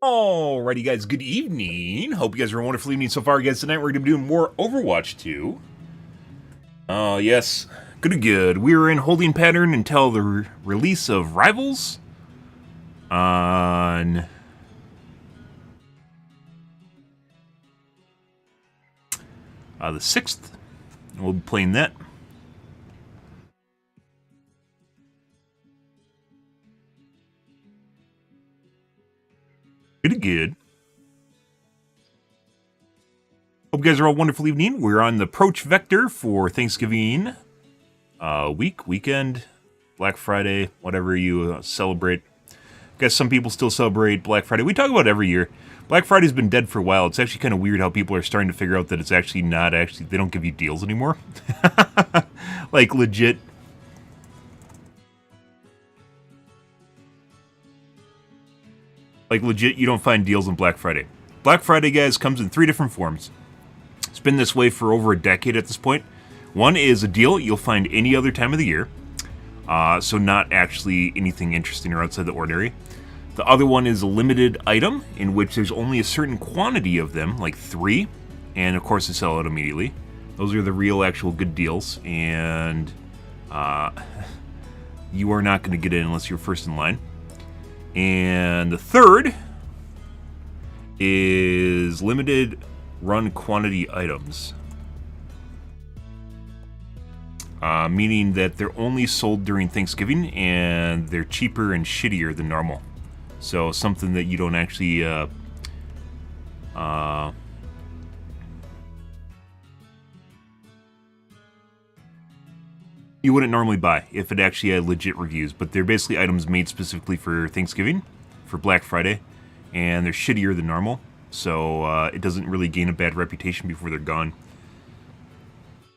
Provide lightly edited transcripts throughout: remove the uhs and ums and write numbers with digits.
Alrighty guys, good evening. Hope you guys are a wonderful evening so far, guys. Tonight we're going to be doing more Overwatch 2. Oh yes, good. We were in holding pattern until the release of Rivals on the 6th. We'll be playing that. Good. Hope you guys are all wonderful evening. We're on the approach vector for Thanksgiving weekend, Black Friday, whatever you celebrate. I guess some people still celebrate Black Friday. We talk about it every year. Black Friday's been dead for a while. It's actually kind of weird how people are starting to figure out that it's actually not actually, they don't give you deals anymore. Like legit. Like legit, you don't find deals on Black Friday. Black Friday, guys, comes in 3 different forms. It's been this way for over a decade at this point. One is a deal you'll find any other time of the year. So not actually anything interesting or outside the ordinary. The other one is a limited item in which there's only a certain quantity of them, like 3. And of course they sell out immediately. Those are the real actual good deals. And you are not going to get in unless you're first in line. And the third is limited run quantity items. Meaning that they're only sold during Thanksgiving and they're cheaper and shittier than normal. So something that you don't actually you wouldn't normally buy if it actually had legit reviews, but they're basically items made specifically for Thanksgiving, for Black Friday, and they're shittier than normal, so it doesn't really gain a bad reputation before they're gone.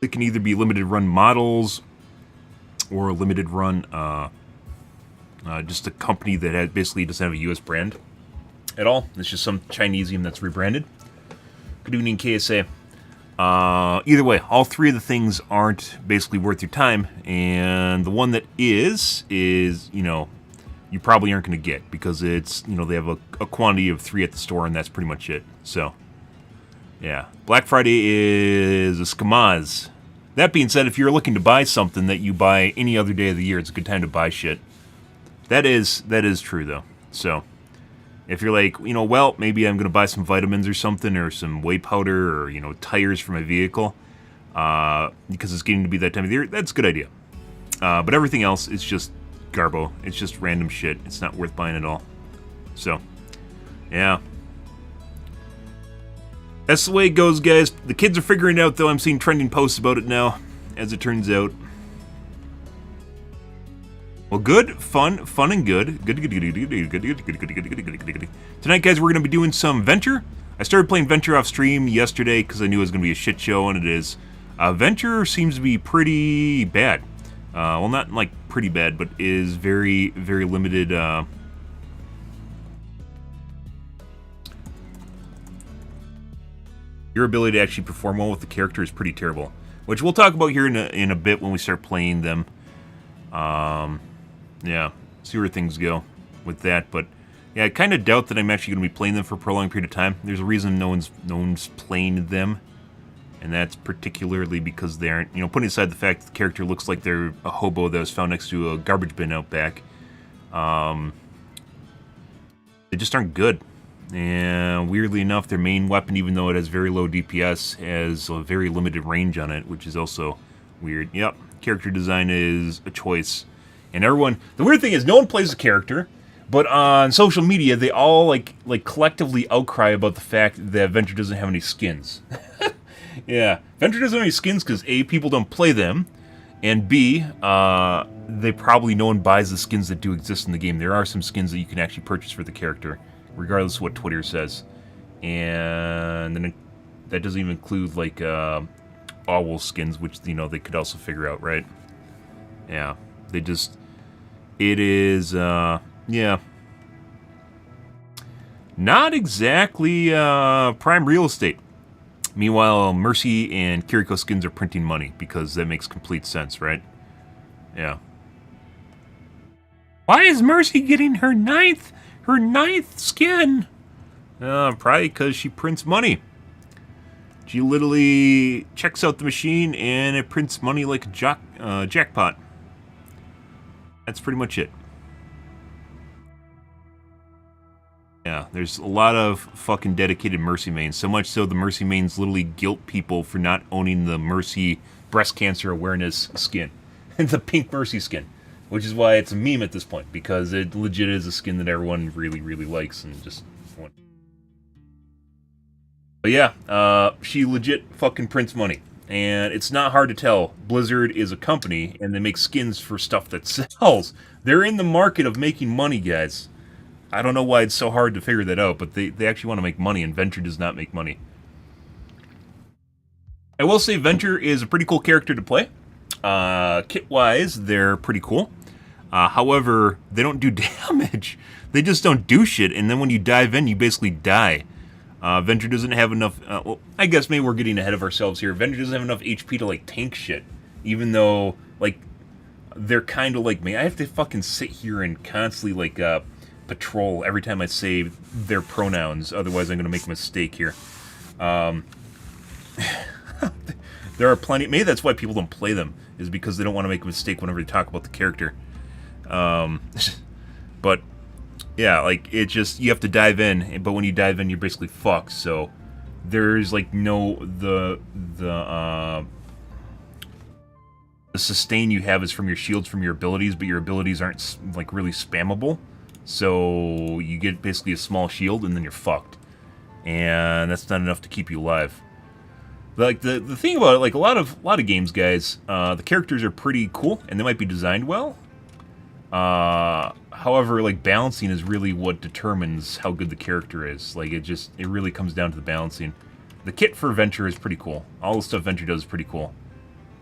It can either be limited run models, or a limited run, just a company that basically doesn't have a US brand at all. It's just some Chinesium that's rebranded. Good evening, KSA. Either way, all 3 of the things aren't basically worth your time, and the one that is, you know, you probably aren't going to get, because it's, you know, they have a quantity of 3 at the store, and that's pretty much it. So, yeah. Black Friday is a skamaz. That being said, if you're looking to buy something that you buy any other day of the year, it's a good time to buy shit. That is true, though. So, if you're like, you know, well, maybe I'm going to buy some vitamins or something, or some whey powder, or, you know, tires for my vehicle, because it's getting to be that time of the year, that's a good idea. But everything else is just garbo. It's just random shit. It's not worth buying at all. So, yeah. That's the way it goes, guys. The kids are figuring it out, though. I'm seeing trending posts about it now, as it turns out. Well, good, fun and good. Good. Tonight, guys, we're going to be doing some Venture. I started playing Venture off stream yesterday because I knew it was going to be a shit show, and it is. Venture seems to be pretty bad. Well, not like pretty bad, but is very, very limited. Your ability to actually perform well with the character is pretty terrible, which we'll talk about here in a bit when we start playing them. Yeah, see where things go with that, but yeah, I kind of doubt that I'm actually going to be playing them for a prolonged period of time. There's a reason no one's playing them, and that's particularly because they aren't, you know, putting aside the fact that the character looks like they're a hobo that was found next to a garbage bin out back. They just aren't good. And weirdly enough, their main weapon, even though it has very low DPS, has a very limited range on it, which is also weird. Yep, character design is a choice. And everyone, the weird thing is no one plays the character, but on social media, they all like collectively outcry about the fact that Venture doesn't have any skins. Yeah, Venture doesn't have any skins because A, people don't play them, and B, they probably no one buys the skins that do exist in the game. There are some skins that you can actually purchase for the character, regardless of what Twitter says. And then that doesn't even include like owl skins, which, you know, they could also figure out, right? Yeah, they just, it is, yeah, not exactly prime real estate. Meanwhile, Mercy and Kiriko skins are printing money, because that makes complete sense, right? Yeah. Why is Mercy getting her ninth skin? Probably because she prints money. She literally checks out the machine and it prints money like a jackpot. That's pretty much it. Yeah, there's a lot of fucking dedicated Mercy mains. So much so the Mercy mains literally guilt people for not owning the Mercy breast cancer awareness skin. The pink Mercy skin. Which is why it's a meme at this point. Because it legit is a skin that everyone really, really likes and just... But yeah, she legit fucking prints money. And it's not hard to tell. Blizzard is a company, and they make skins for stuff that sells. They're in the market of making money, guys. I don't know why it's so hard to figure that out, but they actually want to make money, and Venture does not make money. I will say Venture is a pretty cool character to play. Kit-wise, they're pretty cool. However, they don't do damage. They just don't do shit, and then when you dive in, you basically die. Venture doesn't have enough... well, I guess maybe we're getting ahead of ourselves here. Venture doesn't have enough HP to, like, tank shit. Even though, like, they're kind of like me. I have to fucking sit here and constantly, like, patrol every time I say their pronouns. Otherwise, I'm going to make a mistake here. There are plenty... Maybe that's why people don't play them, is because they don't want to make a mistake whenever they talk about the character. But... yeah, like, it just, you have to dive in, but when you dive in, you're basically fucked, so there's, like, no, the sustain you have is from your shields, from your abilities, but your abilities aren't, like, really spammable, so you get basically a small shield, and then you're fucked, and that's not enough to keep you alive. Like, the thing about it, like, a lot of games, guys, the characters are pretty cool, and they might be designed well. However, like, balancing is really what determines how good the character is. Like, it really comes down to the balancing. The kit for Venture is pretty cool. All the stuff Venture does is pretty cool.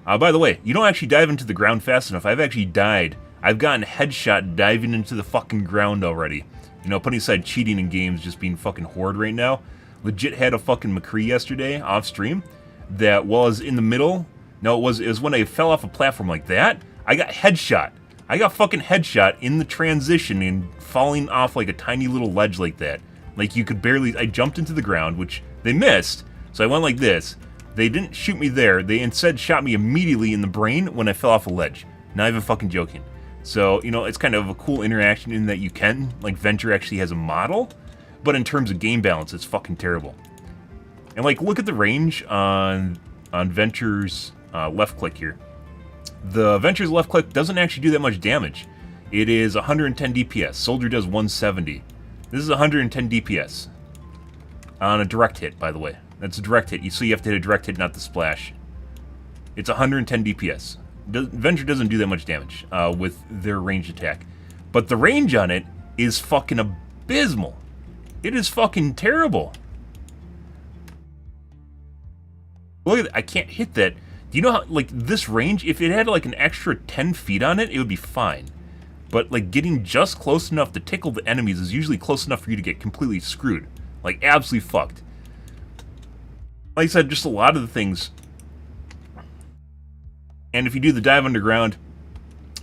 By the way, you don't actually dive into the ground fast enough. I've actually died. I've gotten headshot diving into the fucking ground already. You know, putting aside cheating in games, just being fucking horde right now. Legit had a fucking McCree yesterday, off stream, that was in the middle. No, it was when I fell off a platform like that. I got headshot. I got fucking headshot in the transition and falling off like a tiny little ledge like that. Like, you could barely... I jumped into the ground, which they missed, so I went like this. They didn't shoot me there. They instead shot me immediately in the brain when I fell off a ledge. Not even fucking joking. So, you know, it's kind of a cool interaction in that you can. Like, Venture actually has a model, but in terms of game balance, it's fucking terrible. And, like, look at the range on Venture's left click here. The Venture's left click doesn't actually do that much damage. It is 110 DPS. Soldier does 170. This is 110 DPS. On a direct hit, by the way. That's a direct hit. So you have to hit a direct hit, not the splash. It's 110 DPS. Venture doesn't do that much damage with their ranged attack. But the range on it is fucking abysmal. It is fucking terrible. Look at that. I can't hit that. Do you know how, like, this range, if it had, like, an extra 10 feet on it, it would be fine. But, like, getting just close enough to tickle the enemies is usually close enough for you to get completely screwed. Like, absolutely fucked. Like I said, just a lot of the things. And if you do the dive underground,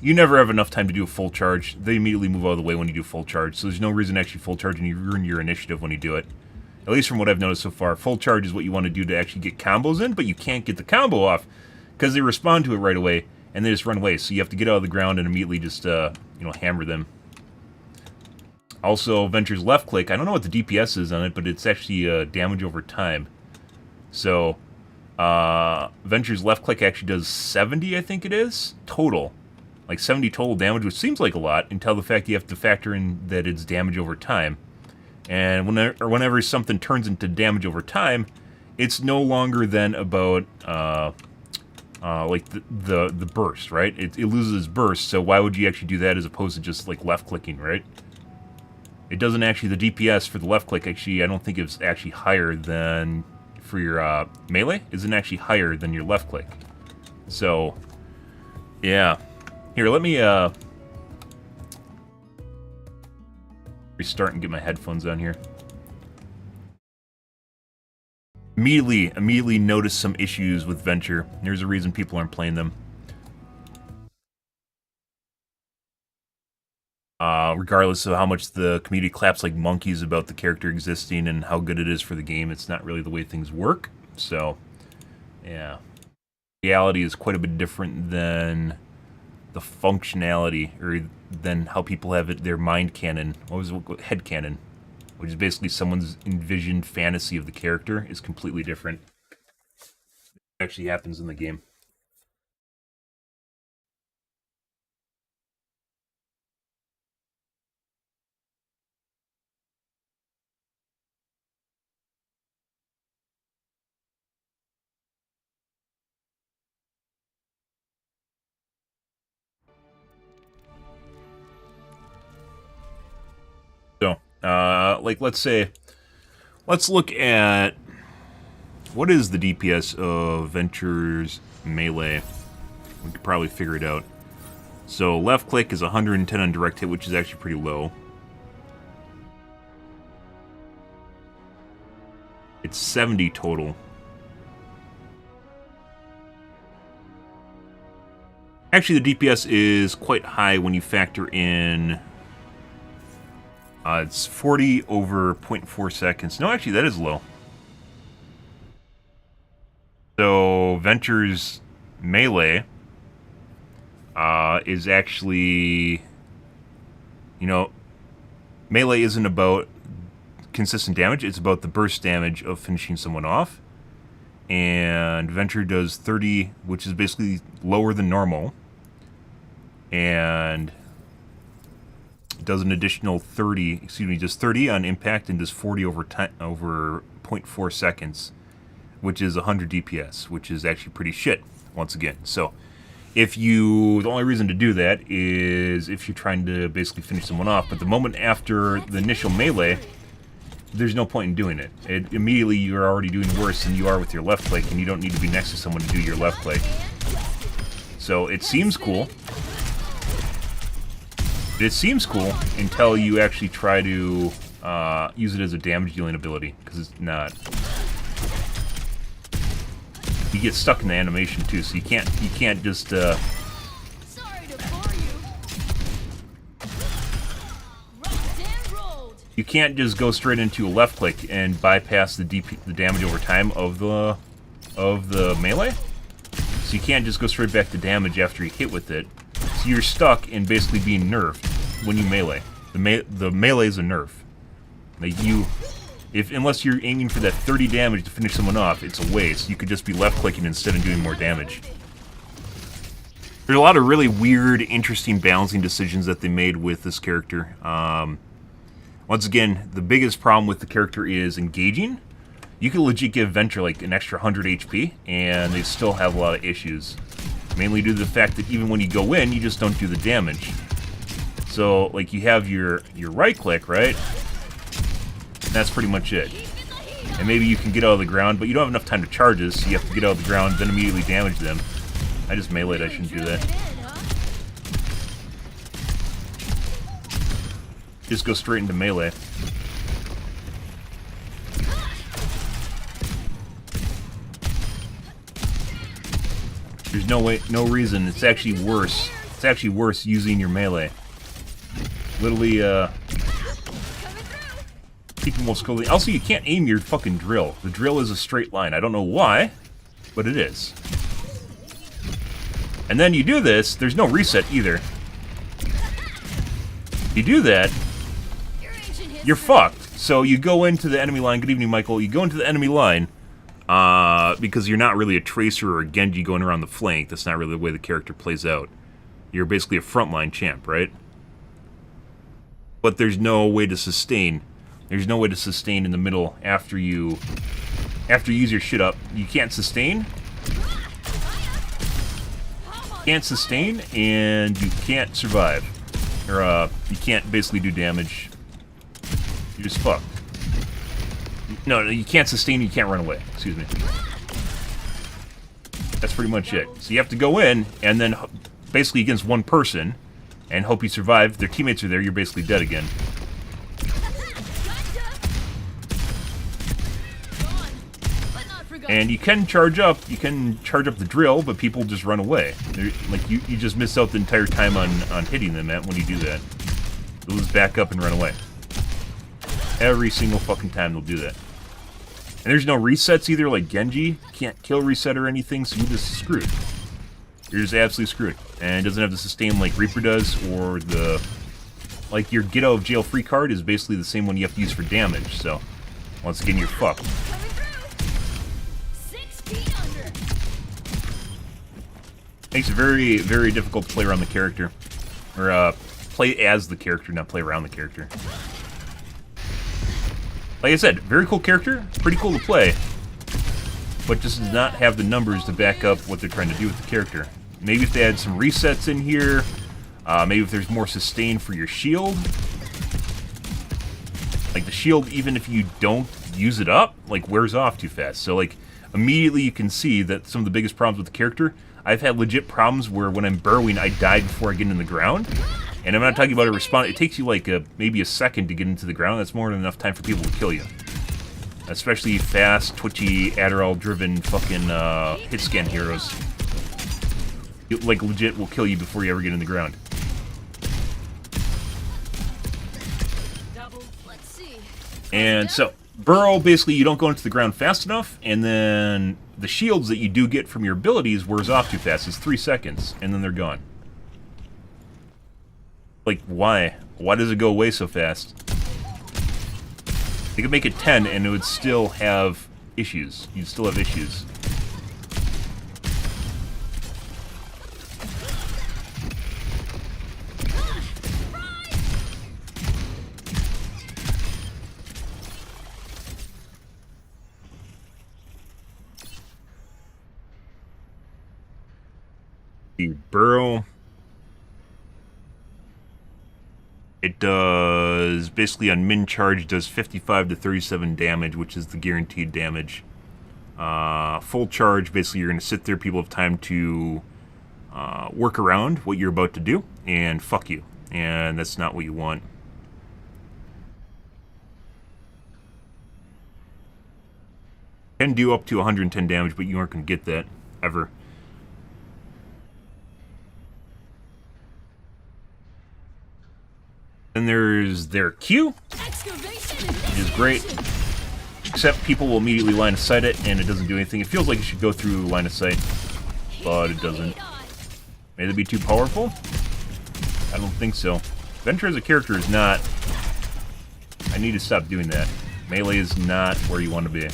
you never have enough time to do a full charge. They immediately move out of the way when you do full charge, so there's no reason to actually full charge and you ruin your initiative when you do it. At least from what I've noticed so far, full charge is what you want to do to actually get combos in, but you can't get the combo off because they respond to it right away and they just run away. So you have to get out of the ground and immediately just, you know, hammer them. Also, Venture's left click, I don't know what the DPS is on it, but it's actually damage over time. So, Venture's left click actually does 70, I think it is, total. Like 70 total damage, which seems like a lot, until the fact you have to factor in that it's damage over time. And whenever something turns into damage over time, it's no longer than about like the burst, right? It loses its burst, so why would you actually do that as opposed to just like left clicking, right? It doesn't actually, the DPS for the left click actually, I don't think it's actually higher than for your melee, isn't actually higher than your left click. So, yeah. Here, let me restart and get my headphones on here. Immediately noticed some issues with Venture. There's a reason people aren't playing them. Regardless of how much the community claps like monkeys about the character existing and how good it is for the game, it's not really the way things work. So, yeah. Reality is quite a bit different than the functionality, or than how people have it, their mind canon. What was it? Head canon, which is basically someone's envisioned fantasy of the character is completely different. It actually happens in the game. So, like, let's look at what is the DPS of Venture's melee. We could probably figure it out. So, left click is 110 on direct hit, which is actually pretty low. It's 70 total. Actually, the DPS is quite high when you factor in... it's 40 over 0.4 seconds. No, actually, that is low. So, Venture's melee is actually... You know, melee isn't about consistent damage. It's about the burst damage of finishing someone off. And Venture does 30, which is basically lower than normal. And does an additional 30, excuse me, just 30 on impact and does 40 over 0.4 seconds, which is 100 DPS, which is actually pretty shit, once again. So, the only reason to do that is if you're trying to basically finish someone off, but the moment after the initial melee, there's no point in doing it. Immediately you're already doing worse than you are with your left click, and you don't need to be next to someone to do your left click. So, it seems cool. It seems cool until you actually try to use it as a damage dealing ability, because it's not. You get stuck in the animation too, so you can't just Sorry to bore you. You can't just go straight into a left click and bypass the damage over time of the melee. So you can't just go straight back to damage after you hit with it. So you're stuck in basically being nerfed when you melee. The melee is a nerf. Like unless you're aiming for that 30 damage to finish someone off, it's a waste. You could just be left clicking instead of doing more damage. There's a lot of really weird, interesting balancing decisions that they made with this character. Once again, the biggest problem with the character is engaging. You can legit give Venture like an extra 100 HP, and they still have a lot of issues. Mainly due to the fact that even when you go in, you just don't do the damage. So, like, you have your right click, right? And that's pretty much it. And maybe you can get out of the ground, but you don't have enough time to charge this, so you have to get out of the ground, then immediately damage them. I just meleeed, I shouldn't do that. Just go straight into melee. There's no reason. It's actually worse. It's actually worse using your melee. Literally, keep most skillfully. Also, you can't aim your fucking drill. The drill is a straight line. I don't know why, but it is. And then you do this, there's no reset either. You do that, you're fucked. So you go into the enemy line. Good evening, Michael. You go into the enemy line, because you're not really a Tracer or a Genji going around the flank. That's not really the way the character plays out. You're basically a frontline champ, right? But there's no way to sustain. There's no way to sustain in the middle after you use your shit up. You can't sustain. Can't sustain, and you can't survive. Or, you can't basically do damage. You're just fucked. No, you can't sustain, you can't run away. Excuse me. That's pretty much it. So you have to go in, and then basically against one person, and hope you survive. If their teammates are there, you're basically dead again. And you can charge up the drill, but people just run away. Like you just miss out the entire time on hitting them when you do that. They'll just back up and run away. Every single fucking time they'll do that. And there's no resets either, like Genji. Can't kill reset or anything, so you're just screwed. You're just absolutely screwed. And it doesn't have the sustain like Reaper does, or the... Like, your get out of jail free card is basically the same one you have to use for damage, so... Once again, you're fucked. Makes it very, very difficult to play around the character. Or, play as the character, not play around the character. Like I said, very cool character, pretty cool to play, but just does not have the numbers to back up what they're trying to do with the character. Maybe if they had some resets in here, maybe if there's more sustain for your shield. Like the shield, even if you don't use it up, like wears off too fast. So like immediately you can see that some of the biggest problems with the character, I've had legit problems where when I'm burrowing, I died before I get in the ground. And I'm not talking about a respawn. It takes you like maybe a second to get into the ground. That's more than enough time for people to kill you. Especially fast, twitchy, Adderall-driven fucking hit scan heroes. Like legit will kill you before you ever get in the ground. And so, burrow, basically you don't go into the ground fast enough, and then the shields that you do get from your abilities wears off too fast. It's 3 seconds, and then they're gone. Like, why? Why does it go away so fast? They could make it 10 and it would still have issues. You'd still have issues. The burrow... It does, basically on min charge, does 55 to 37 damage, which is the guaranteed damage. Full charge, basically you're going to sit there, people have time to work around what you're about to do, and fuck you. And that's not what you want. Can do up to 110 damage, but you aren't going to get that, ever. Then there's their Q, which is great, except people will immediately line of sight it, and it doesn't do anything. It feels like it should go through line of sight, but it doesn't. May they be too powerful? I don't think so. Venture as a character is not... I need to stop doing that. Melee is not where you want to be. You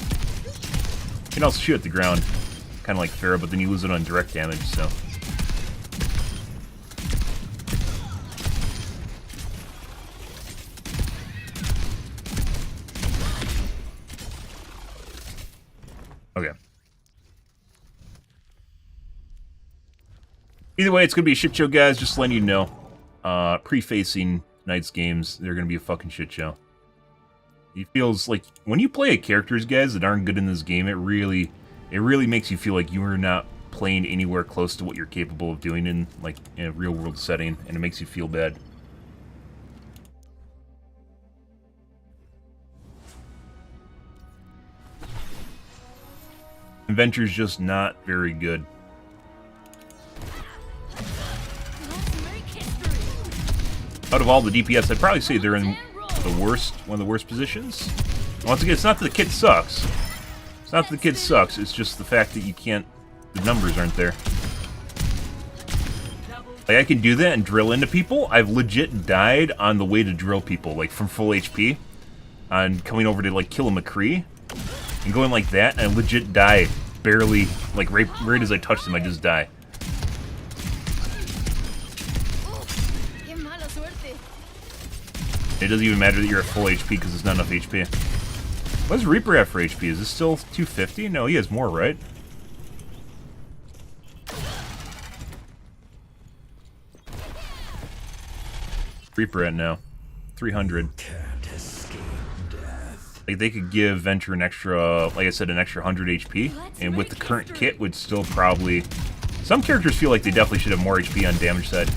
can also shoot at the ground, kind of like Pharah, but then you lose it on direct damage, so... Okay. Either way, it's going to be a shit show, guys. Just letting you know. Prefacing tonight's games, they're going to be a fucking shit show. It feels like when you play characters, guys, that aren't good in this game, it really makes you feel like you are not playing anywhere close to what you're capable of doing in a real world setting, and it makes you feel bad. Venture's just not very good. Out of all the DPS, I'd probably say they're in one of the worst positions. Once again, it's not that the kid sucks. It's not that the kid sucks, it's just the fact that you can't... the numbers aren't there. Like, I can do that and drill into people. I've legit died on the way to drill people, like, from full HP. On coming over to, like, kill a McCree. And going like that, and I legit die. Barely, like, right as I touch them, I just die. It doesn't even matter that you're at full HP, because it's not enough HP. What does Reaper have for HP? Is this still 250? No, he has more, right? Reaper at now. 300. Like, they could give Venture an extra, like I said, an extra 100 HP, and with the current kit would still probably... Some characters feel like they definitely should have more HP on damage side,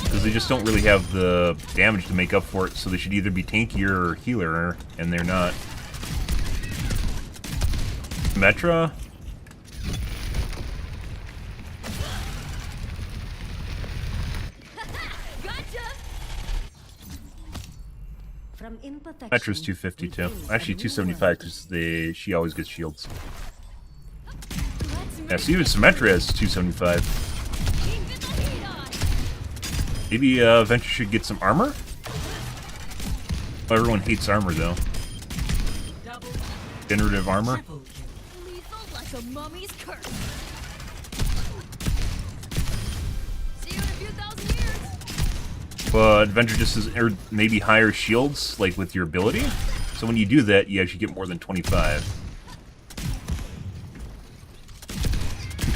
because they just don't really have the damage to make up for it, so they should either be tankier or healer, and they're not. Metra? From imperfection, Metra's 250 too. Actually 275 because she always gets shields. Yeah, so even Symmetra has 275. Maybe Venture should get some armor? Everyone hates armor though. Generative armor. Lethal like a mummy's curse. See you in a few thousand years. But Venture just has maybe higher shields, like with your ability. So when you do that, you actually get more than 25.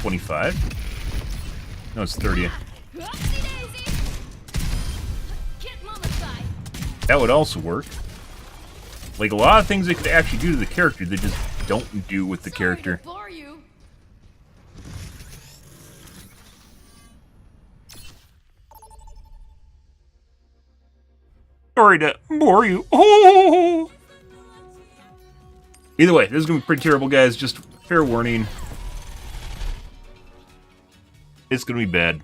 25? No, it's 30. That would also work. Like, a lot of things they could actually do to the character, they just don't do with the character. Sorry to bore you. Oh! Either way, this is going to be pretty terrible, guys. Just fair warning. It's going to be bad.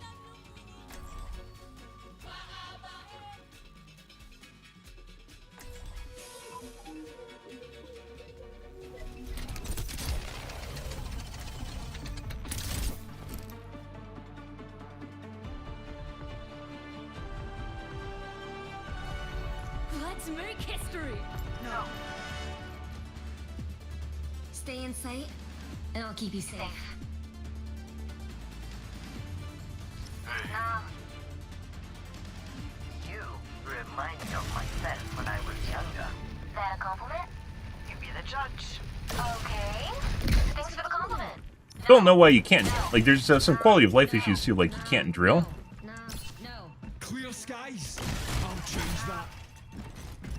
Let's make history. No. Stay in sight, and I'll keep you safe. No. You remind me of myself when I was younger. That a compliment? You be the judge. Okay. Thanks for the compliment. I don't know why you can't. Like, there's some quality of life issues too, like you can't drill. No. Clear skies. I'll change that.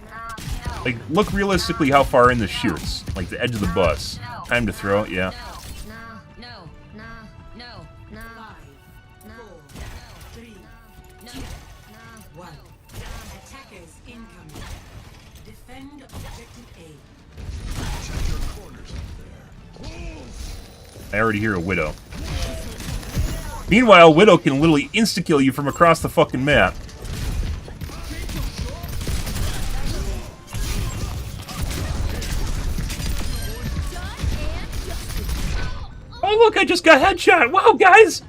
No. Like, look realistically how far in the shoots. Like, the edge of the bus. Time to throw, yeah. No. Attackers incoming. Defend objective A. Check your corners up there. I already hear a Widow. Meanwhile, Widow can literally insta-kill you from across the fucking map. Oh look, I just got headshot! Wow, guys!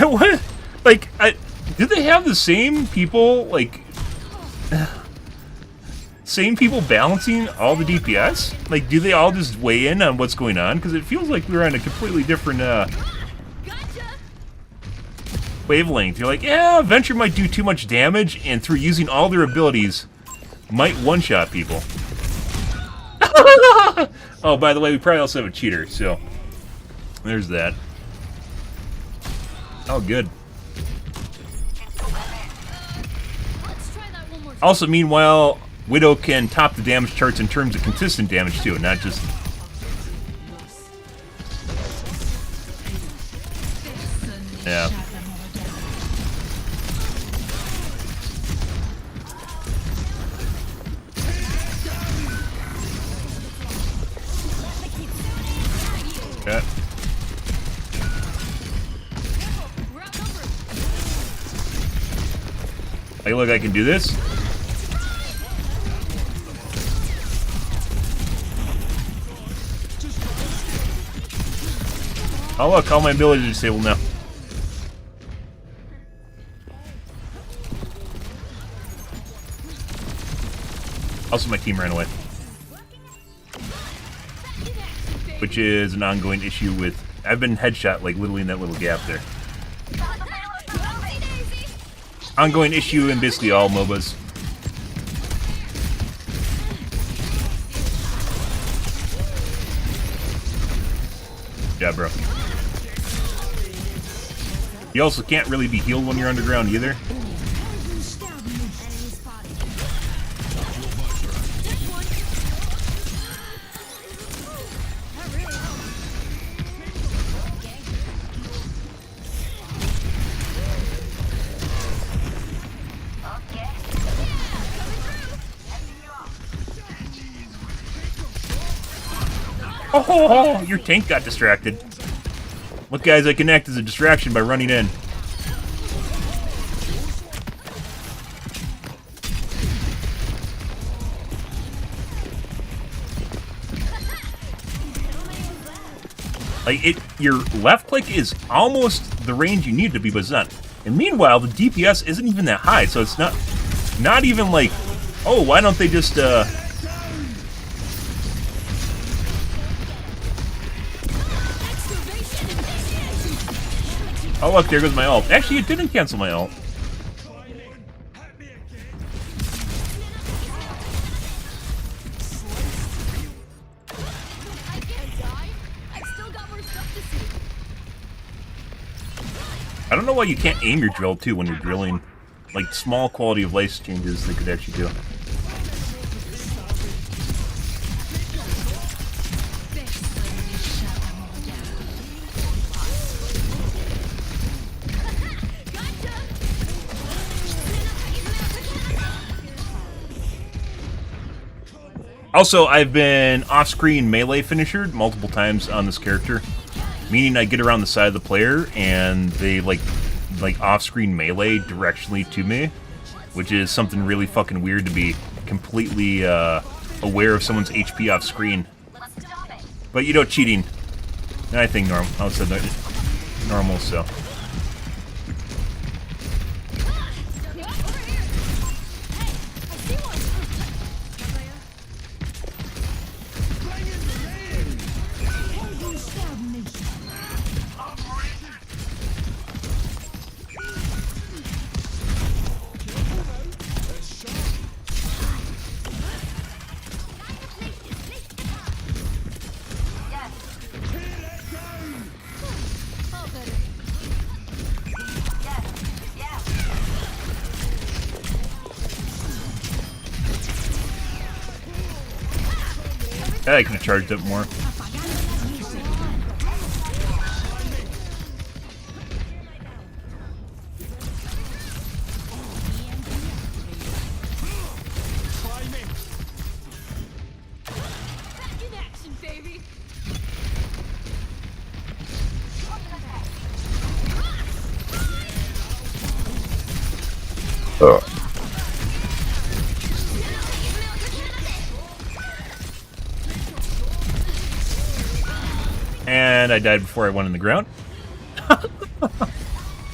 What? Like, do they have the same people, like... Same people balancing all the DPS? Like, do they all just weigh in on what's going on? Because it feels like we're on a completely different, wavelength. You're like, yeah, Venture might do too much damage, and through using all their abilities, might one-shot people. Oh, by the way, we probably also have a cheater, so... There's that. Oh, good. Let's try that one more time. Also, meanwhile, Widow can top the damage charts in terms of consistent damage, too, not just... Yeah. Okay. We're outnumbered. Hey, look, I can do this. Oh, look, all my abilities are disabled now. Also, my team ran away. Which is an ongoing issue with... I've been headshot, like, literally in that little gap there. Ongoing issue in basically all MOBAs. Yeah, bro. You also can't really be healed when you're underground either. Oh, your tank got distracted. Look, guys, I can act as a distraction by running in. Like, your left click is almost the range you need to be, but it's not. And meanwhile, the DPS isn't even that high, so it's not even like, oh, why don't they just, Oh, look, there goes my ult. Actually, it didn't cancel my ult. I can't die. I've still got more stuff to see. I don't know why you can't aim your drill, too, when you're drilling. Like, small quality of life changes they could actually do. Also, I've been off-screen melee finishered multiple times on this character, meaning I get around the side of the player and they like off-screen melee directionally to me, which is something really fucking weird to be completely aware of someone's HP off-screen. But you know, cheating. I think normal, so. I could have charged up more. Back in action, baby. And I died before I went in the ground.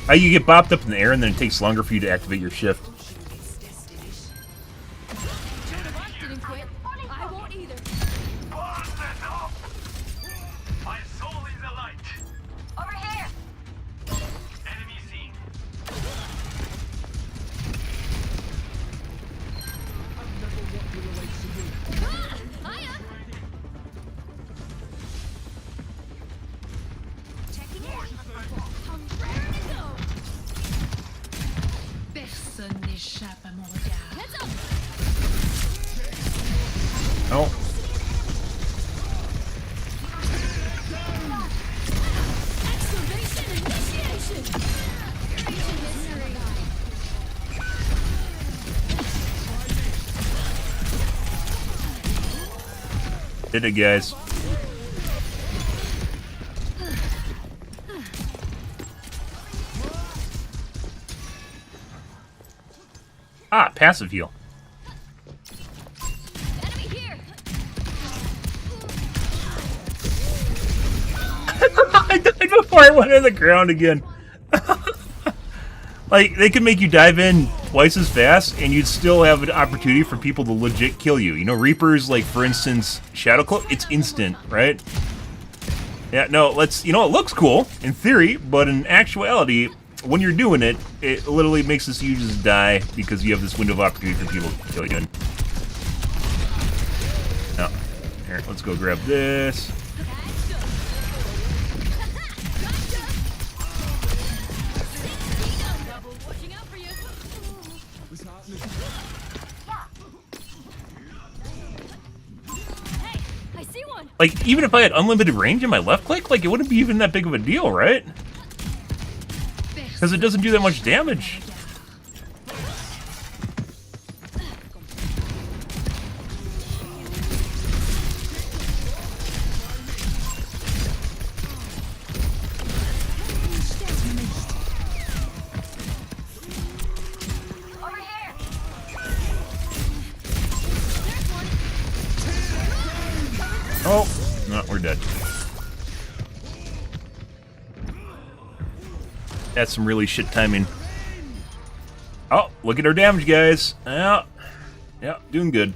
You get bopped up in the air and then it takes longer for you to activate your shift. Overwatch didn't quit. I won't either. My soul is alight. Over here! Enemy seen. Hiya. Checking in. I'm ready to go. Personne n'échappe à mon regard. Heads up. Oh. Excavation initiation. Did it, guys. Ah, passive heal. Enemy here. I died before I went in the ground again. Like, they could make you dive in twice as fast, and you'd still have an opportunity for people to legit kill you. You know, Reapers, like, for instance, Shadow Cloak, it's instant, right? Yeah, no, you know, it looks cool, in theory, but in actuality, when you're doing it, it literally makes it so you just die because you have this window of opportunity for people to kill you in. Now, here, let's go grab this. Watching out for you. Hey, I see one. Like, even if I had unlimited range in my left click, like, it wouldn't be even that big of a deal, right? Because it doesn't do that much damage. Over here! Oh, no, we're dead. That's some really shit timing. Oh, look at our damage, guys. Yeah, doing good.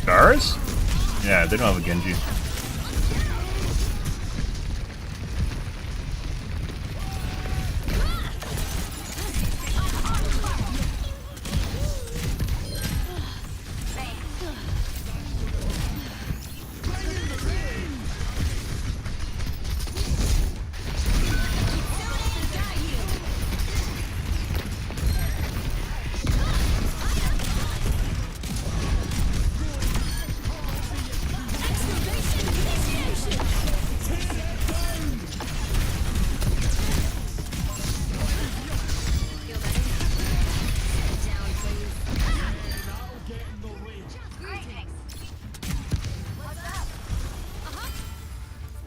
Stars? Yeah, they don't have a Genji.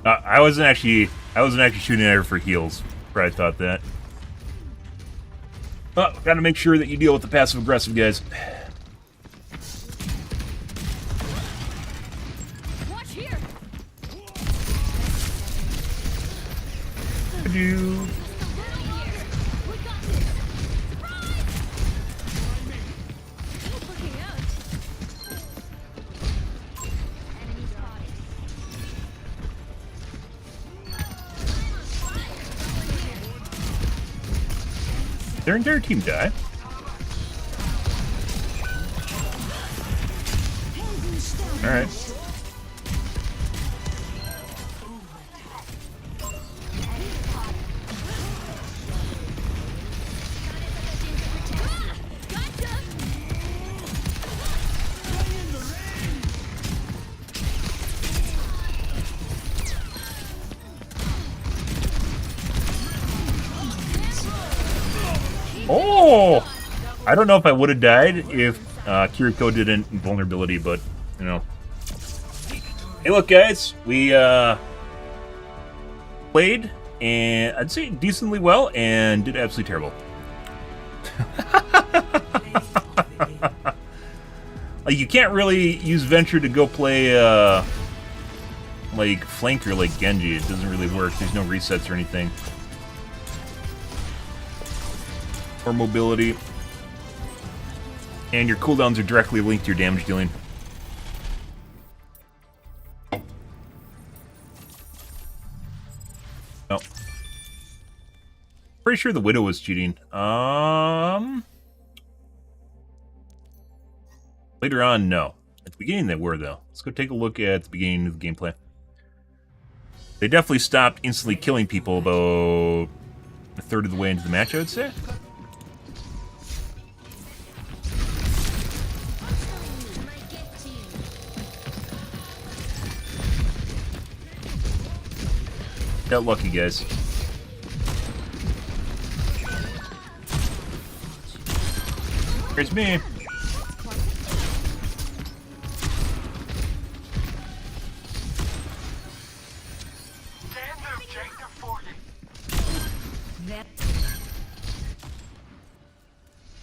I wasn't actually shooting at her for heals. Probably thought that. Oh, gotta make sure that you deal with the passive aggressive guys. Watch here. Adieu. We got this. Surprise! Good looking out. Enemy spotted. Their entire team die. Alright. Oh! I don't know if I would have died if Kiriko didn't invulnerability, but, you know. Hey, look, guys. We played, and I'd say decently well, and did absolutely terrible. Like, you can't really use Venture to go play, like, flanker like Genji. It doesn't really work. There's no resets or anything. Or mobility. And your cooldowns are directly linked to your damage dealing. Oh. Pretty sure the Widow was cheating. Later on, no. At the beginning they were, though. Let's go take a look at the beginning of the gameplay. They definitely stopped instantly killing people about a third of the way into the match, I would say. Got lucky, guys. Here's me.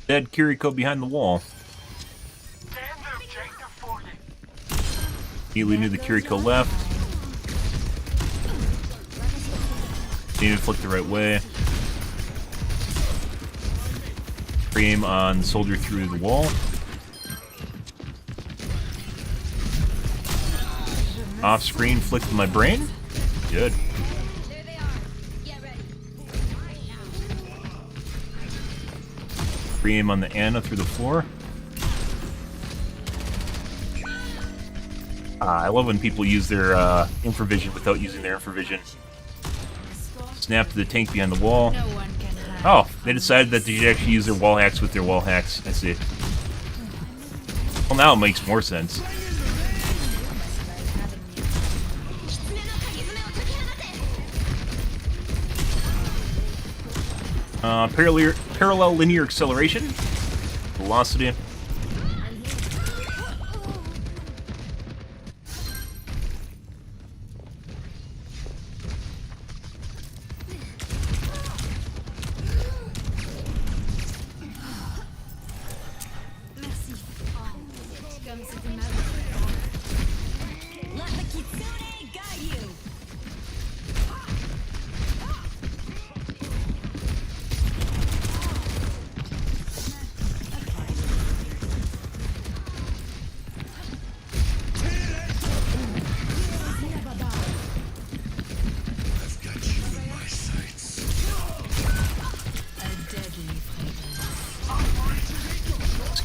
Dead Kiriko behind the wall. Immediately knew the Kiriko left. Need to flick the right way. Frame on soldier through the wall. Off screen, flick to my brain. Good. There they are. Get ready. Frame on the Ana through the floor. I love when people use their infravision without using their infravision. Snap to the tank behind the wall. No one can hide. Oh, they decided that they should actually use their wall hacks with their wall hacks. I see. Well, now it makes more sense. Parallel linear acceleration. Velocity.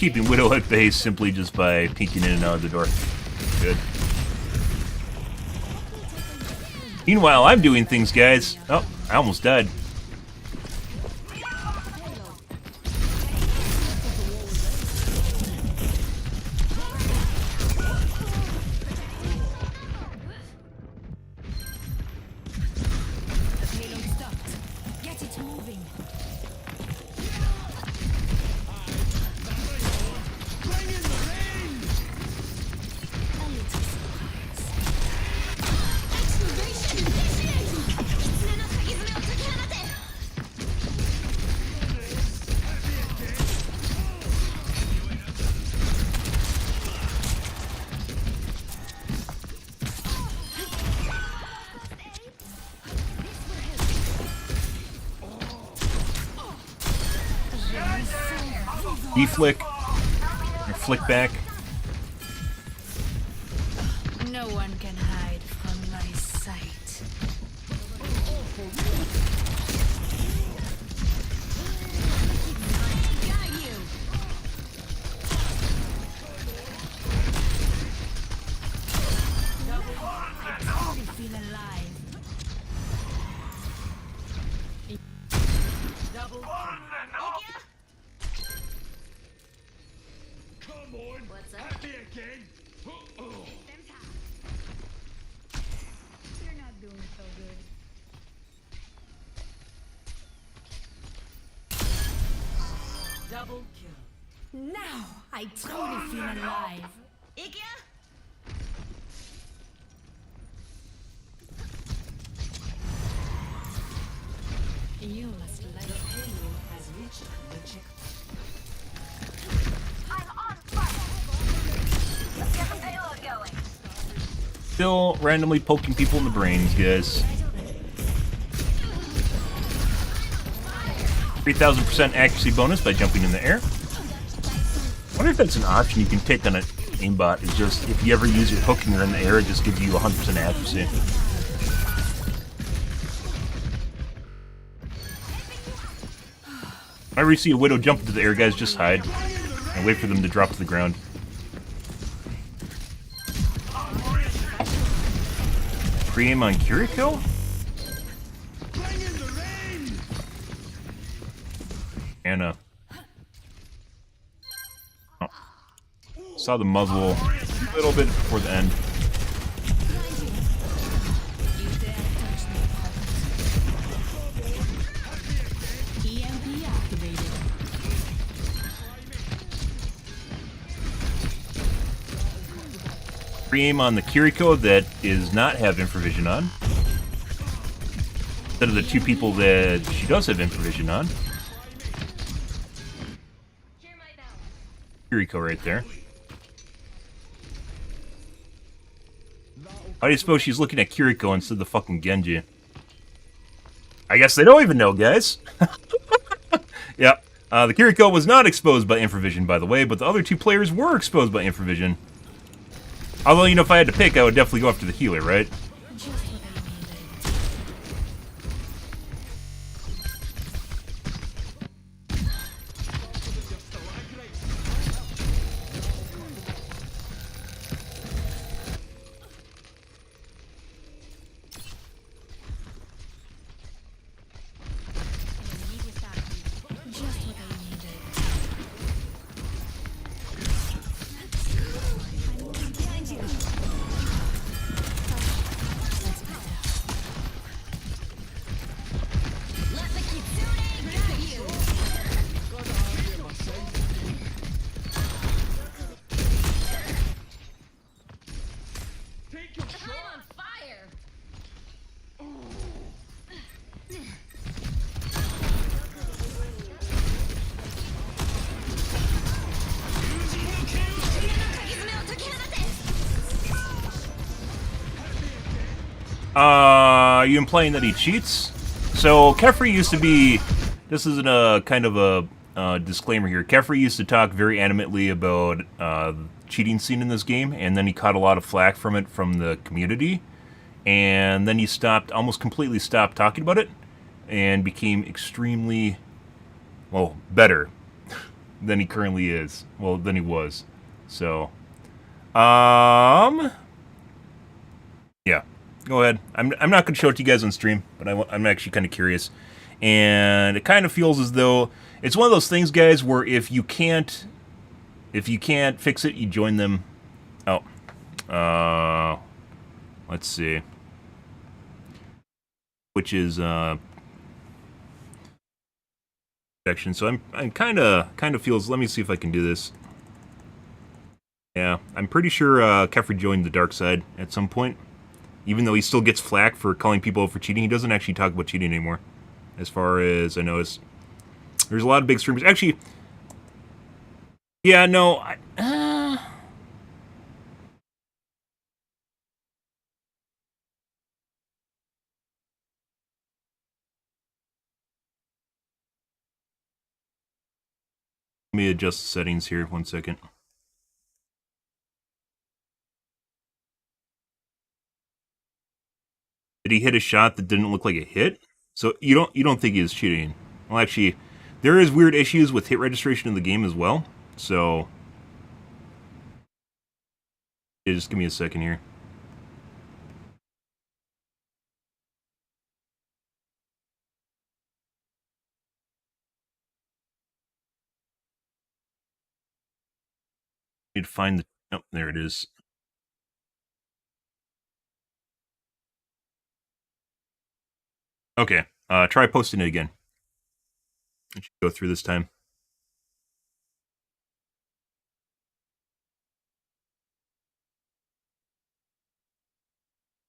keeping Widow at bay simply just by peeking in and out of the door. Good. Meanwhile, I'm doing things, guys. Oh, I almost died. B-flick, or flick back. No one can hide from my sight. Got you. I totally feel alive. Double. Come on. What's up? Happy again. You're not doing so good. Double kill. Now I truly feel alive. Ikea? You must like the payload has reached the check. I'm on fire. Let's get the payload going. Still randomly poking people in the brains, guys. 3,000% accuracy bonus by jumping in the air. I wonder if that's an option you can pick on an aimbot. Is just if you ever use your hook and you're in the air, it just gives you 100% accuracy. Whenever you see a Widow jump into the air, guys, just hide and wait for them to drop to the ground. Pre-aim on Kiriko? Anna. Oh. Saw the muzzle a little bit before the end. You dare touch me, EMP activated. Pre-aim on the Kiriko that does not have infravision on. Instead of the two people that she does have infravision on. Kiriko right there. How do you suppose she's looking at Kiriko instead of the fucking Genji? I guess they don't even know, guys. Yeah. The Kiriko was not exposed by infravision, by the way, but the other two players were exposed by infravision. Although, you know, if I had to pick, I would definitely go after the healer, right? Just what I needed. Just what I needed. Behind you. Let's put it up. Let the Kitsune got you. Take your I'm shot. on fire. Are you implying that he cheats? So, Kefri used to be... This is a kind of a disclaimer here. Kefri used to talk very animately about cheating scene in this game, and then he caught a lot of flack from it from the community. And then he stopped, almost completely stopped talking about it, and became extremely, well, better. than he currently is. Well, than he was. So, yeah. Go ahead. I'm not going to show it to you guys on stream, but I'm actually kind of curious. And it kind of feels as though it's one of those things, guys, where if you can't fix it, you join them. Oh. Let's see. Which is section. So I'm kind of feels. Let me see if I can do this. Yeah, I'm pretty sure Kefri joined the dark side at some point. Even though he still gets flack for calling people out for cheating, he doesn't actually talk about cheating anymore. As far as I notice, there's a lot of big streamers. Actually, yeah, no. Let me adjust the settings here. 1 second. Did he hit a shot that didn't look like a hit? So you don't think he is cheating? Well, actually, there is weird issues with hit registration in the game as well. So, yeah, just give me a second here. Need to find the. Oh, there it is. Okay. Try posting it again. It should go through this time.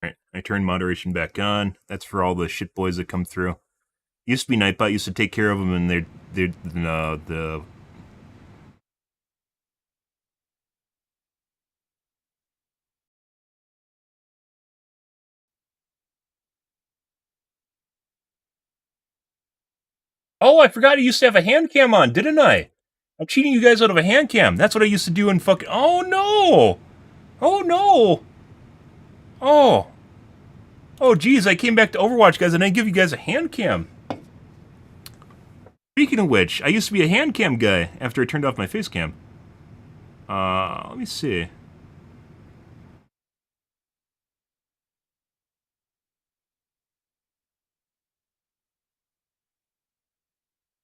Alright, I turned moderation back on. That's for all the shit boys that come through. Used to be Nightbot, used to take care of them, and they're the. Oh, I forgot I used to have a hand cam on, didn't I? I'm cheating you guys out of a hand cam. That's what I used to do in fucking. Oh no! Oh no! Oh. Oh geez, I came back to Overwatch, guys, and I give you guys a hand cam. Speaking of which, I used to be a hand cam guy after I turned off my face cam. Let me see.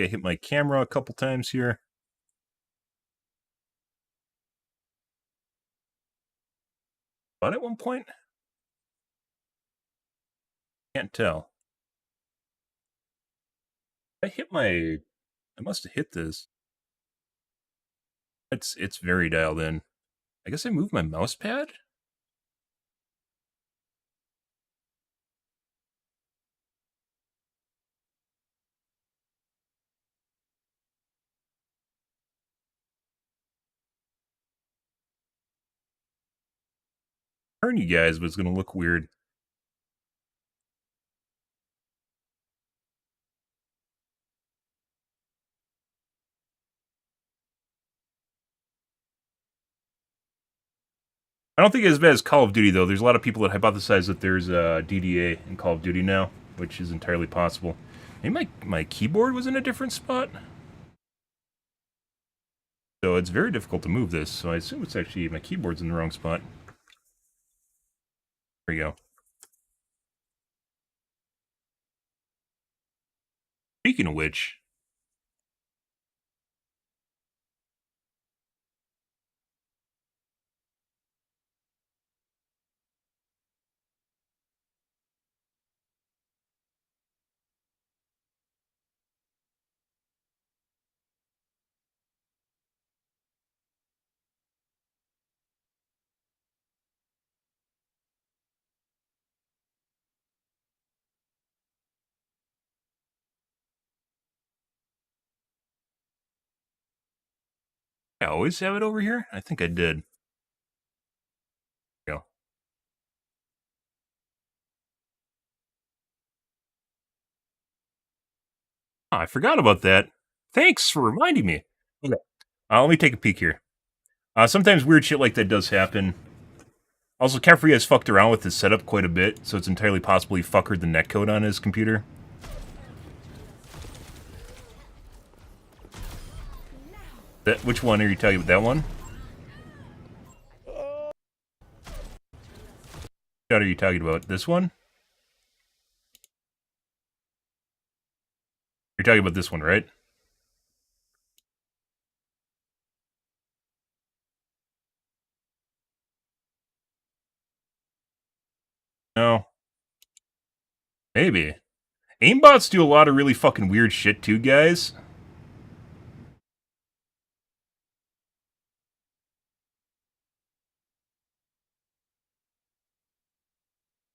I hit my camera a couple times here. But at one point, can't tell. I hit my. I must have hit this. It's very dialed in. I guess I moved my mouse pad. Turn you guys, but it's gonna look weird. I don't think it's as bad as Call of Duty, though. There's a lot of people that hypothesize that there's DDA in Call of Duty now, which is entirely possible. Maybe my keyboard was in a different spot? So it's very difficult to move this, so I assume it's actually my keyboard's in the wrong spot. There you go. Speaking of which... I always have it over here? I think I did. There you go. Oh, I forgot about that. Thanks for reminding me. Okay. Let me take a peek here. Sometimes weird shit like that does happen. Also, Caffrey has fucked around with his setup quite a bit, so it's entirely possible he fuckered the netcode on his computer. Which one are you talking about? That one? What are you talking about? This one? You're talking about this one, right? No. Maybe. Aimbots do a lot of really fucking weird shit too, guys.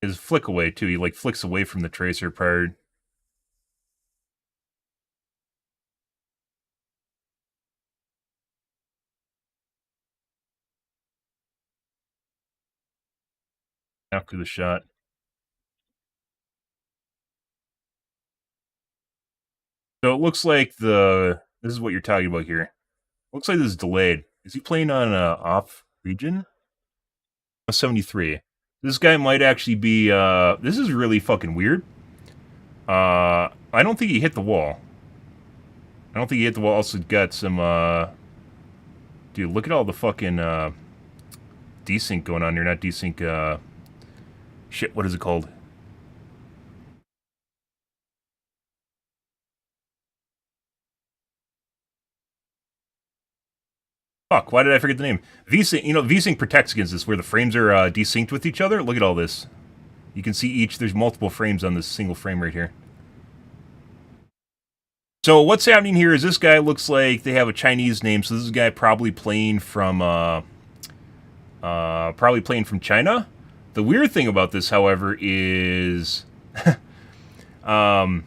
His flick away too. He like flicks away from the tracer prior. After the shot. So it looks like this is what you're talking about here. Looks like this is delayed. Is he playing on off region? 73. This guy might actually be, this is really fucking weird. I don't think he hit the wall. I don't think he hit the wall. Also got some, dude, look at all the fucking, desync going on here. Not desync, shit, what is it called? Fuck, why did I forget the name? VSync, you know, VSync protects against this, where the frames are desynced with each other. Look at all this. You can see there's multiple frames on this single frame right here. So what's happening here is this guy looks like they have a Chinese name, so this is a guy probably playing from China. The weird thing about this, however, is the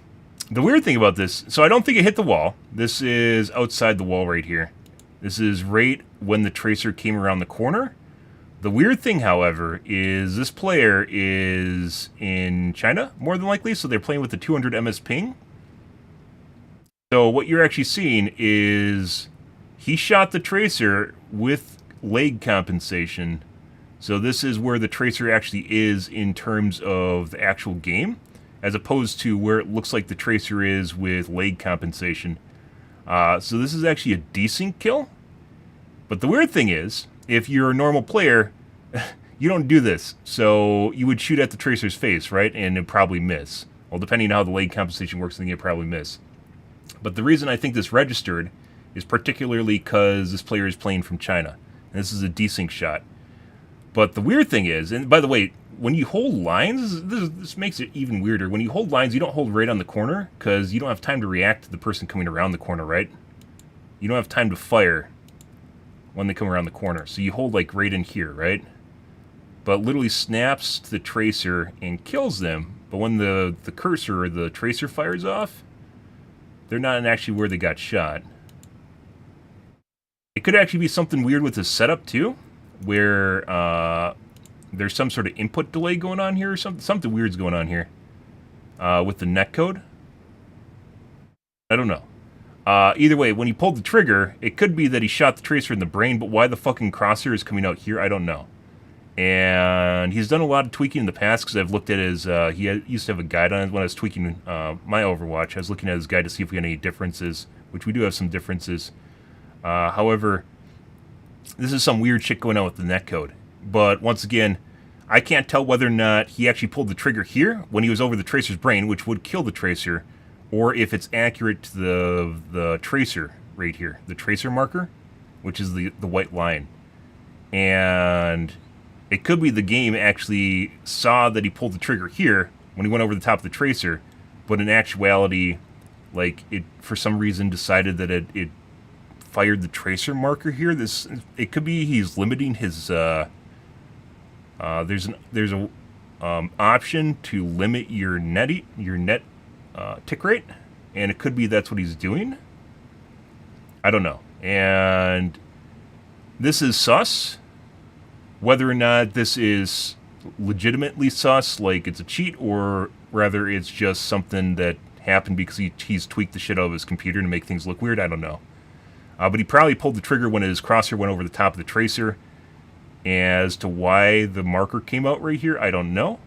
weird thing about this, so I don't think it hit the wall. This is outside the wall right here. This is right when the tracer came around the corner. The weird thing, however, is this player is in China, more than likely, so they're playing with the 200 ms ping. So what you're actually seeing is he shot the tracer with lag compensation. So this is where the tracer actually is in terms of the actual game, as opposed to where it looks like the tracer is with lag compensation. So this is actually a desync kill. But the weird thing is, if you're a normal player, you don't do this. So you would shoot at the tracer's face, right? And it'd probably miss. Well, depending on how the lag compensation works, then you'd probably miss. But the reason I think this registered is particularly because this player is playing from China. And this is a desync shot. But the weird thing is, and by the way, when you hold lines, this makes it even weirder. When you hold lines, you don't hold right on the corner, because you don't have time to react to the person coming around the corner, right? You don't have time to fire when they come around the corner. So you hold like right in here, right? But literally snaps to the tracer and kills them. But when the cursor or the tracer fires off, they're not actually where they got shot. It could actually be something weird with the setup too, where there's some sort of input delay going on here, or something weird's going on here with the netcode. I don't know. Either way, when he pulled the trigger, it could be that he shot the tracer in the brain, but why the fucking crosshair is coming out here, I don't know. And he's done a lot of tweaking in the past, because I've looked at his, used to have a guide on it when I was tweaking my Overwatch. I was looking at his guide to see if we had any differences, which we do have some differences. However, this is some weird shit going on with the netcode. But once again, I can't tell whether or not he actually pulled the trigger here when he was over the tracer's brain, which would kill the tracer, or if it's accurate to the tracer right here, the tracer marker, which is the white line. And it could be the game actually saw that he pulled the trigger here when he went over the top of the tracer, but in actuality, like, it for some reason decided that it fired the tracer marker here. It could be he's limiting his there's a option to limit your net tick rate, and it could be that's what he's doing. I don't know. And this is sus. Whether or not this is legitimately sus, like it's a cheat, or rather it's just something that happened because he's tweaked the shit out of his computer to make things look weird, I don't know. But he probably pulled the trigger when his crosshair went over the top of the tracer. As to why the marker came out right here, I don't know.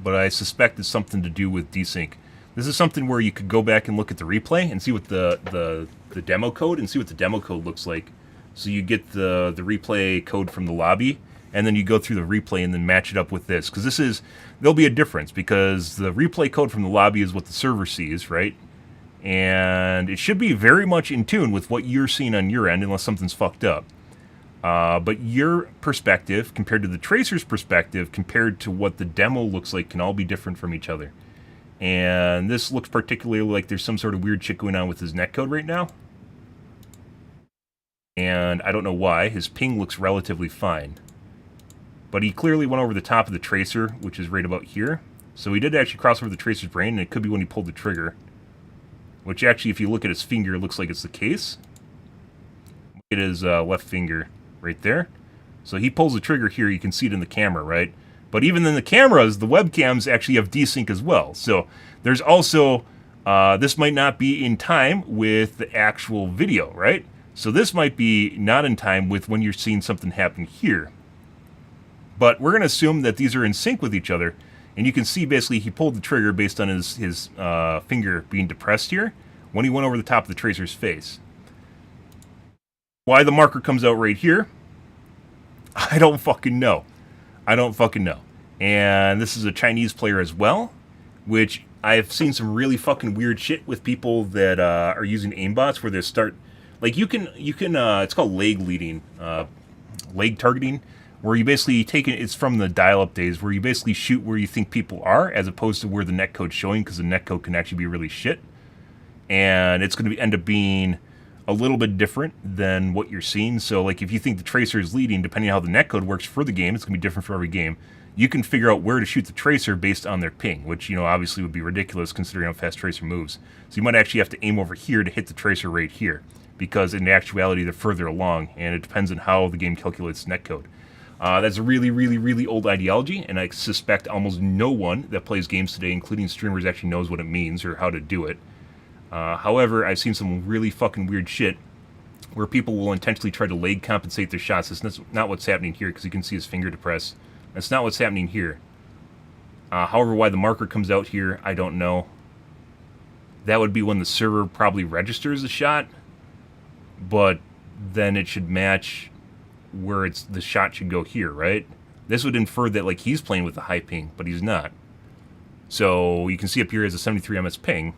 But I suspect it's something to do with desync. This is something where you could go back and look at the replay and see what the demo code and see what the demo code looks like. So you get the replay code from the lobby, and then you go through the replay and then match it up with this. Because there'll be a difference, because the replay code from the lobby is what the server sees, right? And it should be very much in tune with what you're seeing on your end, unless something's fucked up. But your perspective, compared to the tracer's perspective, compared to what the demo looks like, can all be different from each other. And this looks particularly like there's some sort of weird shit going on with his netcode right now. And I don't know why. His ping looks relatively fine. But he clearly went over the top of the tracer, which is right about here. So he did actually cross over the tracer's brain, and it could be when he pulled the trigger. Which actually, if you look at his finger, it looks like it's the case. Look at his left finger right there. So he pulls the trigger here, you can see it in the camera, right? But even in the cameras, the webcams actually have desync as well. So there's also, this might not be in time with the actual video, right? So this might be not in time with when you're seeing something happen here. But we're going to assume that these are in sync with each other. And you can see basically he pulled the trigger based on his finger being depressed here when he went over the top of the tracer's face. Why the marker comes out right here, I don't fucking know. I don't fucking know. And this is a Chinese player as well, which I've seen some really fucking weird shit with people that are using aimbots where they start, like you can it's called leg leading, leg targeting, where you basically take it, it's from the dial-up days, where you basically shoot where you think people are as opposed to where the netcode's showing, because the netcode can actually be really shit. And it's going to end up being a little bit different than what you're seeing. So like if you think the tracer is leading, depending on how the netcode works for the game, it's going to be different for every game. You can figure out where to shoot the tracer based on their ping, which, you know, obviously would be ridiculous considering how fast tracer moves. So you might actually have to aim over here to hit the tracer right here, because in actuality they're further along, and it depends on how the game calculates netcode. That's a really, really, really old ideology, and I suspect almost no one that plays games today, including streamers, actually knows what it means or how to do it. However, I've seen some really fucking weird shit where people will intentionally try to leg compensate their shots. That's not what's happening here, because you can see his finger depressed. That's not what's happening here. However, why the marker comes out here, I don't know. That would be when the server probably registers the shot, but then it should match where the shot should go here, right? This would infer that like he's playing with a high ping, but he's not. So you can see up here as a 73 ms ping.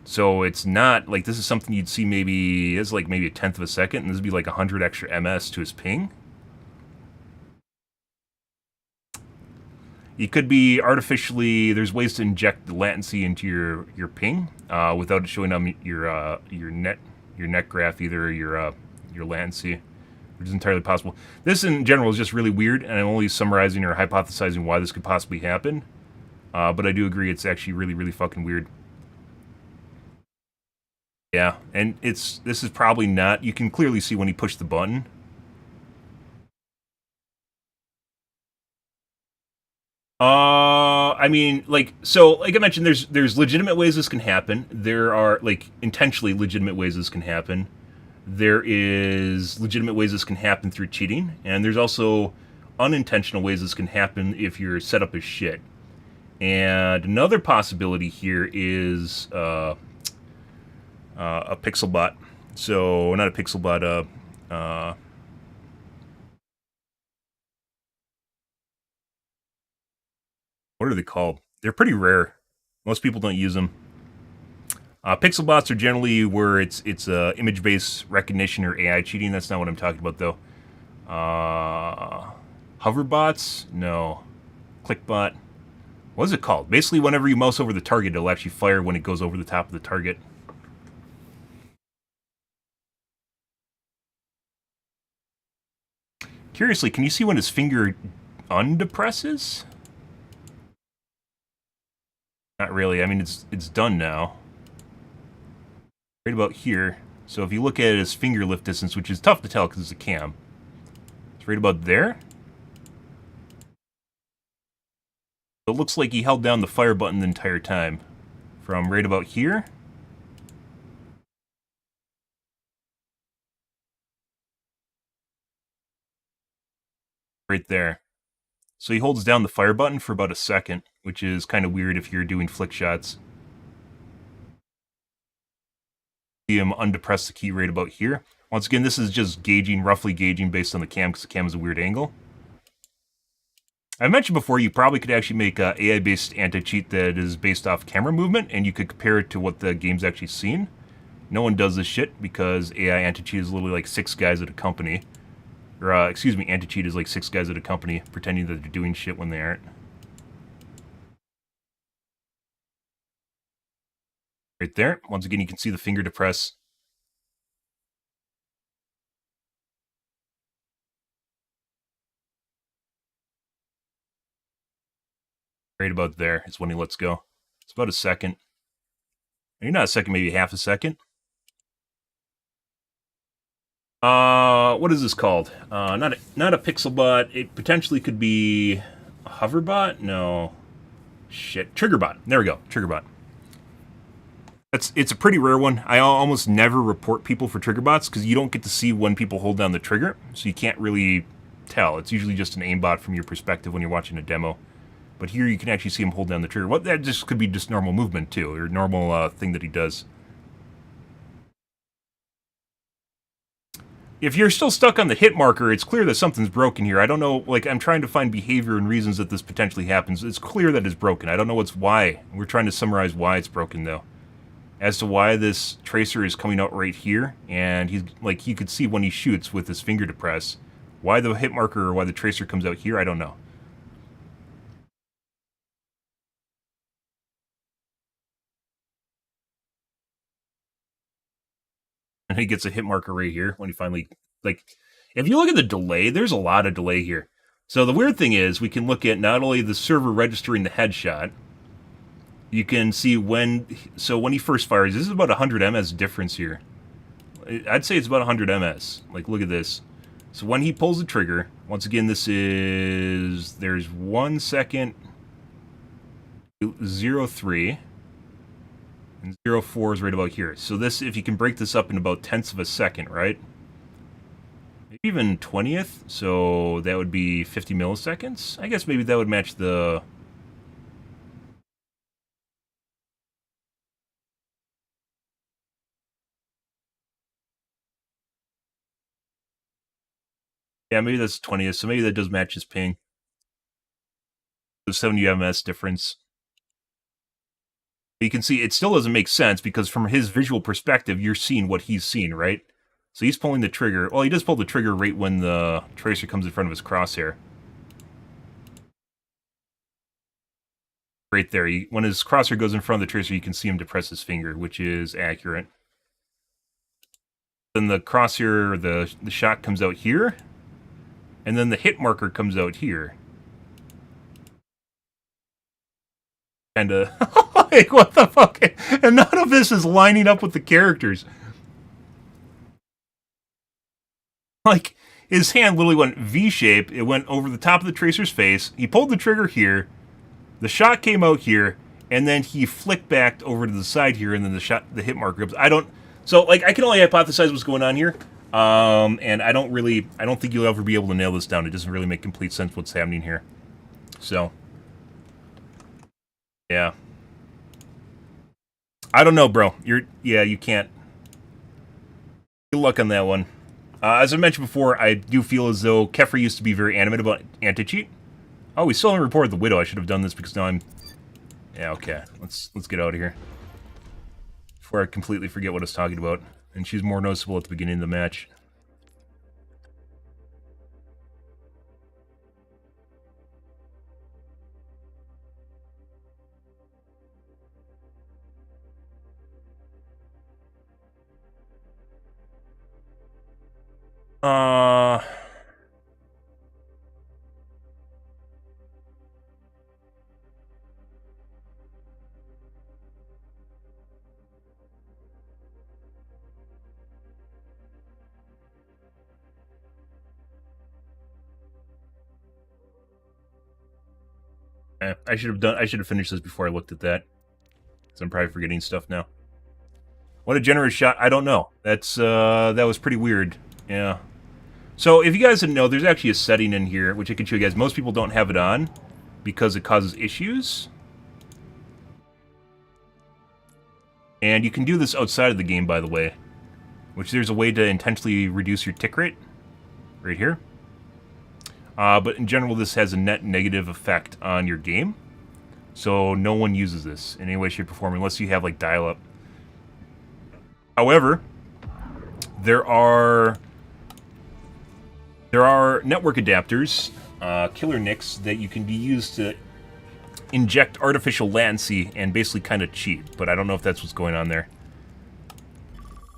So it's not like this is something you'd see maybe as like maybe a tenth of a second, and this would be like 100 extra ms to his ping. You could be artificially, there's ways to inject the latency into your ping without it showing on your net graph either, or your latency, which is entirely possible. This in general is just really weird, and I'm only summarizing or hypothesizing why this could possibly happen. But I do agree it's actually really, really fucking weird. Yeah, and this is probably not, you can clearly see when he pushed the button. I mean, like, so, like I mentioned, there's legitimate ways this can happen. There are, like, intentionally legitimate ways this can happen. There is legitimate ways this can happen through cheating, and there's also unintentional ways this can happen if your setup is shit. And another possibility here is a pixel bot. So, not a pixel bot, what are they called? They're pretty rare. Most people don't use them. Pixel bots are generally where it's image-based recognition or AI cheating. That's not what I'm talking about, though. Hover bots? No. Clickbot. What is it called? Basically, whenever you mouse over the target, it'll actually fire when it goes over the top of the target. Curiously, can you see when his finger undepresses? Not really. I mean, it's done now. Right about here. So if you look at his finger lift distance, which is tough to tell because it's a cam, it's right about there. It looks like he held down the fire button the entire time. From right about here. Right there. So he holds down the fire button for about a second, which is kind of weird if you're doing flick shots. see him undepress the key right about here. Once again, this is just gauging, roughly gauging based on the cam, because the cam is a weird angle. I mentioned before, you probably could actually make a AI-based anti-cheat that is based off camera movement, and you could compare it to what the game's actually seen. No one does this shit, because AI anti-cheat is literally like 6 guys at a company. Or, excuse me, anti-cheat is like 6 guys at a company, pretending that they're doing shit when they aren't. Right there. Once again, you can see the finger depress. Right about there is when he lets go. It's about a second. Maybe not a second, maybe half a second. What is this called? Not a pixel bot. It potentially could be a hover bot? No. Shit. Trigger bot. There we go. Trigger bot. It's a pretty rare one. I almost never report people for trigger bots because you don't get to see when people hold down the trigger, so you can't really tell. It's usually just an aimbot from your perspective when you're watching a demo. But here you can actually see him hold down the trigger. Well, that just could be just normal movement too, or normal thing that he does. If you're still stuck on the hit marker, it's clear that something's broken here. I don't know, like, I'm trying to find behavior and reasons that this potentially happens. It's clear that it's broken. I don't know why. We're trying to summarize why it's broken, though. As to why this tracer is coming out right here, and he's, like, you could see when he shoots with his finger depressed. Why the hit marker or why the tracer comes out here, I don't know. And he gets a hit marker right here when he finally, like, if you look at the delay, there's a lot of delay here. So the weird thing is we can look at not only the server registering the headshot, you can see when he first fires, this is about 100 ms difference here. I'd say it's about 100 ms. Like, look at this. So when he pulls the trigger, once again, there's 1 second, 0.3. And 0.4 is right about here. So this, if you can break this up in about tenths of a second, right? Maybe even 20th. So that would be 50 milliseconds. I guess maybe that would match the... Yeah, maybe that's 20th. So maybe that does match his ping. So 70 ms difference. You can see it still doesn't make sense because from his visual perspective, you're seeing what he's seeing, right? So he's pulling the trigger. Well, he does pull the trigger right when the tracer comes in front of his crosshair. Right there. When his crosshair goes in front of the tracer, you can see him depress his finger, which is accurate. Then the crosshair, the shot comes out here. And then the hit marker comes out here. Kinda... Like, what the fuck? And none of this is lining up with the characters. Like, his hand literally went V-shape. It went over the top of the tracer's face. He pulled the trigger here. The shot came out here. And then he flicked back over to the side here. And then the hit marker comes. So, like, I can only hypothesize what's going on here. And I don't think you'll ever be able to nail this down. It doesn't really make complete sense what's happening here. So, yeah. I don't know, bro. You can't. Good luck on that one. As I mentioned before, I do feel as though Kefri used to be very animate about anti-cheat. Oh, we still haven't reported the Widow. I should have done this because now I'm... Yeah, okay. Let's get out of here. Before I completely forget what I was talking about. And she's more noticeable at the beginning of the match. I should have finished this before I looked at that. So I'm probably forgetting stuff now. What a generous shot. I don't know. That was pretty weird. Yeah. So if you guys didn't know, there's actually a setting in here, which I can show you guys. Most people don't have it on because it causes issues. And you can do this outside of the game, by the way. Which there's a way to intentionally reduce your tick rate. Right here. But in general, this has a net negative effect on your game. So no one uses this in any way, shape, or form unless you have like dial-up. However, there are network adapters, killer nicks, that you can be used to inject artificial latency and basically kind of cheat. But I don't know if that's what's going on there.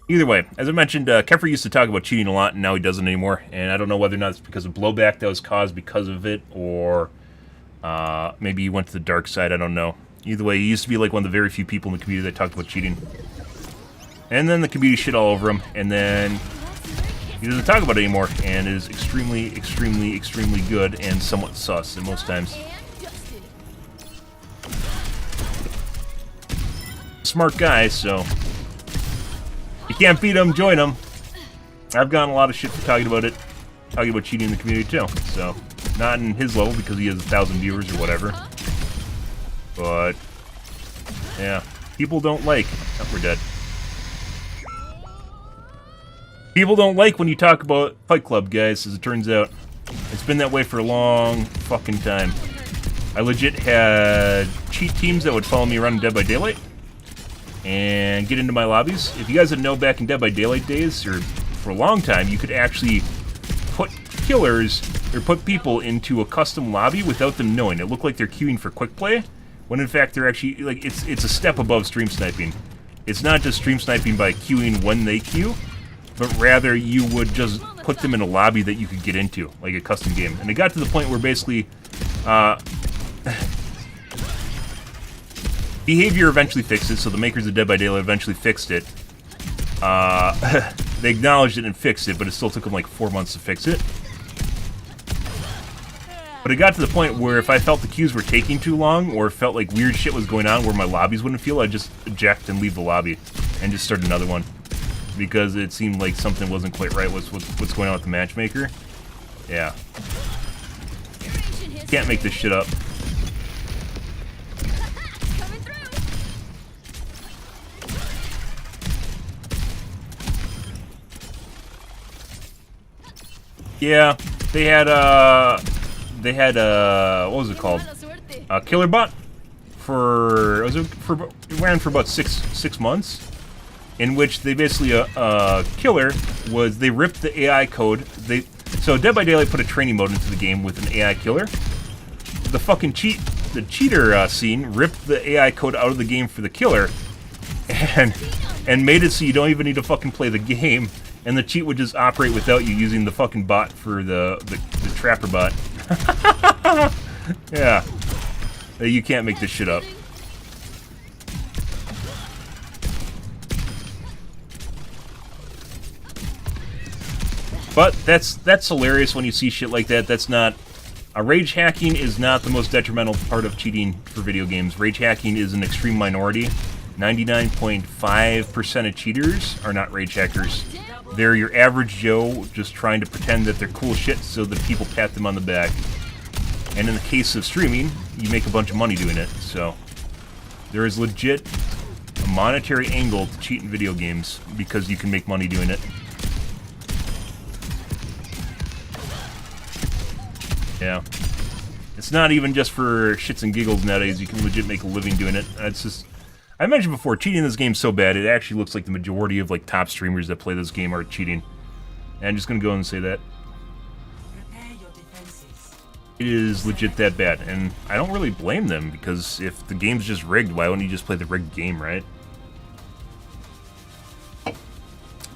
Either way, as I mentioned, Kefir used to talk about cheating a lot, and now he doesn't anymore. And I don't know whether or not it's because of blowback that was caused because of it, or maybe he went to the dark side, I don't know. Either way, he used to be like one of the very few people in the community that talked about cheating. And then the community shit all over him, and then he doesn't talk about it anymore, and is extremely, extremely, extremely good and somewhat sus at most times. Smart guy, so you can't beat him, join him. I've gotten a lot of shit for talking about it, talking about cheating in the community too. So, not in his level because he has 1,000 viewers or whatever. But, yeah, people don't like. Oh, we're dead. People don't like when you talk about Fight Club, guys, as it turns out. It's been that way for a long fucking time. I legit had cheat teams that would follow me around in Dead by Daylight and get into my lobbies. If you guys didn't know, back in Dead by Daylight days, or for a long time, you could actually put killers, or put people into a custom lobby without them knowing. It looked like they're queuing for quick play, when in fact they're actually, like, it's a step above stream sniping. It's not just stream sniping by queuing when they queue, but rather you would just put them in a lobby that you could get into, like a custom game. And it got to the point where basically, behavior eventually fixed it, so the makers of Dead by Daylight eventually fixed it. They acknowledged it and fixed it, but it still took them like 4 months to fix it. But it got to the point where if I felt the queues were taking too long, or felt like weird shit was going on where my lobbies wouldn't feel, I'd just eject and leave the lobby, and just start another one. Because it seemed like something wasn't quite right with what's going on with the matchmaker. Yeah. Can't make this shit up. Yeah, they had what was it called? Killer Bot it ran for about six months, in which they basically killer was they ripped the AI code. So Dead by Daylight put a training mode into the game with an AI killer. The fucking cheater scene ripped the AI code out of the game for the killer, and made it so you don't even need to fucking play the game. And the cheat would just operate without you using the fucking bot for the trapper bot. Yeah. You can't make this shit up. But that's hilarious when you see shit like that. That's not... rage hacking is not the most detrimental part of cheating for video games. Rage hacking is an extreme minority. 99.5% of cheaters are not rage hackers. They're your average Joe just trying to pretend that they're cool shit so that people pat them on the back. And in the case of streaming, you make a bunch of money doing it. So there is legit a monetary angle to cheat in video games because you can make money doing it. Yeah. It's not even just for shits and giggles nowadays. You can legit make a living doing it. It's just... I mentioned before, cheating in this game is so bad, it actually looks like the majority of like top streamers that play this game are cheating. And I'm just gonna go and say that. It is legit that bad, and I don't really blame them, because if the game's just rigged, why wouldn't you just play the rigged game, right?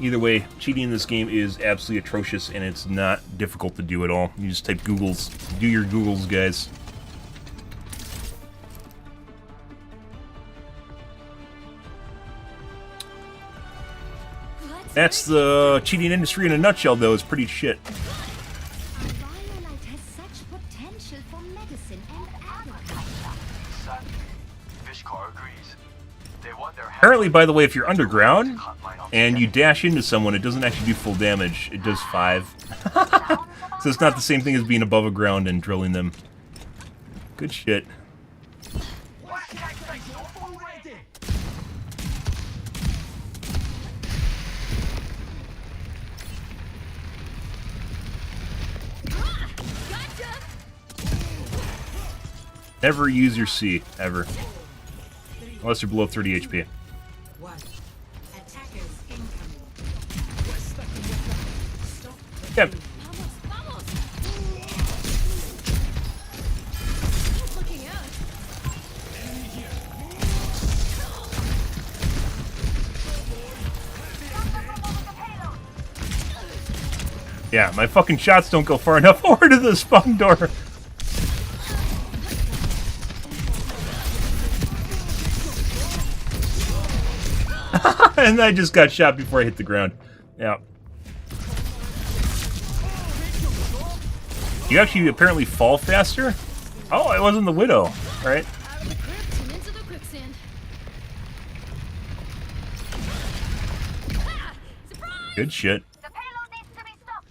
Either way, cheating in this game is absolutely atrocious, and it's not difficult to do at all. You just type Googles. Do your Googles, guys. That's the cheating industry in a nutshell, though. It's pretty shit. Violet has such potential for medicine and agriculture. Sadly, Fishcar agrees. They want their Apparently, by the way, if you're underground and you dash into someone, it doesn't actually do full damage. It does 5. So it's not the same thing as being above ground and drilling them. Good shit. Never use your C, ever. Unless you're below 30 HP. 1. Attackers incoming. Stop. Yep. Vamos, vamos. Just looking out. Yeah, my fucking shots don't go far enough over to the spawn door. And I just got shot before I hit the ground. Yeah. You actually apparently fall faster? Oh, I wasn't the Widow. Alright. Out of the crypt and into the quicksand. Ah! Surprise! Good shit. The payload needs to be stopped.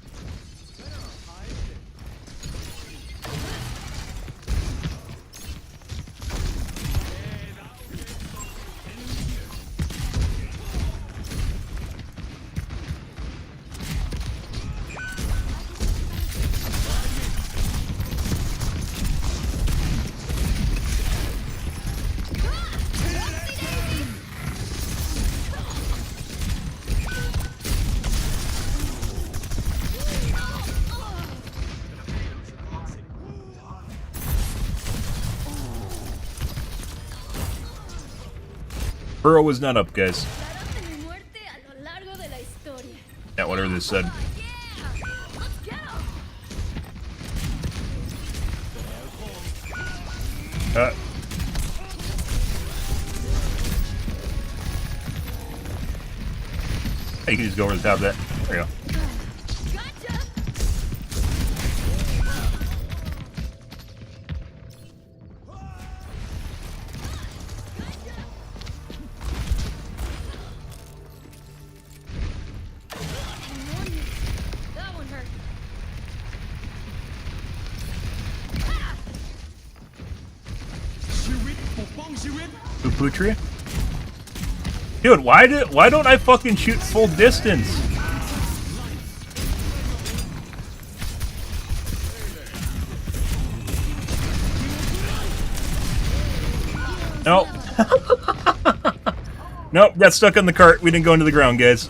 Burrow was not up, guys. Darán de mi muerte a lo largo de la historia. Yeah, whatever this said. Yeah! Let's go! You can just go over the top of that. There you go. Gotcha! That one hurt. Puputria? Dude, why don't I fucking shoot full distance? Nope. Nope, got stuck on the cart. We didn't go into the ground, guys.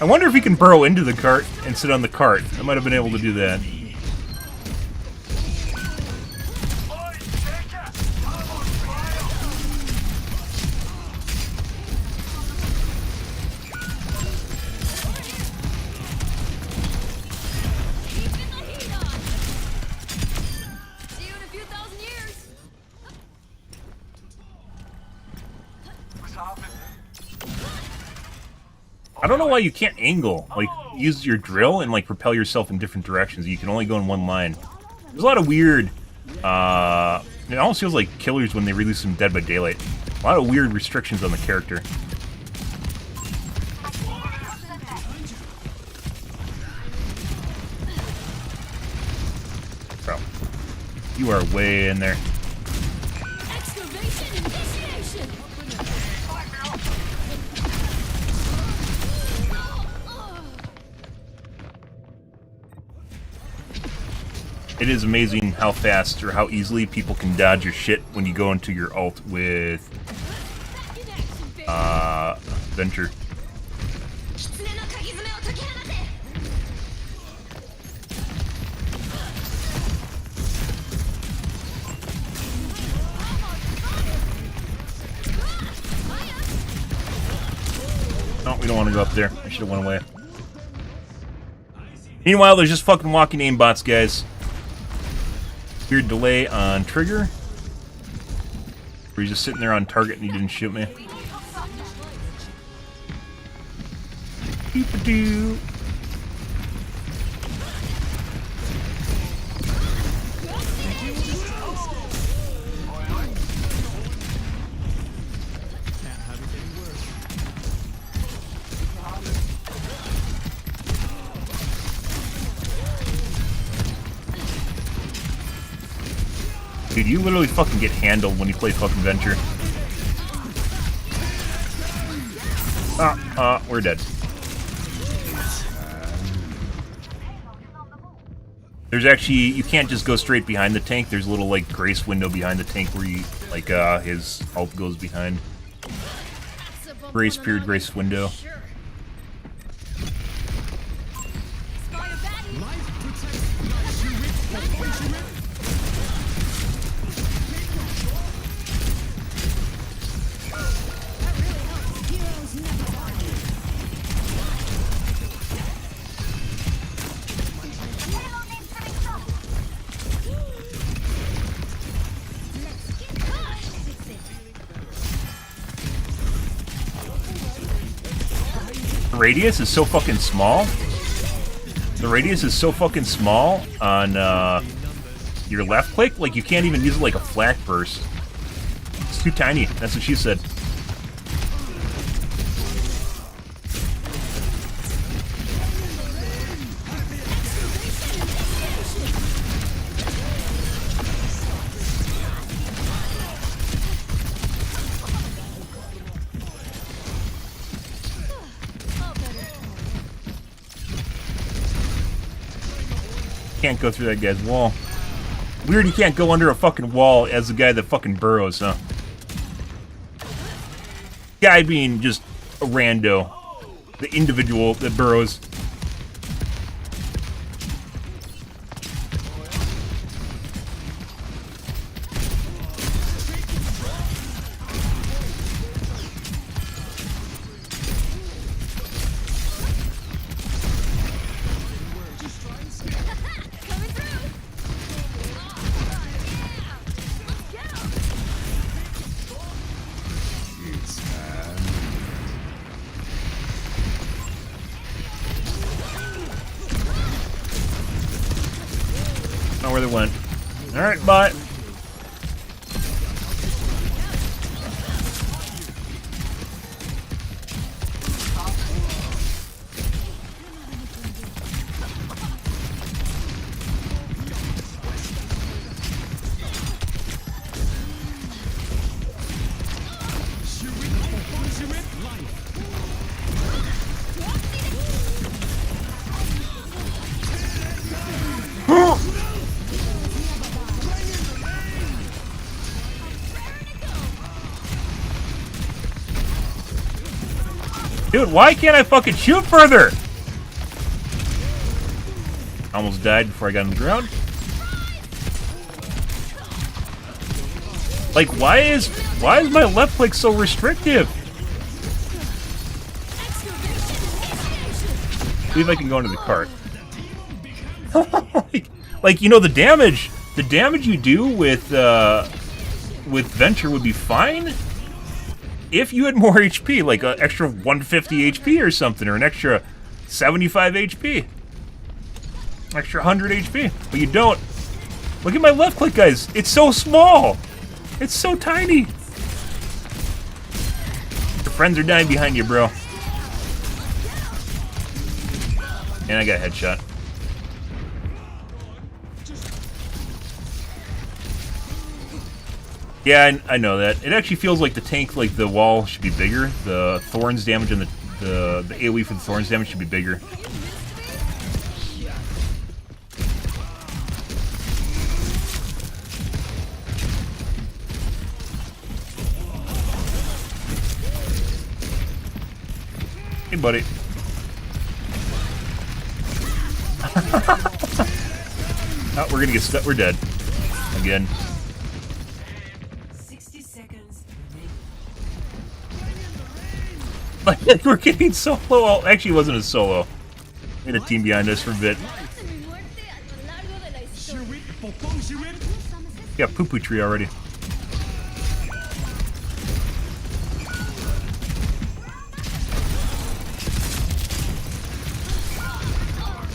I wonder if he can burrow into the cart and sit on the cart. I might have been able to do that. Keeping the heat on! See you in a few thousand years! What's happening? I don't know why you can't angle. Like, use your drill and, like, propel yourself in different directions. You can only go in one line. There's a lot of weird, it almost feels like Killers when they released some Dead by Daylight. A lot of weird restrictions on the character. Bro, you are way in there. Excavation initiation! It is amazing how fast or how easily people can dodge your shit when you go into your ult with Venture. No, we don't want to go up there. I should have went away. Meanwhile, there's just fucking walking aimbots, guys. Weird delay on trigger. Where he's just sitting there on target and he didn't shoot me. Beep-a-doo. Dude, you literally fucking get handled when you play fucking Venture. We're dead. There's actually, you can't just go straight behind the tank. There's a little, like, grace window behind the tank where you, like, his ult goes behind. Grace period, grace window. Radius is so fucking small. The radius is so fucking small on your left click, like you can't even use it like a flak burst. It's too tiny. That's what she said. Can't go through that guy's wall. Weird you can't go under a fucking wall as the guy that fucking burrows, huh? Guy being just a rando. The individual that burrows. Oh, where they went. Alright, bye. Dude, why can't I fucking shoot further? Almost died before I got on the ground. Like, why is my left click so restrictive? See if I can go into the cart. like, you know, the damage you do with Venture would be fine if you had more HP, like an extra 150 HP or something, or an extra 75 HP. Extra 100 HP. But you don't. Look at my left click, guys. It's so small. It's so tiny. Your friends are dying behind you, bro. And I got a headshot. Yeah, I know that. It actually feels like the tank, like the wall should be bigger. The thorns damage and the AoE for the thorns damage should be bigger. Hey, buddy. Oh, we're gonna get stuck. We're dead. Again. 60 seconds. Like, we're getting solo. Well, actually, it wasn't a solo. We had a team behind us for a bit. Yeah, poo-poo tree already.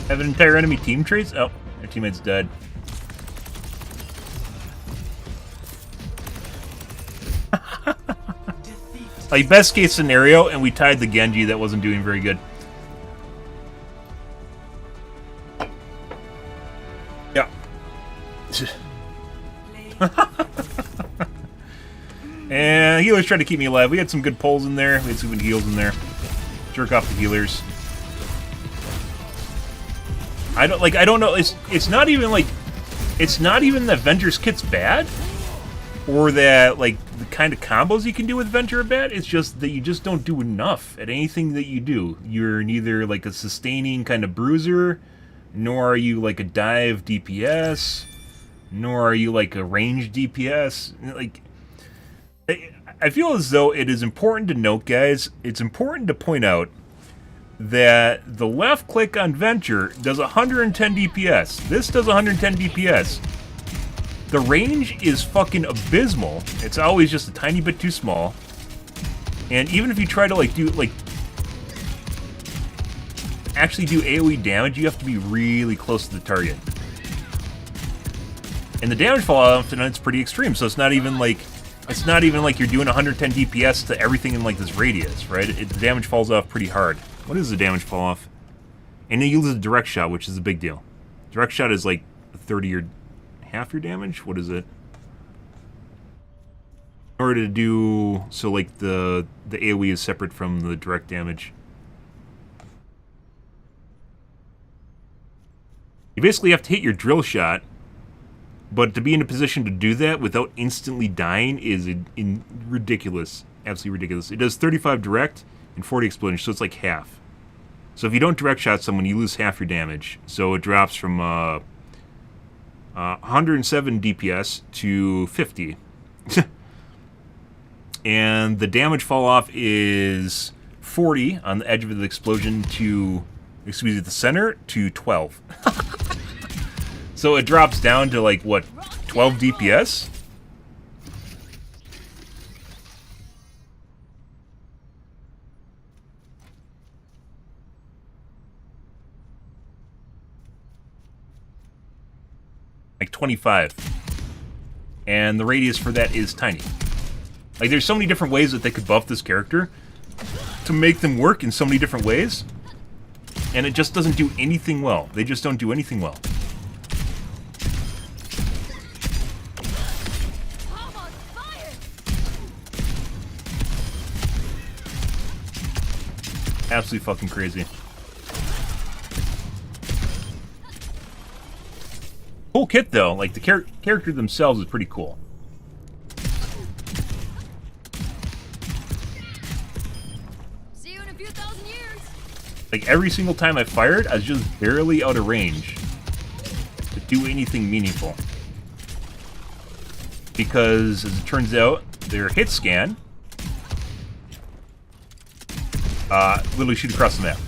Have an entire enemy team trace? Oh, our teammate's dead. Like, best case scenario, and we tied the Genji that wasn't doing very good. Yeah. And healers tried to keep me alive. We had some good pulls in there. We had some good heals in there. Jerk off the healers. I don't know. It's not even like that Venger's kit's bad, or that like the kind of combos you can do with Venger are bad. It's just that you just don't do enough at anything that you do. You're neither like a sustaining kind of bruiser, nor are you like a dive DPS, nor are you like a range DPS. Like, I feel as though it is important to note, guys, it's important to point out that the left click on Venture does 110 DPS. This does 110 DPS. The range is fucking abysmal. It's always just a tiny bit too small. And even if you try to actually do AoE damage, you have to be really close to the target. And the damage fall off, and it's pretty extreme, so it's not even like you're doing 110 DPS to everything in like this radius, right? The damage falls off pretty hard. What is the damage fall off? And then you lose a direct shot, which is a big deal. Direct shot is like 30 or half your damage? What is it? In order to do so, like the AoE is separate from the direct damage. You basically have to hit your drill shot, but to be in a position to do that without instantly dying is ridiculous. Absolutely ridiculous. It does 35 direct and 40 explosion, so it's like half. So if you don't direct shot someone, you lose half your damage. So it drops from 107 DPS to 50. And the damage fall off is 40 on the edge of the explosion to, excuse me, the center to 12. So it drops down to like, what, 12 DPS? Like 25. And the radius for that is tiny. Like, there's so many different ways that they could buff this character to make them work in so many different ways. And it just doesn't do anything well. They just don't do anything well. I'm on fire. Absolutely fucking crazy. Cool kit, though. Like, the character themselves is pretty cool. See you in a few thousand years. Like, every single time I fired, I was just barely out of range to do anything meaningful. Because, as it turns out, their hit scan literally shoot across the map.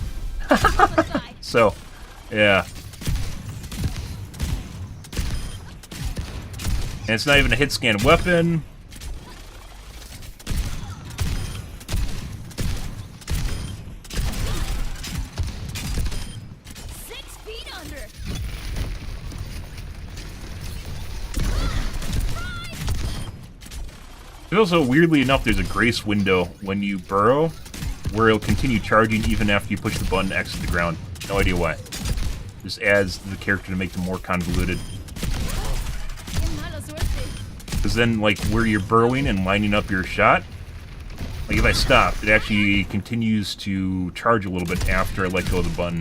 So, yeah. And it's not even a hit scan weapon. Also, weirdly enough, there's a grace window when you burrow where it'll continue charging even after you push the button to exit the ground. No idea why. Just adds the character to make them more convoluted. Because then, like, where you're burrowing and lining up your shot, like if I stop, it actually continues to charge a little bit after I let go of the button.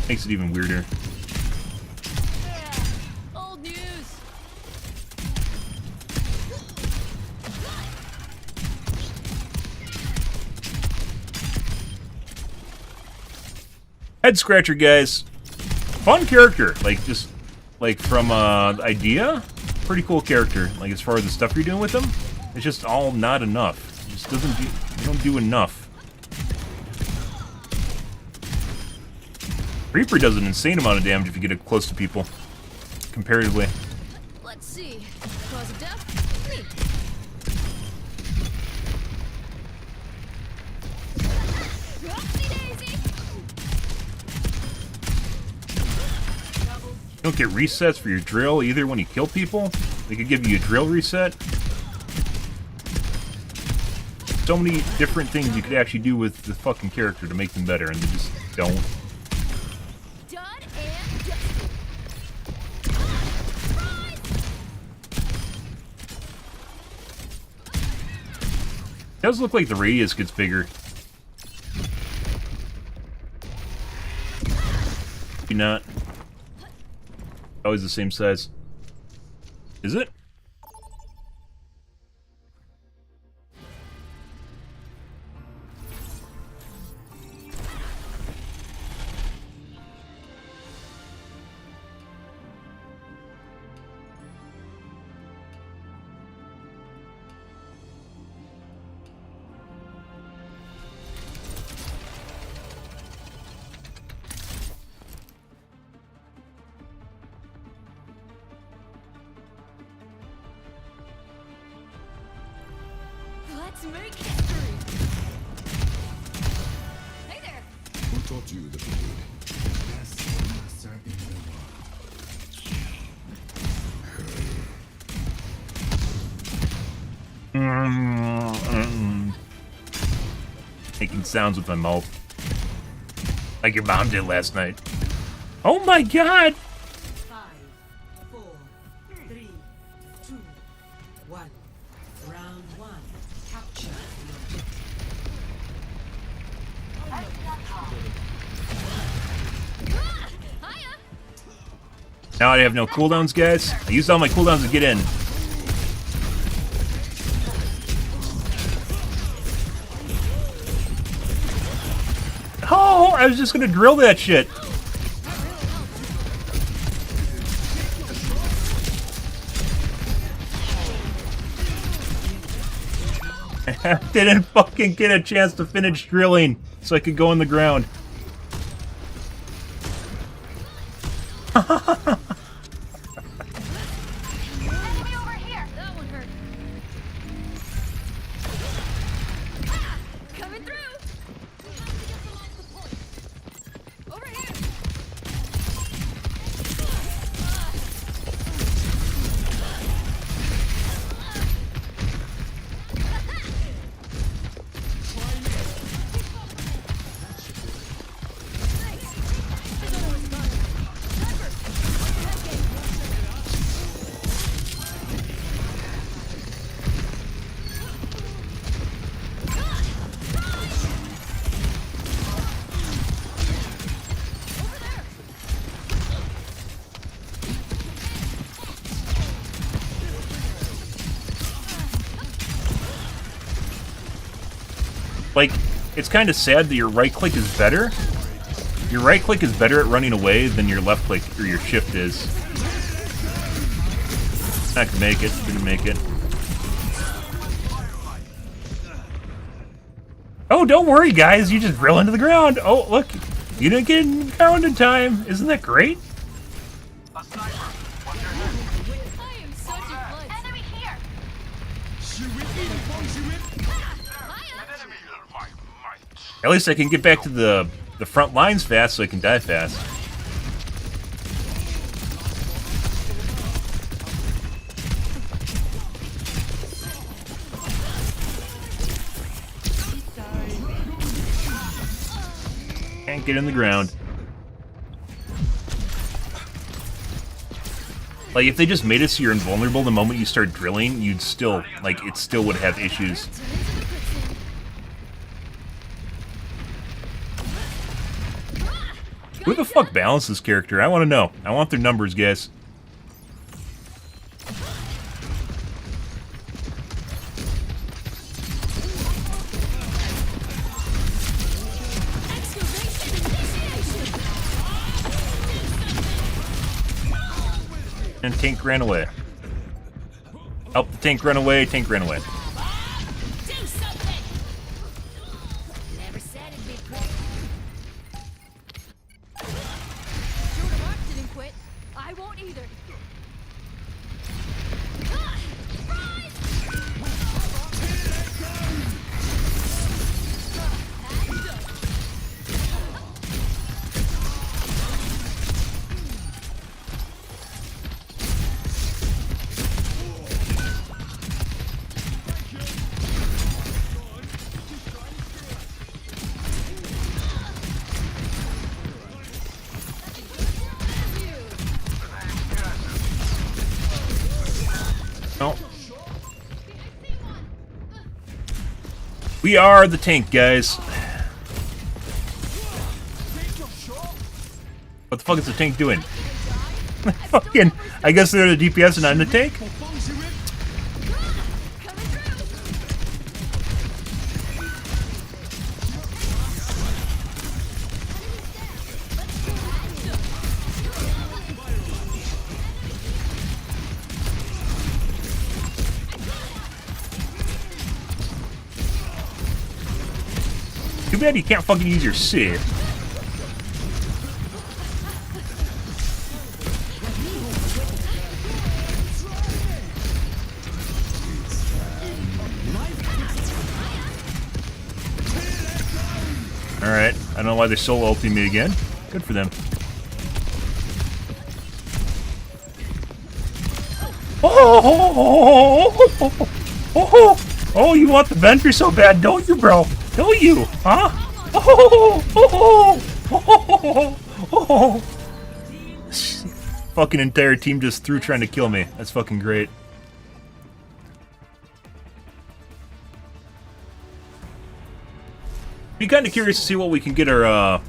Makes it even weirder. Old news. Head scratcher, guys. Fun character. Like, just, like, from idea, pretty cool character. Like, as far as the stuff you're doing with them, it's just all not enough. It just doesn't do, you don't do enough. Reaper does an insane amount of damage if you get it close to people, comparatively. Let's see. Cause of death? Me. Oopsie daisy. You don't get resets for your drill either when you kill people. They could give you a drill reset. So many different things you could actually do with the fucking character to make them better, and they just don't. Done and dusted. It does look like the radius gets bigger. Maybe not. Always the same size. Is it? Let's make history. Hey there. Who taught you the blade? Yes, master in the world. Making sounds with my mouth. Like your mom did last night. Oh my god! 5, 4, 3, 2, 1. Round 1. Capture the objective. Hiya. Now I have no cooldowns, guys. I used all my cooldowns to get in. Oh, I was just gonna drill that shit. Didn't fucking get a chance to finish drilling so I could go in the ground. Enemy over here. That one hurt. Coming through. Over here. Like, it's kind of sad that your right click is better. Your right click is better at running away than your left click or your shift is. Not gonna make it. Didn't make it. Oh, don't worry, guys. You just drill into the ground. Oh, look. You didn't get in the ground in time. Isn't that great? A sniper. Watch your head. I am such a klutz. Enemy here. Shoot with me, shoot with me. Hiya. An enemy. My. At least I can get back to the front lines fast so I can die fast. Can't get in the ground. Like, if they just made it so you're invulnerable the moment you start drilling, you'd still, like, it still would have issues. Who the fuck balanced this character? I want to know. I want their numbers, guys. And tank ran away. Help the tank run away, tank ran away. Do something. Never said it'd be quick. Joan of Arc didn't quit. I won't either. No. We are the tank, guys. What the fuck is the tank doing? Fucking, I guess they're the DPS and not in the tank? Too bad you can't fucking use your save. Alright, I don't know why they're solo ulting me again. Good for them. Oh, you want the Venture so bad, don't you, bro? Don't you? Huh? Fucking entire team just threw trying to kill me. That's fucking great. Be kind of curious to see what we can get our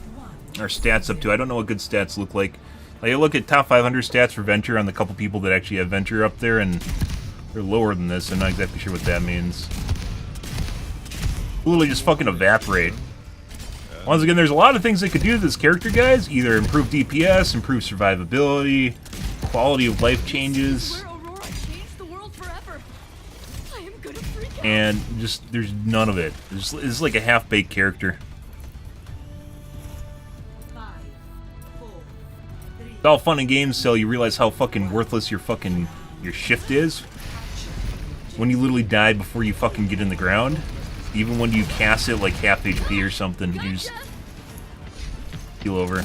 stats up to. I don't know what good stats look like. Like, I look at top 500 stats for Venture on the couple people that actually have Venture up there, and they're lower than this. I'm not exactly sure what that means. Literally just fucking evaporate. Once again, there's a lot of things they could do to this character, guys. Either improve DPS, improve survivability, quality of life changes. Aurora changed the world forever. I am gonna freak out. And just, there's none of it. It's like a half-baked character. 5, 4, 3, It's all fun and games till you realize how fucking worthless your shift is. When you literally die before you fucking get in the ground. Even when you cast it like half HP or something, you just heal over.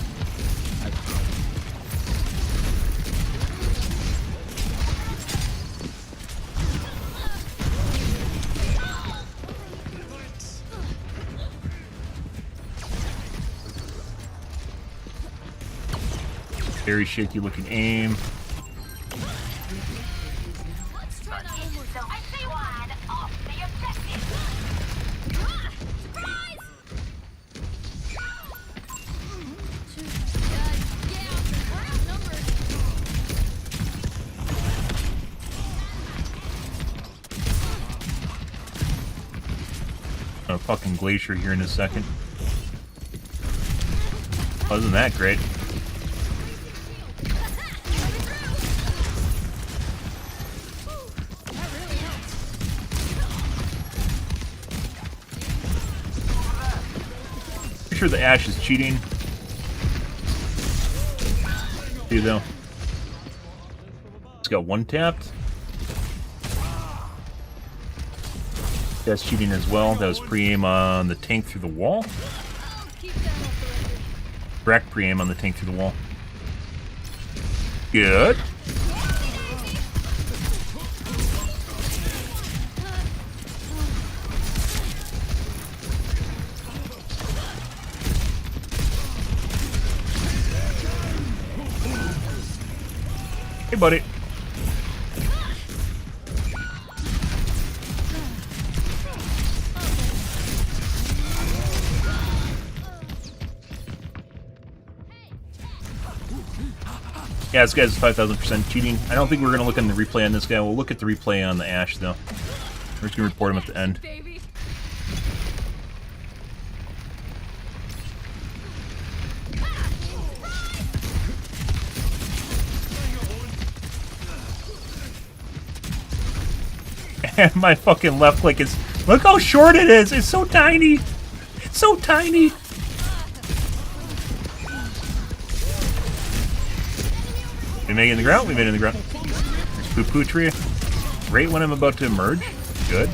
Very shaky looking aim. Let's try that one more time. I see one off the objective. Surprise! We're outnumbered. A fucking glacier here in a second. Wasn't that great? Pretty sure the Ashe is cheating. See though. It's got one tapped. That's cheating as well. That was pre-aim on the tank through the wall. Oh, keep that off the record. Correct pre-aim on the tank through the wall. Good. Hey, buddy. Yeah, this guy's 5,000% cheating. I don't think we're going to look at the replay on this guy. We'll look at the replay on the Ashe, though. We're just going to report him at the end. Baby. And my fucking left click is... Look how short it is! It's so tiny! It's so tiny! We made it in the ground? We made it in the ground. There's Poo-Poo Tree. Right when I'm about to emerge. Good.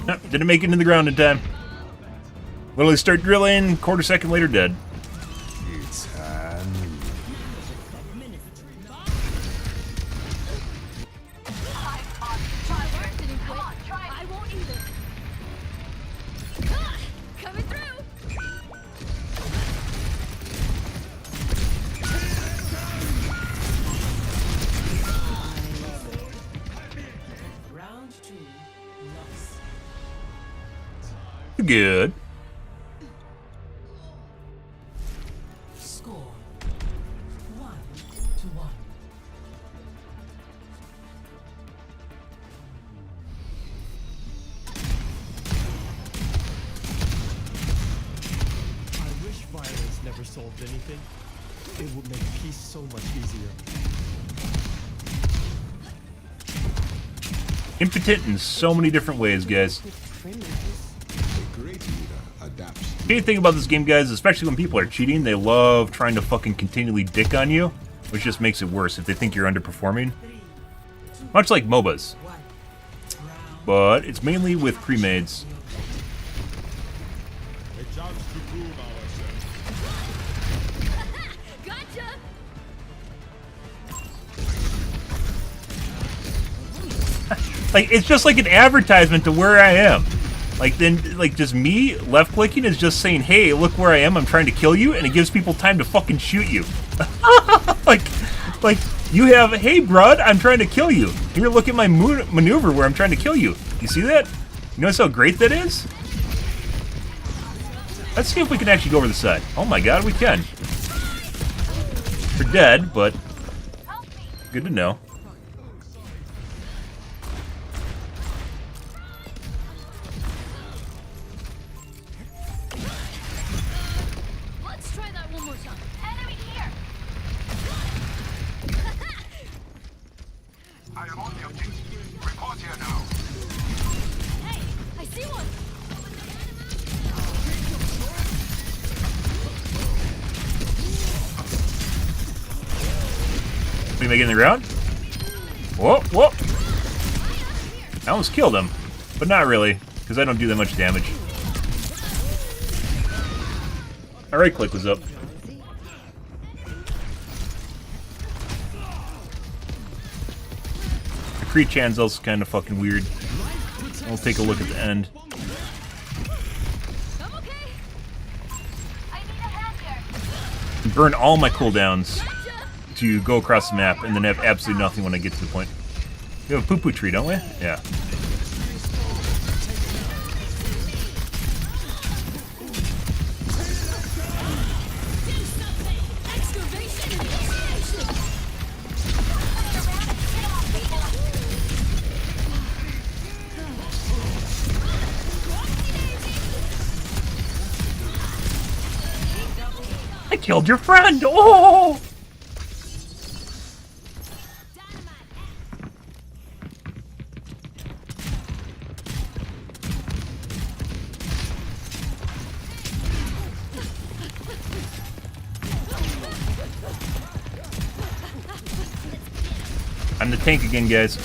Nope, didn't make it into the ground in time. Literally start drilling, quarter second later dead. It's hand. Didn't quit. I won't either. Coming through. 2 lost. Good. Score 1-1. I wish violence never solved anything. It would make peace so much easier. Impotent in so many different ways, guys. A great leader adapts. The main thing about this game, guys, especially when people are cheating, they love trying to fucking continually dick on you, which just makes it worse if they think you're underperforming. Much like MOBAs. But it's mainly with pre-mades. Gotcha! Like, it's just like an advertisement to where I am. Like, then, like, just me left-clicking is just saying, hey, look where I am, I'm trying to kill you, and it gives people time to fucking shoot you. like, you have, hey, brud, I'm trying to kill you. Here, look at my maneuver where I'm trying to kill you. You see that? You notice how great that is? Let's see if we can actually go over the side. Oh my god, we can. We're dead, but good to know. Let's try that one more time. Enemy here! I am on the objective. Report here now. Hey, I see one! We make it in the ground? Whoa, whoa! I almost killed him, but not really, because I don't do that much damage. My right click was up. The Cree Chanzel's kind of fucking weird. We'll take a look at the end. I'm okay! I need a hand here! Burn all my cooldowns Gotcha! to go across the map, and then have absolutely nothing when I get to the point. We have a poo-poo tree, don't we? Yeah. Excavation initiation! I killed your friend! Oh! I'm the tank again, guys.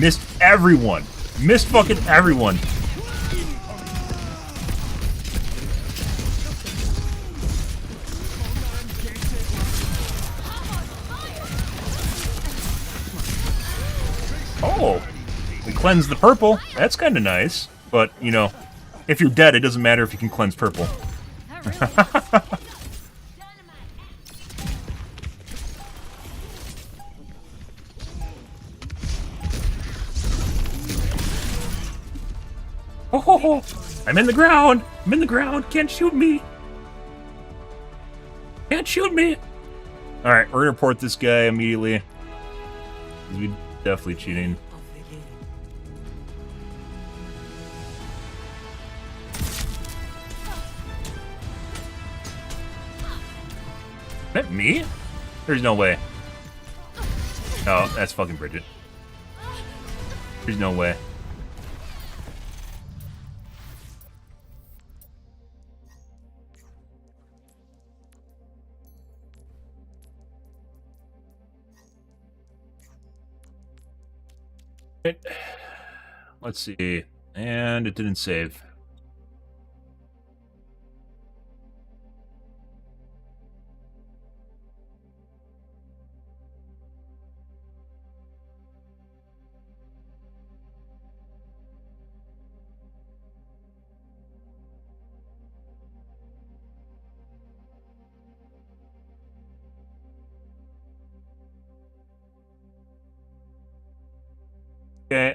Missed everyone. Missed fucking everyone. Oh, we cleanse the purple. That's kind of nice. But, you know, if you're dead, it doesn't matter if you can cleanse purple. Oh, I'm in the ground. I'm in the ground. Can't shoot me. Can't shoot me. All right, we're gonna report this guy immediately. 'Cause we definitely cheating. Is that me? There's no way. No, that's fucking Bridget. There's no way. Right. Let's see. And it didn't save.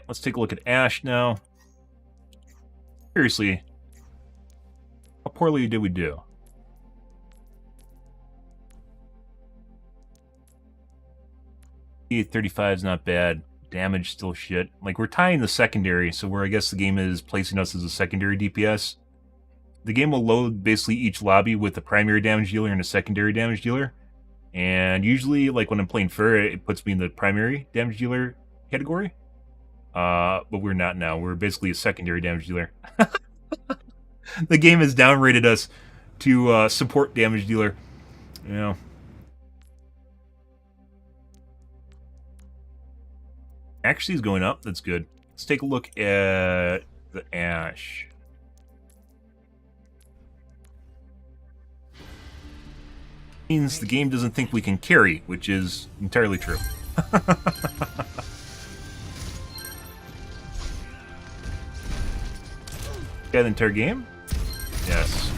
let's take a look at Ashe now. Seriously, how poorly did we do? E35 is not bad. Damage still shit. Like, we're tying the secondary, so where I guess the game is placing us as a secondary DPS. The game will load basically each lobby with a primary damage dealer and a secondary damage dealer. And usually, like when I'm playing Fur, it puts me in the primary damage dealer category. But we're not now. We're basically a secondary damage dealer. The game has downrated us to support damage dealer. You know. Actually is going up. That's good. Let's take a look at the Ashe. Means the game doesn't think we can carry, which is entirely true. Got the entire game? Yes.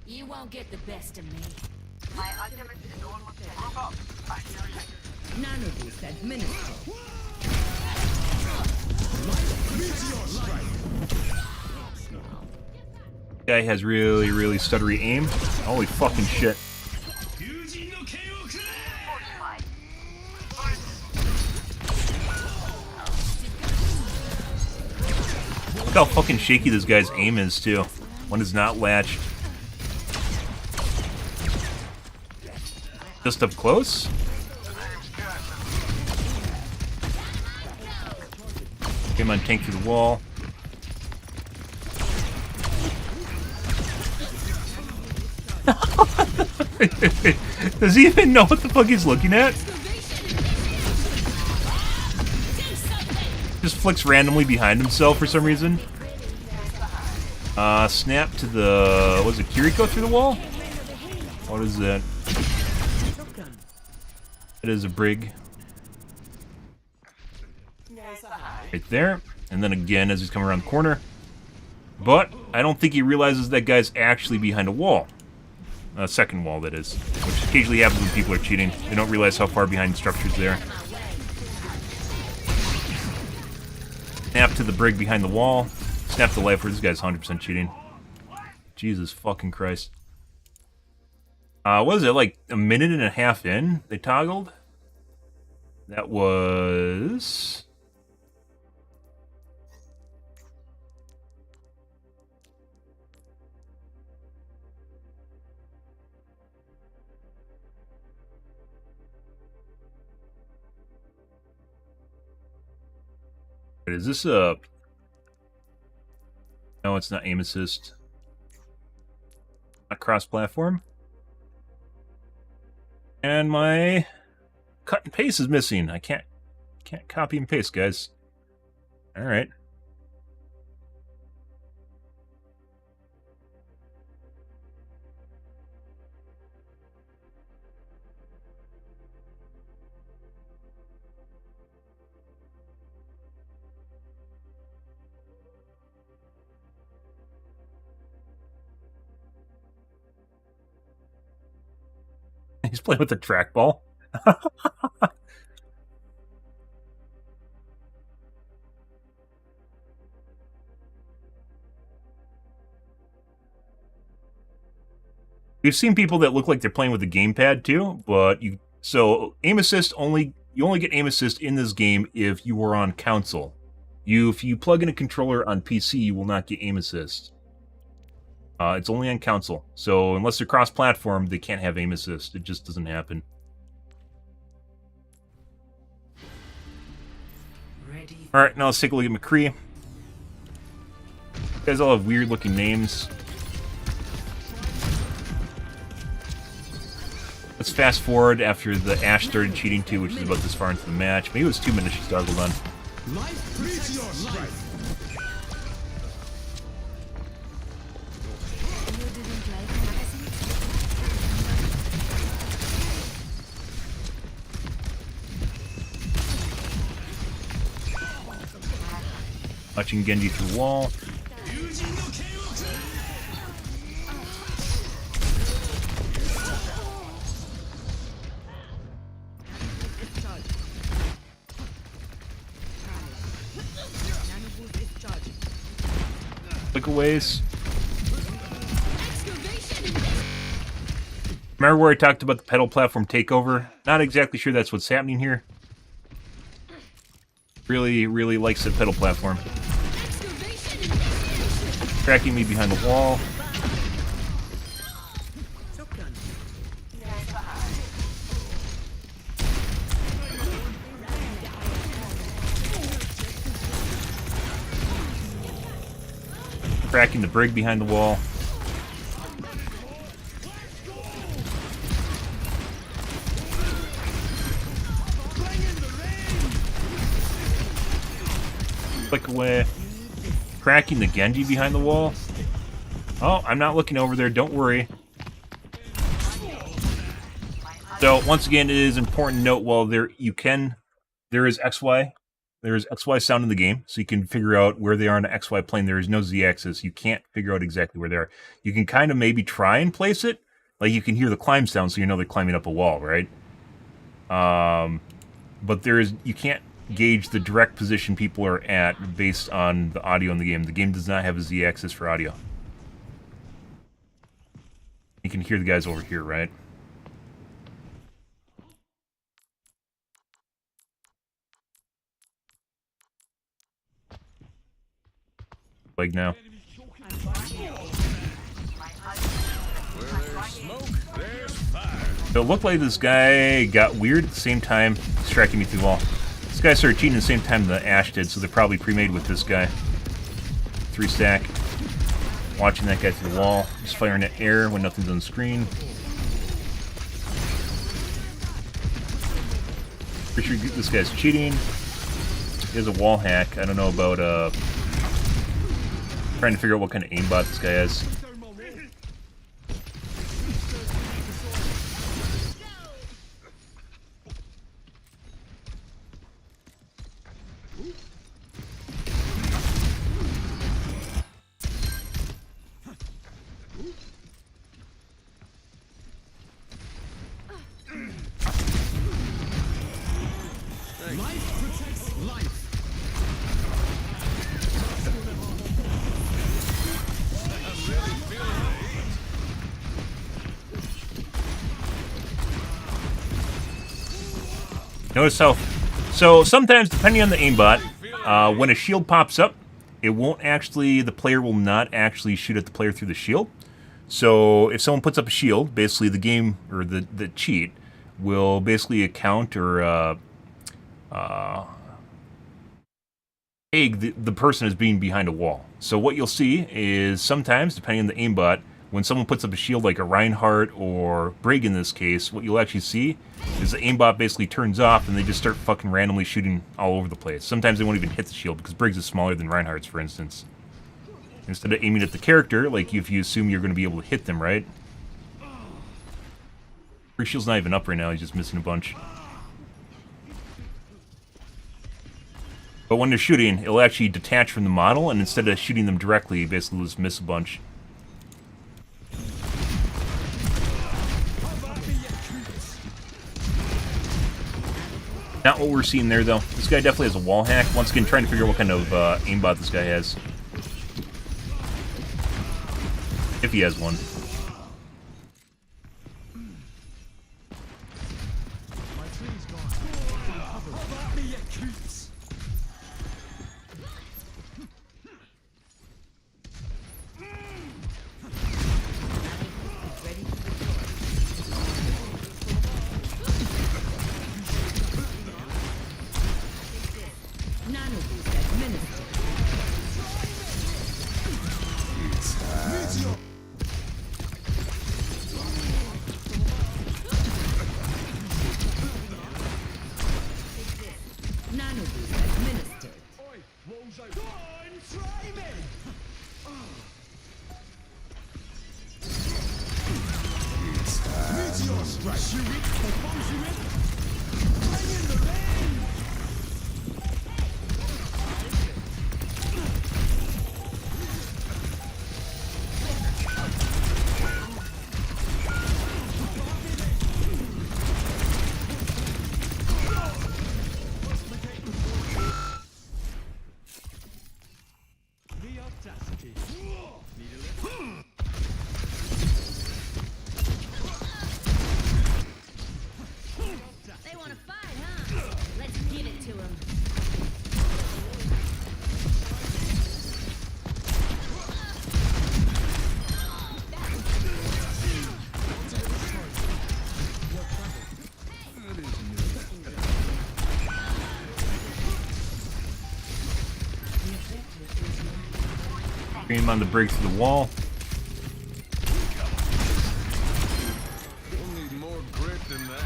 You won't get the best of me. My ultimate is almost dead. Group up. I hear you. None of this administered. Guy has really, really stuttery aim. Holy fucking shit. Look how fucking shaky this guy's aim is, too. One is not latched. Just up close? Game on tank through the wall. Does he even know what the fuck he's looking at? Just flicks randomly behind himself for some reason. Snap to the... Was it Kiriko through the wall? What is that? It is a brig. Right there. And then again as he's coming around the corner. But I don't think he realizes that guy's actually behind a wall. A second wall, that is. Which occasionally happens when people are cheating. They don't realize how far behind structures they are. Snap to the brig behind the wall. Snap to life where this guy's 100% cheating. Jesus fucking Christ. What is it, like a minute and a half in? They toggled? That was... Is this a... No, it's not aim assist. Not cross-platform. And my cut and paste is missing. I can't copy and paste, guys. Alright. He's playing with a trackball. We've seen people that look like they're playing with a gamepad too, but so aim assist you only get aim assist in this game if you are on console. If you plug in a controller on PC, you will not get aim assist. It's only on console, so unless they're cross-platform, they can't have aim assist. It just doesn't happen. Alright, now let's take a look at McCree. You guys all have weird-looking names. Let's fast forward after the Ashe started cheating too, which is about this far into the match. Maybe it was 2 minutes she toggled on. Watching Genji through the wall. Clickaways. Remember where I talked about the pedal platform takeover? Not exactly sure that's what's happening here. Really, really likes the pedal platform. Tracking me behind the wall. Cracking the brig behind the wall. Click away. Cracking the Genji behind the wall. Oh, I'm not looking over there, don't worry. So, once again, it is important to note while there is XY. There is XY sound in the game, so you can figure out where they are on the XY plane. There is no Z axis. You can't figure out exactly where they are. You can kind of maybe try and place it. Like, you can hear the climb sound, so you know they're climbing up a wall, right? But you can't gauge the direct position people are at based on the audio in the game. The game does not have a Z axis for audio. You can hear the guys over here, right? Like now. So it looked like this guy got weird at the same time, striking me through the wall. This guy started cheating at the same time that Ash did, so they're probably pre-made with this guy. 3-stack. Watching that guy through the wall. Just firing at air when nothing's on screen. Pretty sure this guy's cheating. He has a wall hack. I don't know about, trying to figure out what kind of aimbot this guy has. Notice how... So, sometimes, depending on the aimbot, when a shield pops up, it won't actually... The player will not actually shoot at the player through the shield. So, if someone puts up a shield, basically the game, or the cheat, will basically account or... tag the person as being behind a wall. So what you'll see is sometimes, depending on the aimbot, when someone puts up a shield like a Reinhardt or Brig in this case, what you'll actually see is the aimbot basically turns off and they just start fucking randomly shooting all over the place. Sometimes they won't even hit the shield because Briggs is smaller than Reinhardt's, for instance. Instead of aiming at the character, like if you assume you're going to be able to hit them, right? Briggs' shield's not even up right now, he's just missing a bunch. But when they're shooting, it'll actually detach from the model, and instead of shooting them directly, basically just miss a bunch. Not what we're seeing there, though. This guy definitely has a wall hack. Once again, trying to figure out what kind of aimbot this guy has. If he has one. Stream on the break through the wall. We'll need more grit than that.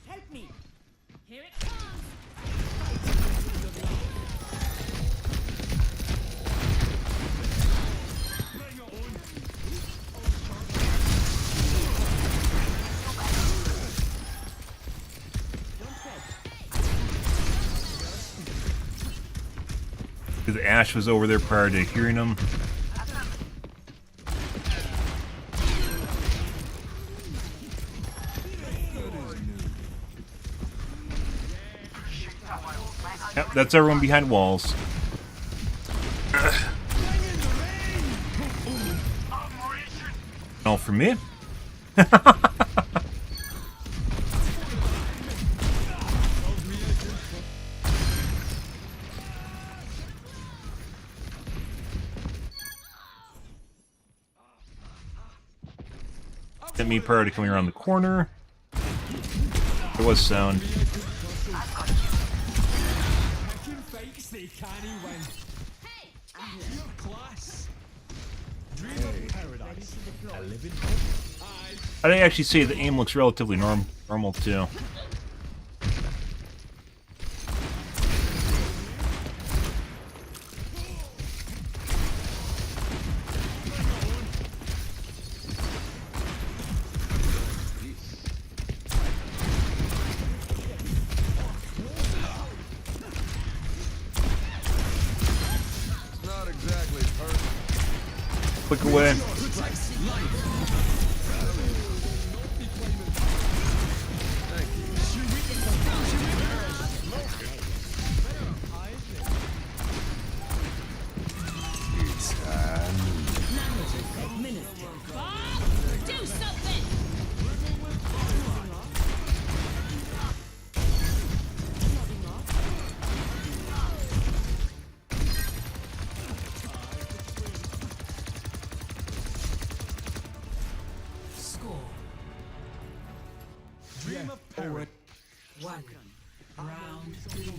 Help me! Here it comes! Because Ash was over there prior to hearing him. Yep, that's everyone behind walls. All for me. Hit me prior to coming around the corner. There was sound. I didn't actually say the aim looks relatively normal too. Not exactly perfect. Click away. Do something! Score. Dream of power. 1. Round 3.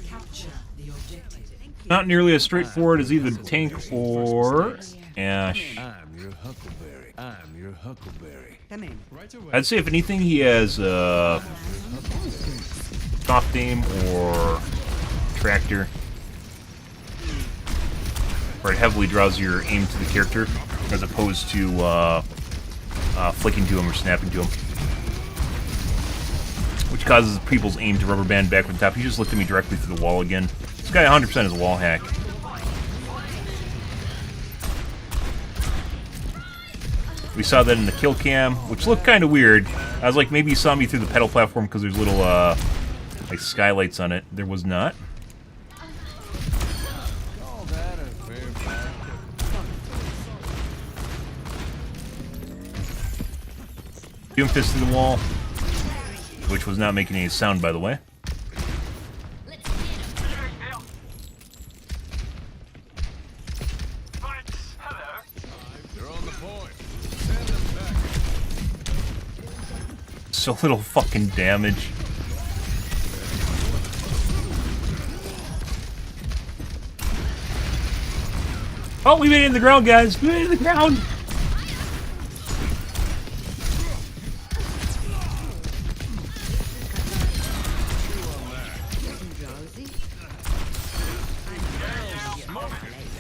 Capture the objective. Not nearly as straightforward as either Tank or Ash. I'm your huckleberry. I'm your huckleberry. Right away. I'd say if anything, he has soft aim or tractor, where it heavily draws your aim to the character, as opposed to flicking to him or snapping to him, which causes people's aim to rubber band back from the top. He just looked at me directly through the wall again. This guy 100% is a wall hack. We saw that in the kill cam, which looked kind of weird. I was like, maybe he saw me through the pedal platform because there's little like skylights on it. There was not. All that a fair fight. Doom fist through the wall, which was not making any sound, by the way. Thanks. Hello. They're on the point. Send them back. So little fucking damage. Oh, we made it in the ground, guys. We made it in the ground.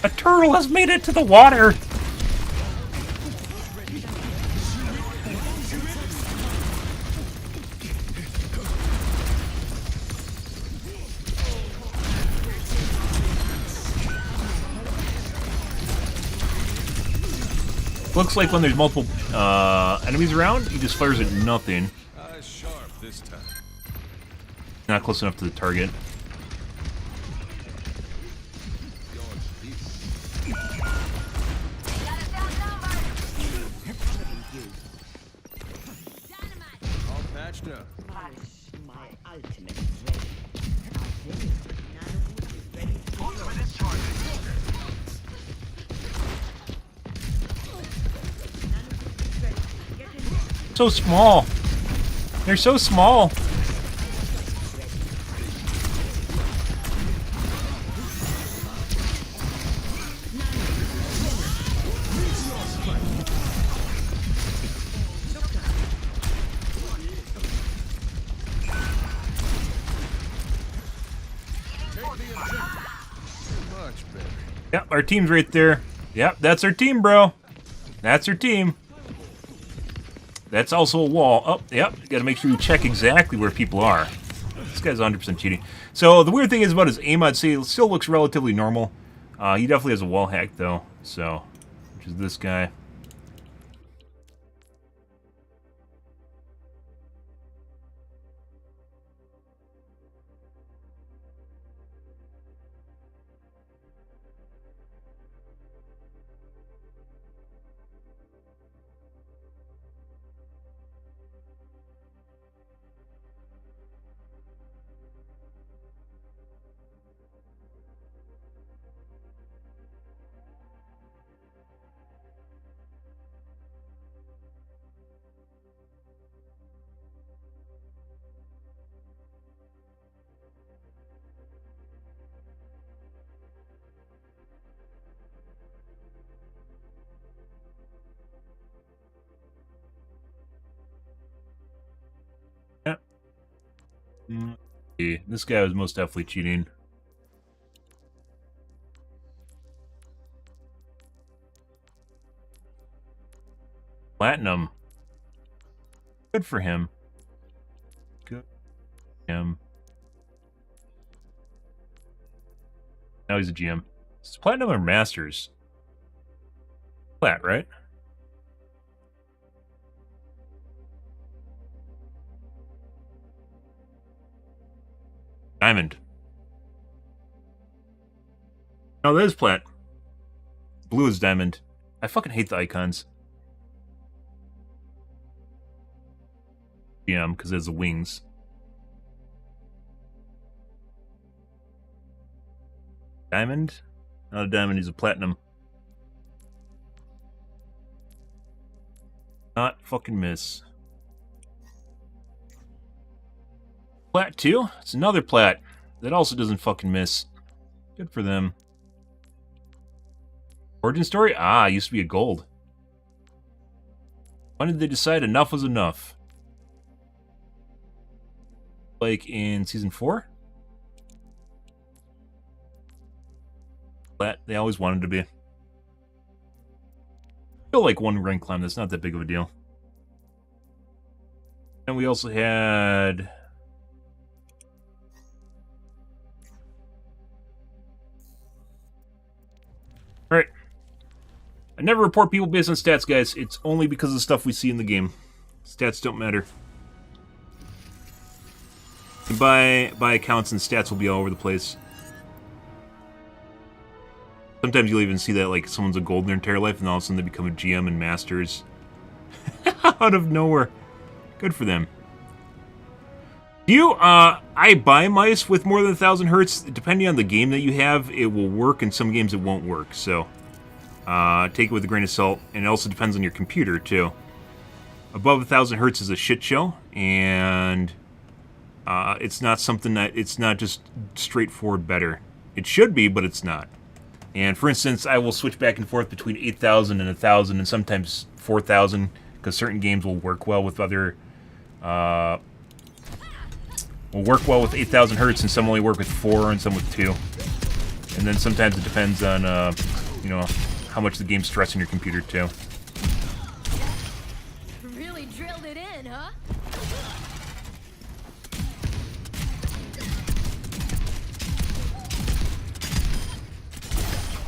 A turtle has made it to the water. Looks like when there's multiple enemies around, he just fires at nothing. Eyes sharp this time. Not close enough to the target. All patched up. Ultimate is charging. So small. They're so small. Much better. Yep, our team's right there. Yep, that's our team, bro. That's our team. That's also a wall. Oh, yep. Gotta make sure you check exactly where people are. This guy's 100% cheating. So, the weird thing is about his aim, I'd say it still looks relatively normal. He definitely has a wall hack, though. So, which is this guy. Yep. This guy was most definitely cheating. Platinum. Good for him. Good for him. Now he's a GM. Is Platinum or Masters? Plat, right? Diamond. No, that is Plat. Blue is Diamond. I fucking hate the icons. GM, because it has the wings. Diamond? Not a diamond, he's a platinum. Not fucking miss. Plat 2? It's another plat. That also doesn't fucking miss. Good for them. Origin story? Ah, used to be a gold. When did they decide enough was enough? Like in season 4? Plat, they always wanted to be. I feel like one rank climb, that's not that big of a deal. And we also had... Alright. I never report people based on stats, guys. It's only because of the stuff we see in the game. Stats don't matter. And by accounts and stats will be all over the place. Sometimes you'll even see that like someone's a gold in their entire life and all of a sudden they become a GM and masters. Out of nowhere. Good for them. Do you, I buy mice with more than 1,000 hertz. Depending on the game that you have, it will work, and some games it won't work. So, take it with a grain of salt. And it also depends on your computer, too. Above 1,000 hertz is a shit show, and it's not something that, it's not just straightforward better. It should be, but it's not. And for instance, I will switch back and forth between 8,000 and 1,000, and sometimes 4,000, because certain games will work well with other, will work well with 8,000 hertz, and some only work with 4, and some with 2. And then sometimes it depends on, you know, how much the game's stressing your computer, too. Really drilled it in, huh?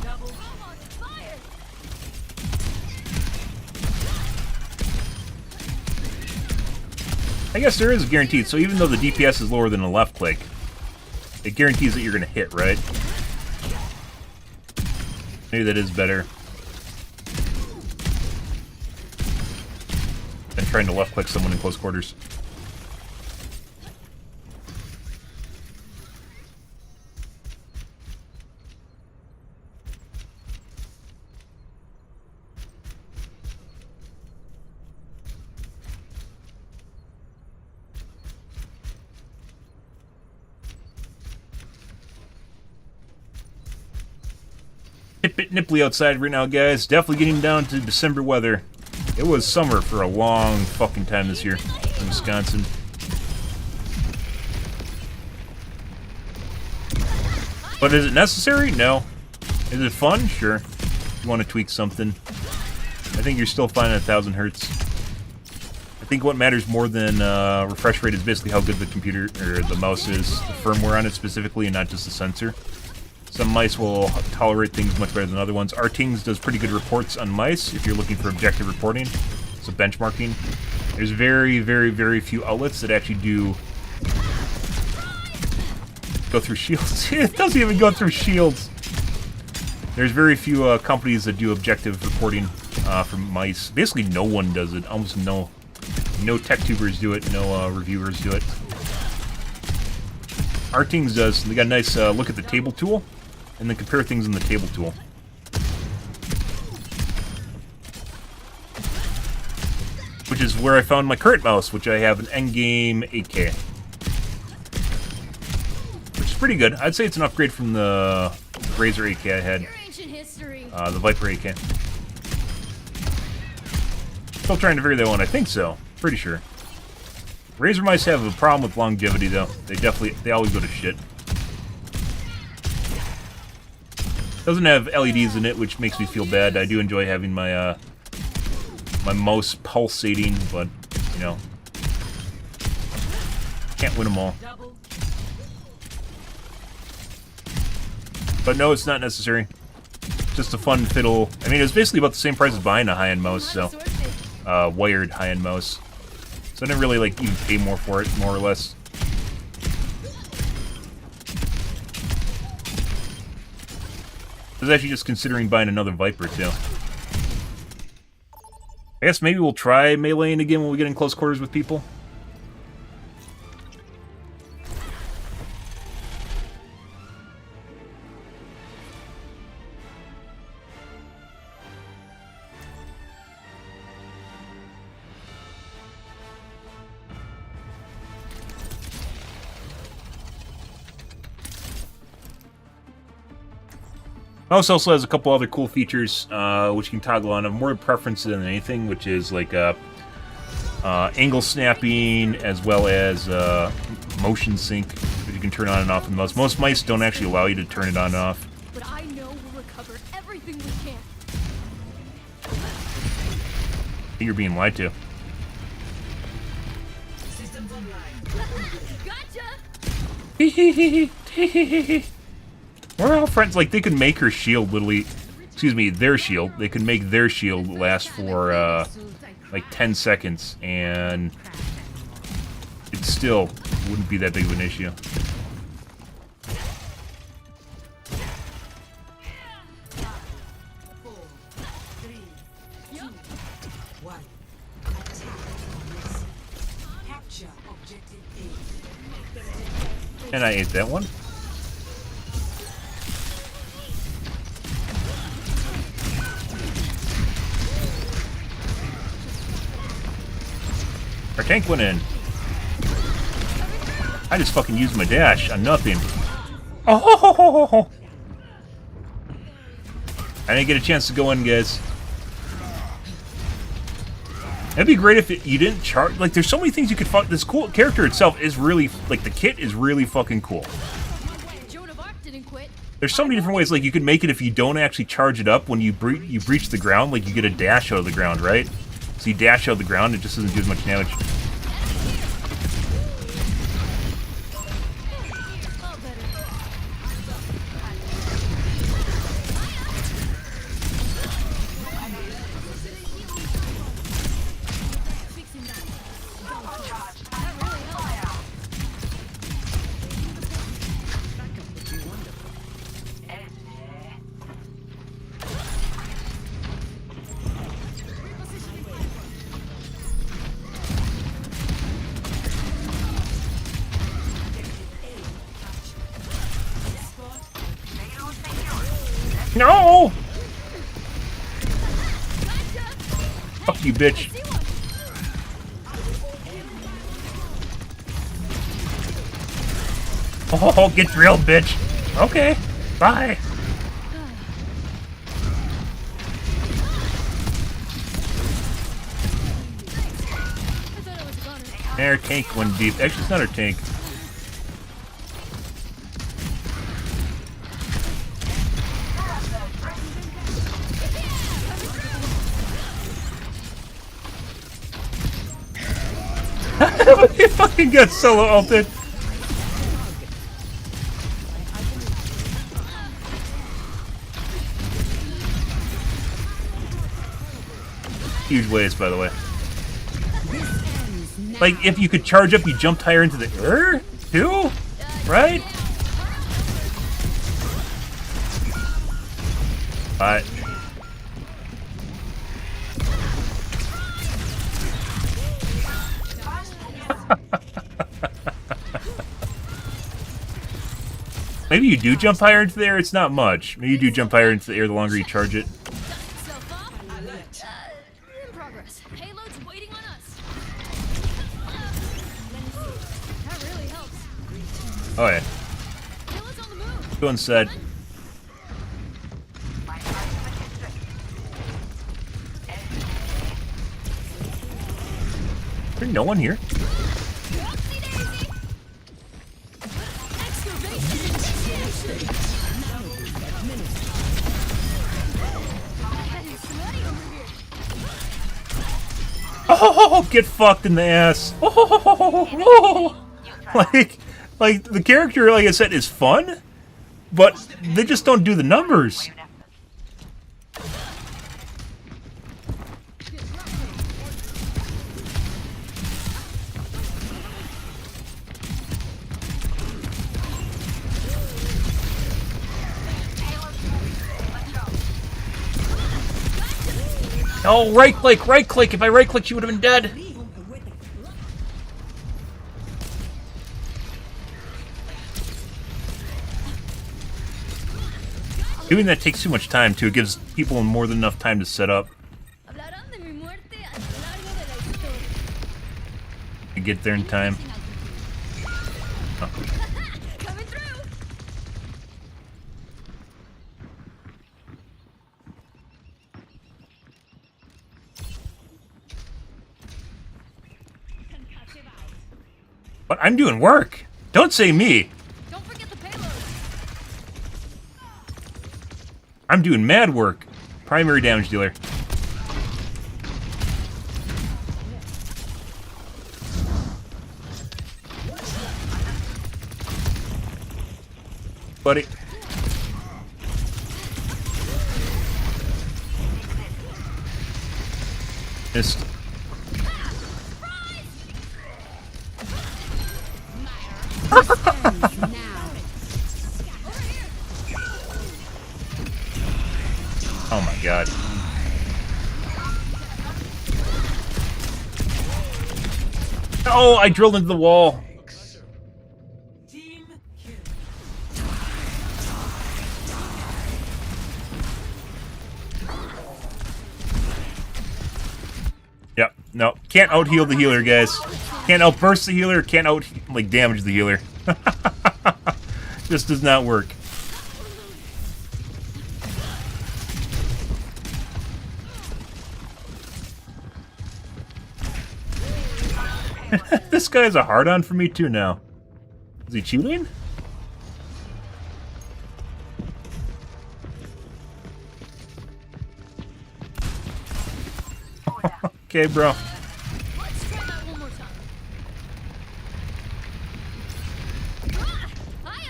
Double. Almost fired. I guess there is a guaranteed. So even though the DPS is lower than a left click, it guarantees that you're going to hit, right? Maybe that is better than trying to left click someone in close quarters. Bit nipply outside right now, guys. Definitely getting down to December weather. It was summer for a long fucking time this year in Wisconsin. But is it necessary? No. Is it fun? Sure. If you want to tweak something. I think you're still fine at 1000 hertz. I think what matters more than refresh rate is basically how good the computer or the mouse is, the firmware on it specifically, and not just the sensor. Some mice will tolerate things much better than other ones. Artings does pretty good reports on mice if you're looking for objective reporting, so benchmarking. There's very, very, very few outlets that actually do go through shields. It doesn't even go through shields. There's very few companies that do objective reporting for mice. Basically, no one does it. Almost no tech tubers do it. No reviewers do it. Artings does. They got a nice look at the table tool, and then compare things in the table tool. Which is where I found my current mouse, which I have an endgame 8K. Which is pretty good. I'd say it's an upgrade from the Razer 8K I had. The Viper 8K. Still trying to figure that one. I think so. Pretty sure. Razer mice have a problem with longevity, though. They always go to shit. Doesn't have LEDs in it, which makes me feel bad. I do enjoy having my my mouse pulsating, but you know, can't win them all. But no, it's not necessary. Just a fun fiddle. I mean, it was basically about the same price as buying a high-end mouse, so wired high-end mouse. So I didn't really like even pay more for it, more or less. I was actually just considering buying another Viper, too. I guess maybe we'll try meleeing again when we get in close quarters with people. Mouse also has a couple other cool features, which you can toggle on. More preference than anything, which is like angle snapping, as well as motion sync, that you can turn on and off in the mouse. Most mice don't actually allow you to turn it on and off. But I know we'll recover everything we can. I think you're being lied to. Gotcha! We're all friends. Like, they can make her shield literally... Excuse me, their shield. They can make their shield last for, like, 10 seconds, and it still wouldn't be that big of an issue. And I ate that one. Our tank went in. I just fucking used my dash on nothing. Oh! I didn't get a chance to go in, guys. It'd be great if you didn't charge. Like, there's so many things you could fuck. This cool character itself is really, like, the kit is really fucking cool. There's so many different ways. Like, you could make it if you don't actually charge it up when you breach the ground. Like, you get a dash out of the ground, right? So you dash out of the ground, it just doesn't do as much damage. No! Fuck you, bitch. Oh, get drilled, bitch. Okay, bye. Our tank went deep. Actually, it's not our tank. He fucking got solo ulted. Huge waste, by the way. Like, if you could charge up, you jumped higher into the air, too? Right? Alright. Maybe you do jump higher into the air, it's not much. Maybe you do jump higher into the air the longer you charge it. In progress. Payload's waiting on us. That really helps. Oh yeah. Payload's on the move. Go inside. Is there no one here? Whoopsie daisy. Oh, get fucked in the ass. Oh, like the character, like I said, is fun, but they just don't do the numbers. Oh, right click, right click. If I right clicked, you would have been dead. Doing that takes too much time, too. It gives people more than enough time to set up. Hablarán de mi muerte a lo largo de la historia. To get there in time. Oh. Coming through. But I'm doing work. Don't say me. Don't forget the payload. I'm doing mad work. Primary damage dealer. Buddy. Missed. Oh my god. Oh, I drilled into the wall. Team kill. Yep, no. Can't out-heal the healer, guys. Can't out-burst the healer, can't like, damage the healer. Just does not work. This guy has a hard-on for me, too, now. Is he cheating? Okay, bro. Let's try that one more time.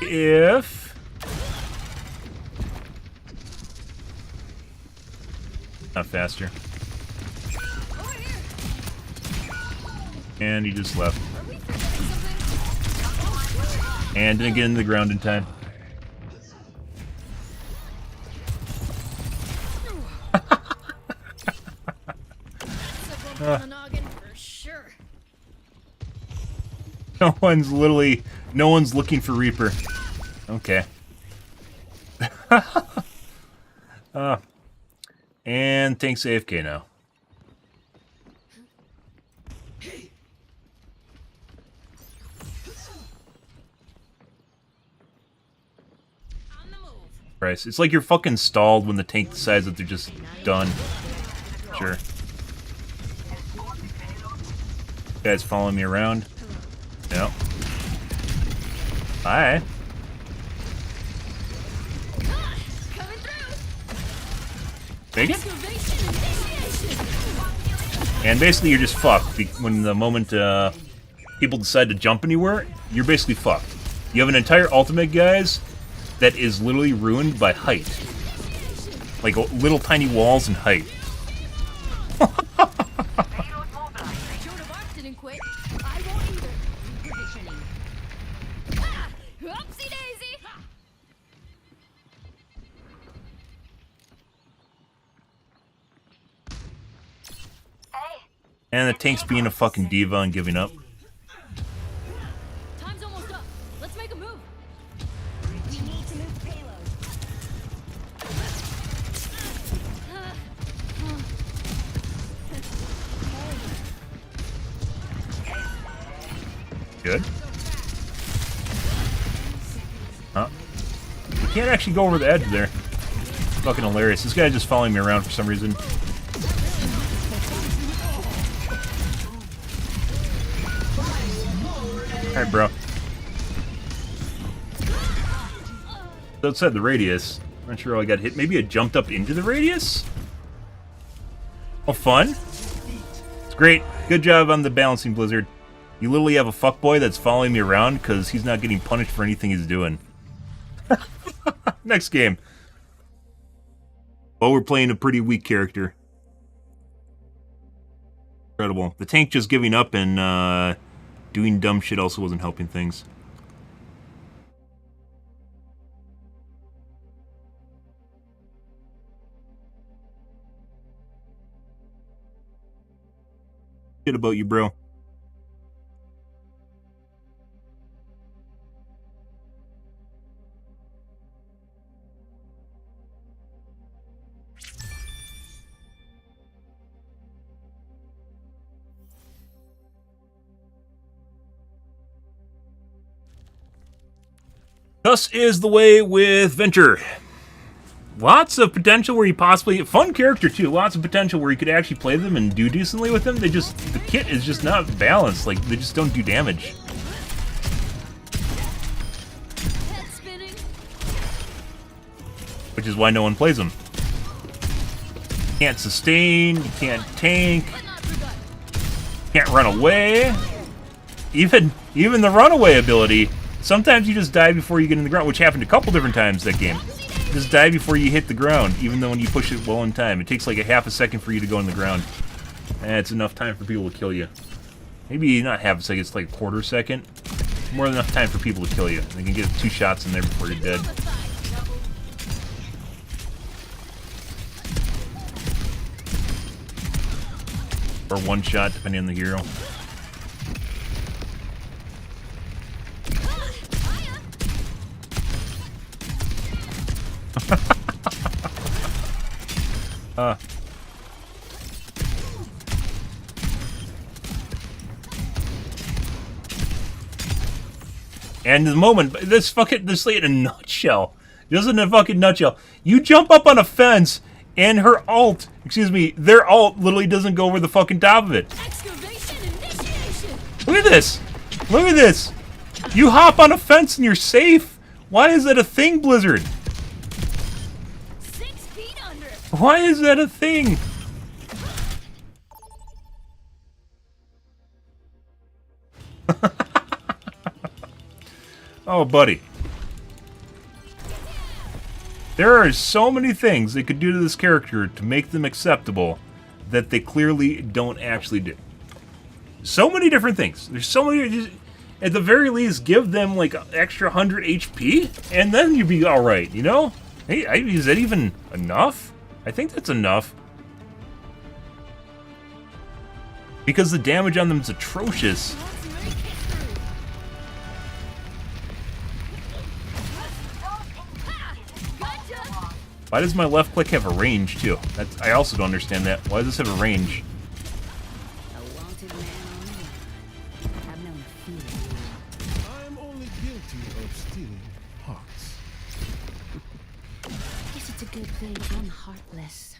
If... Not faster. Over here. And he just left. Are we forgetting something? And didn't get into the ground in time. On the noggin for sure. No one's looking for Reaper. Okay. And tank's AFK now. Christ. It's like you're fucking stalled when the tank decides that they're just done. Sure. Guys following me around. Yep. Hi. Take it? And basically you're just fucked. When the moment people decide to jump anywhere, you're basically fucked. You have an entire ultimate, guys, that is literally ruined by height. Like little tiny walls and height. And the tank's being a fucking diva and giving up. Time's almost up. Let's make a move. We need to move payload. Good. Huh? You can't actually go over the edge there. Fucking hilarious. This guy's just following me around for some reason. Alright, bro. Outside the radius. Not sure how I got hit. Maybe I jumped up into the radius? Oh, fun. It's great. Good job on the balancing, Blizzard. You literally have a fuckboy that's following me around because he's not getting punished for anything he's doing. Next game. Oh, we're playing a pretty weak character. Incredible. The tank just giving up and doing dumb shit also wasn't helping things. Shit about you, bro. Thus is the way with Venture. Lots of potential where you possibly... Fun character, too. Lots of potential where you could actually play them and do decently with them. They just... The kit is just not balanced. Like, they just don't do damage. Head spinning. Which is why no one plays them. You can't sustain. You can't tank. But not forgotten. Can't run away. Even the runaway ability... Sometimes you just die before you get in the ground, which happened a couple different times that game. Just die before you hit the ground, even though when you push it well in time. It takes like a half a second for you to go in the ground. And it's enough time for people to kill you. Maybe not half a second, it's like a quarter second. More than enough time for people to kill you. They can get 2 shots in there before you're dead. Or 1 shot, depending on the hero. And the moment, this like in a nutshell. Just in a fucking nutshell. You jump up on a fence, and their ult literally doesn't go over the fucking top of it. Excavation initiation. Look at this. Look at this. You hop on a fence and you're safe. Why is that a thing, Blizzard? 6 feet under. Why is that a thing? Oh, buddy. There are so many things they could do to this character to make them acceptable that they clearly don't actually do. So many different things. There's so many... At the very least, give them like extra 100 HP, and then you'd be alright, you know? Hey, is that even enough? I think that's enough. Because the damage on them is atrocious. Why does my left click have a range, too? That's, I also don't understand that. Why does this have a range? A wanted man on the run. I've known a few. I'm only guilty of stealing hearts. Guess it's a good thing I'm heartless.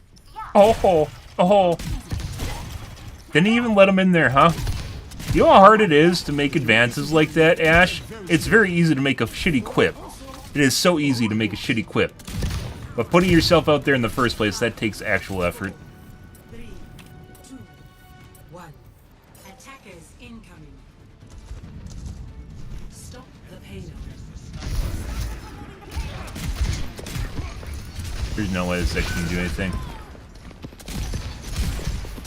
Oh. Didn't even let him in there, huh? You know how hard it is to make advances like that, Ash? It's very easy to make a shitty quip. It is so easy to make a shitty quip. But putting yourself out there in the first place, that takes actual effort. 3, 2, 1. Attackers incoming. Stop the payload. There's no way this actually can do anything.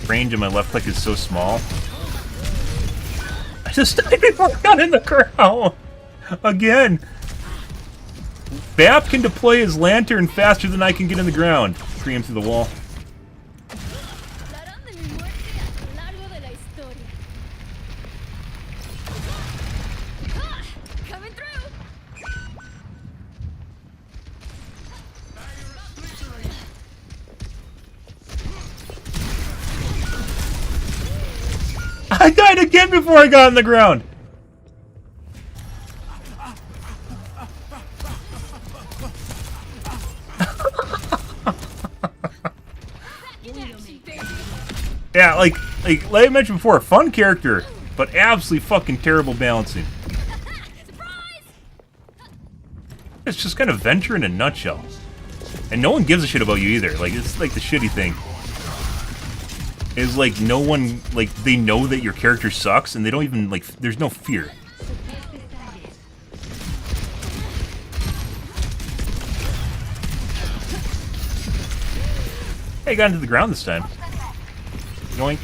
Range of my left click is so small. I just died before I got in the ground! Again! Bap can deploy his lantern faster than I can get in the ground. Free him through the wall. La harán de mi muerte a lo largo de la historia. Ah, coming through. I died again before I got on the ground! Yeah, like I mentioned before, fun character, but absolutely fucking terrible balancing. Surprise! It's just kind of Venture in a nutshell. And no one gives a shit about you either. Like, it's like the shitty thing. Is like no one, like, they know that your character sucks and they don't even, like, there's no fear. Hey, I got into the ground this time. Yoink.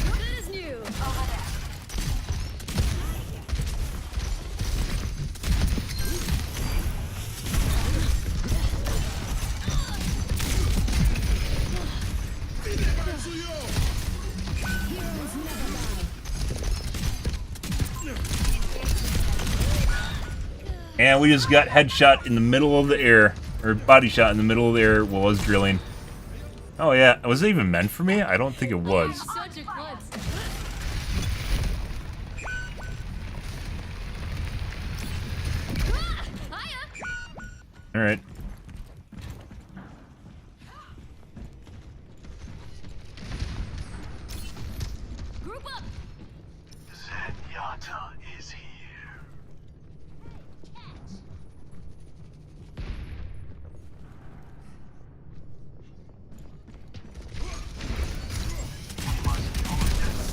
Good as new. Over there. And we just got headshot in the middle of the air, or body shot in the middle of the air while I was drilling. Oh yeah, was it even meant for me? I don't think it was. Such a klutz. Ah, hiya. Alright. Group up. Zenyatta is here.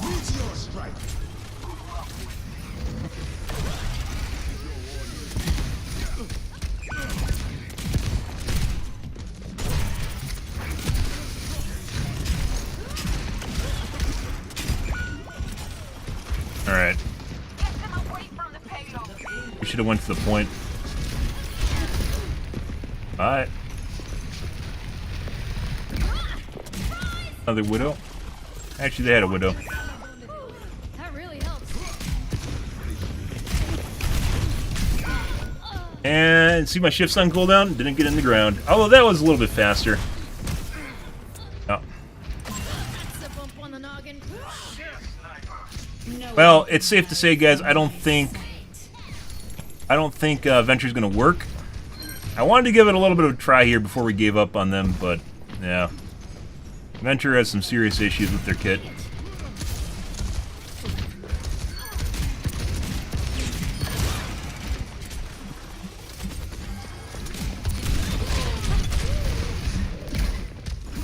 Meteor strike. Alright. Get them away from the payload. We should have went to the point. Alright. Another widow? Actually, they had a widow. That really helps. And see my shift's on cooldown? Didn't get in the ground. Although that was a little bit faster. Oh. That's a bump on the noggin. Well, it's safe to say, guys, I don't think Venture's gonna work. I wanted to give it a little bit of a try here before we gave up on them, but yeah. Venture has some serious issues with their kit.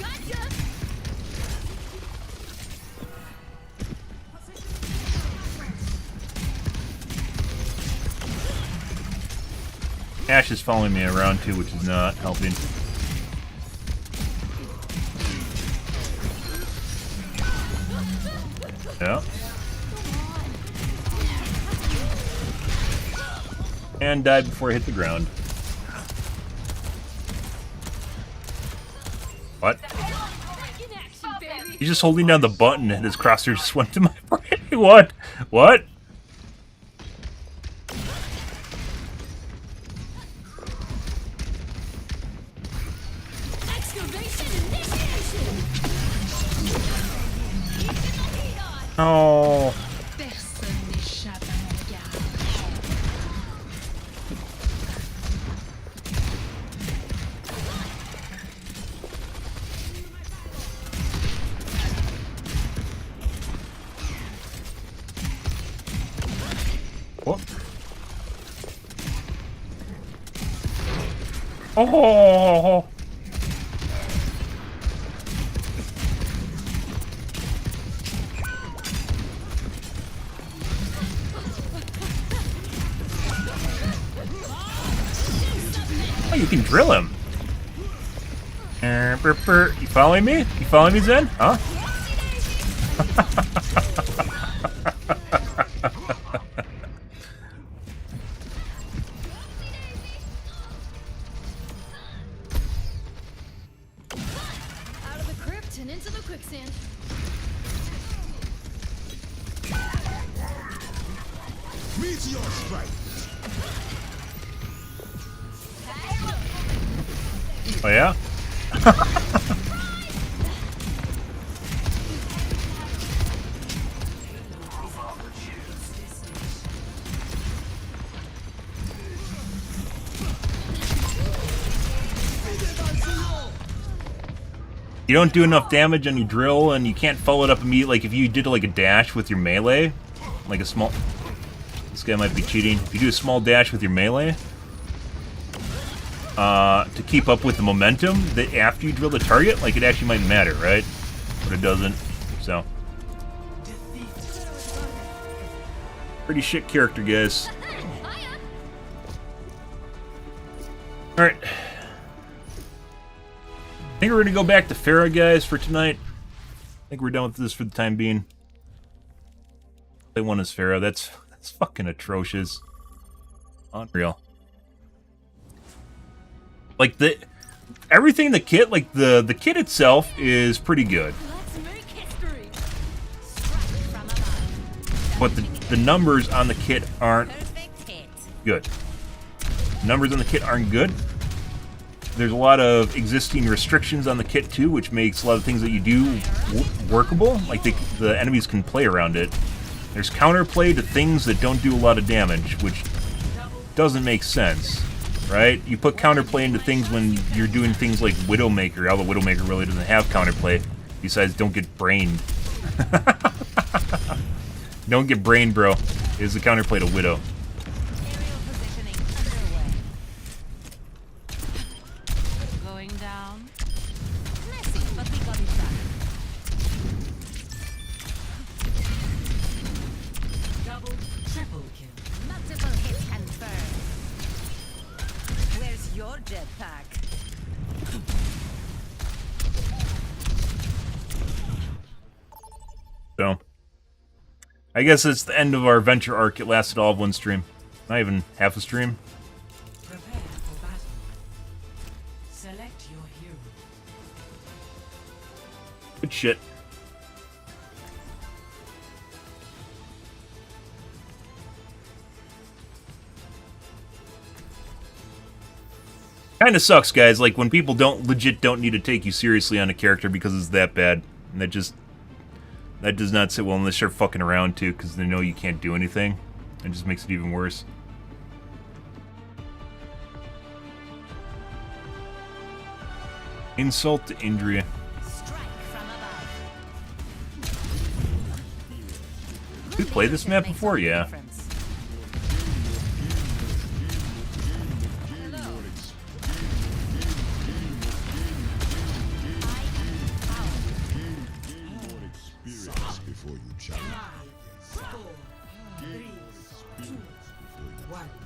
Gotcha. Ash is following me around too, which is not helping. Yeah. And died before I hit the ground. What? In action, baby. He's just holding down the button and his crosshair just went to my brain. What? What? Oh. Personne n'échappe à mon regard. What? Oh. Oh, you can drill him. You following me? You following me, Zen? Huh? Out of the crypt and into the quicksand. Meteor strike. Oh yeah? You don't do enough damage on your drill, and you can't follow it up immediately. Like if you did like a dash with your melee, like a small. This guy might be cheating. If you do a small dash with your melee, to keep up with the momentum that after you drill the target, like it actually might matter, right? But it doesn't. So pretty shit character, guys. All right. I think we're gonna go back to Pharah, guys, for tonight. I think we're done with this for the time being. Play one as Pharah. That's fucking atrocious. Unreal. Like everything in the kit, like the kit itself is pretty good. Let's make history. But the numbers on the kit aren't good. Numbers on the kit aren't good. There's a lot of existing restrictions on the kit too, which makes a lot of things that you do workable. Like the enemies can play around it. There's counterplay to things that don't do a lot of damage, which doesn't make sense, right? You put counterplay into things when you're doing things like Widowmaker, although Widowmaker really doesn't have counterplay, besides don't get brained. Don't get brained, bro, is the counterplay to Widow. So, I guess it's the end of our adventure arc. It lasted all of one stream. Not even half a stream. Prepare for battle. Select your hero. Good shit. Kinda sucks, guys, like when people don't need to take you seriously on a character because it's that bad. And that does not sit well unless they're fucking around too, because they know you can't do anything. It just makes it even worse. Insult to injury. We played this map before, yeah.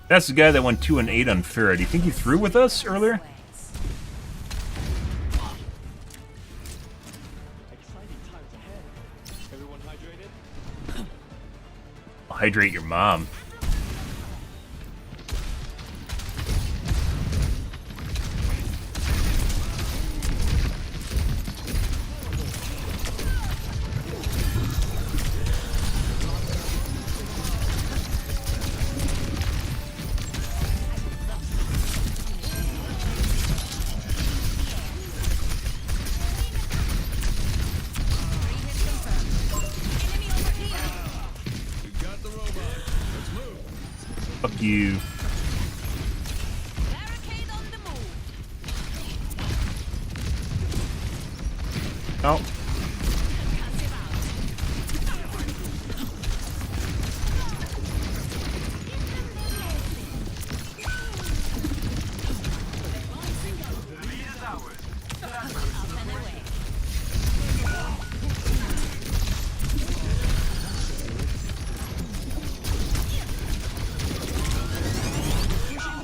That's the guy that went 2 and 8 on Pharah. Do you think he threw with us earlier? Exciting times ahead. Everyone hydrated? Hydrate your mom. you. Barricade on the move. Oh.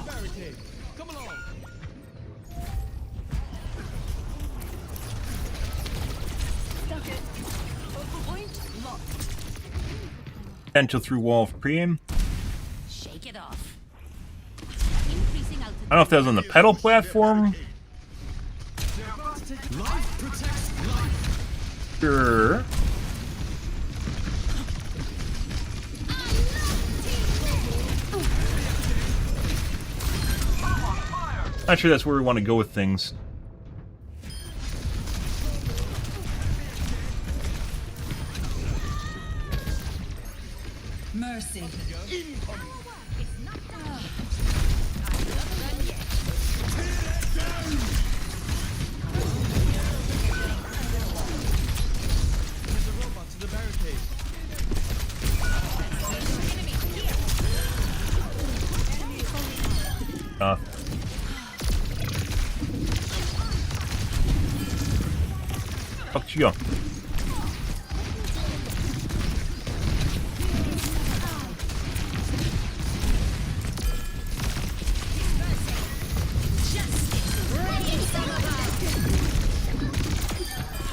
Barricade. Come along. Potential through wall of pre-aim. Shake it off. Increasing altitude. I don't know if that was on the pedal platform. Life protects life. Sure. Not sure that's where we want to go with things. Mercy. There's a robot to the barricade. Fuck you.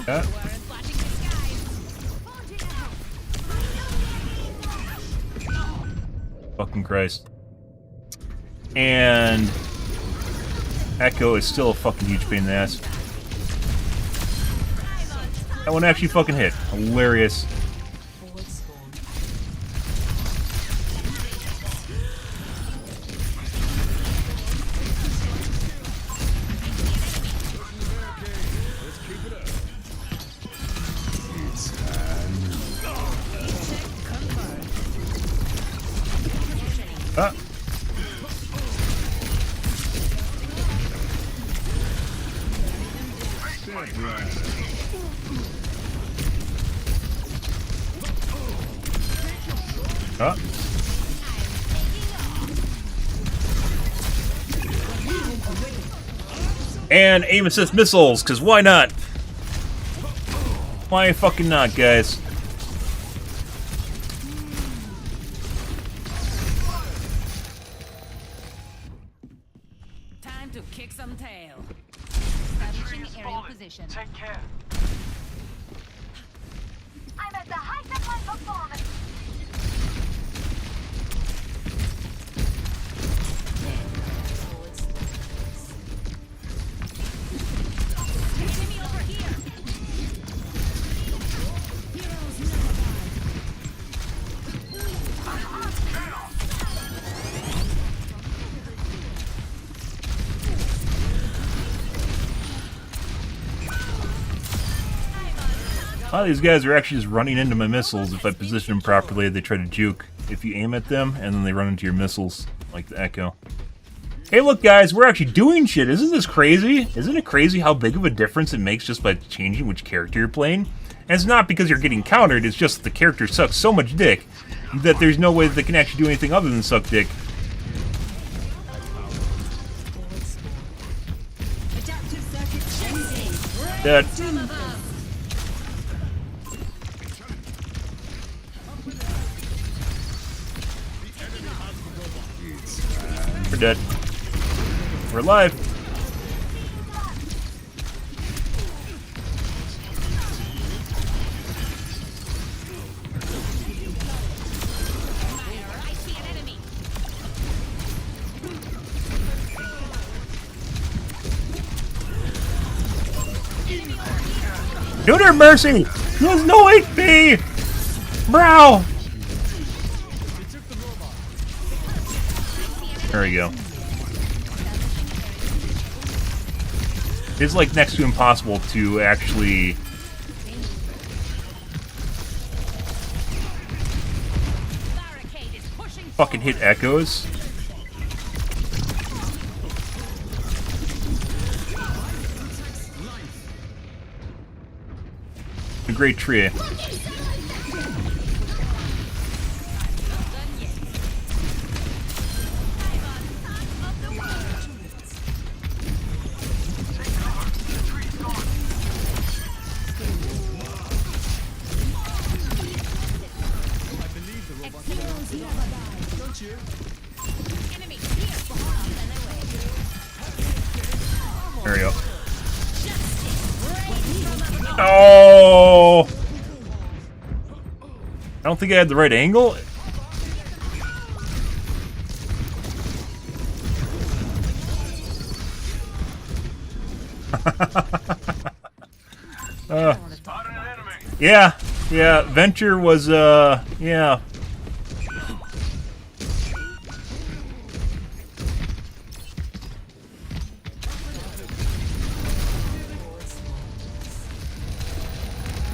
Yeah. Fucking Christ. And Echo is still a fucking huge pain in the ass. That one actually fucking hit. Hilarious. Forward spawn. Ah. Ah. And aim assist missiles, because why not? Why fucking not, guys? Time to kick some tail. Establishing aerial position. Take care. I'm at the height of my performance. Enemy over here. Heroes never die. A lot of these guys are actually just running into my missiles. If I position them properly, they try to juke. If you aim at them, and then they run into your missiles, like the Echo. Hey, look, guys, we're actually doing shit. Isn't this crazy? Isn't it crazy how big of a difference it makes just by changing which character you're playing? And it's not because you're getting countered, it's just the character sucks so much dick that there's no way that they can actually do anything other than suck dick. Forward spawn. Adaptive circuit changing. Dead. We're dead. We're alive. I see an enemy. Shoot her, Mercy! She has no HP! Brow! There we go. It's like next to impossible to actually Barricade is pushing fucking hit echoes great tree. There we go. Oh! I don't think I had the right angle. Yeah, Venture was, yeah.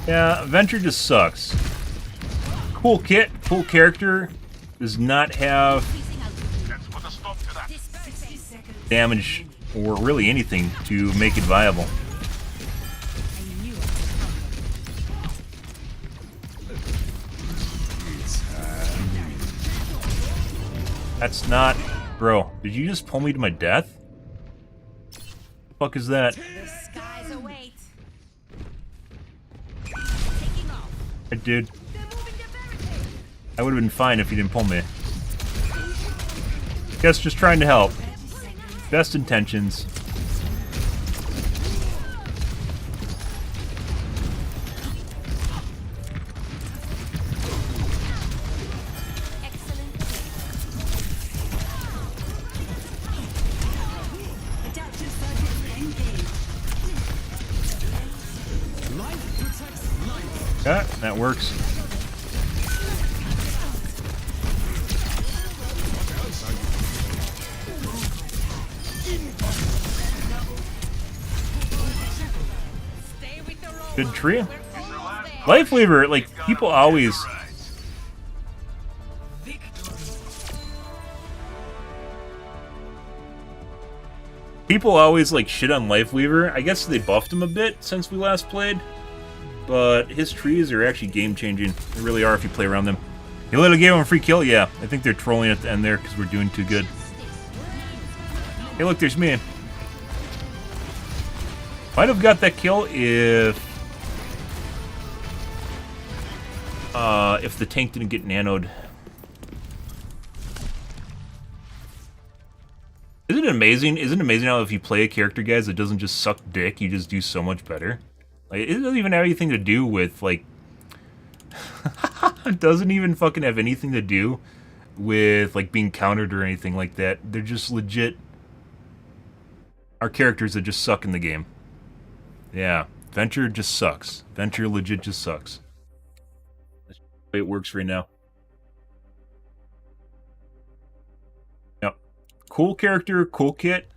Yeah, Venture just sucks. Cool kit, cool character, does not have damage or really anything to make it viable. That's not... Bro, did you just pull me to my death? The fuck is that? The skies await. I did. I would have been fine if you didn't pull me. Guess just trying to help. Best intentions. Yeah, that works. Good tree. Lifeweaver, like, people always... People always, like, shit on Lifeweaver. I guess they buffed him a bit since we last played. But his trees are actually game-changing. They really are if you play around them. You literally gave him a free kill? Yeah, I think they're trolling at the end there because we're doing too good. Hey, look, there's me. Might have got that kill if the tank didn't get nanoed. Isn't it amazing? Isn't it amazing how if you play a character, guys, that doesn't just suck dick, you just do so much better? Like, it doesn't even have anything to do with, like... it doesn't even fucking have anything to do with, like, being countered or anything like that. They're just legit... Our characters that just suck in the game. Yeah, Venture just sucks. Venture legit just sucks. That's the way it works right now. Yep. Cool character, cool kit.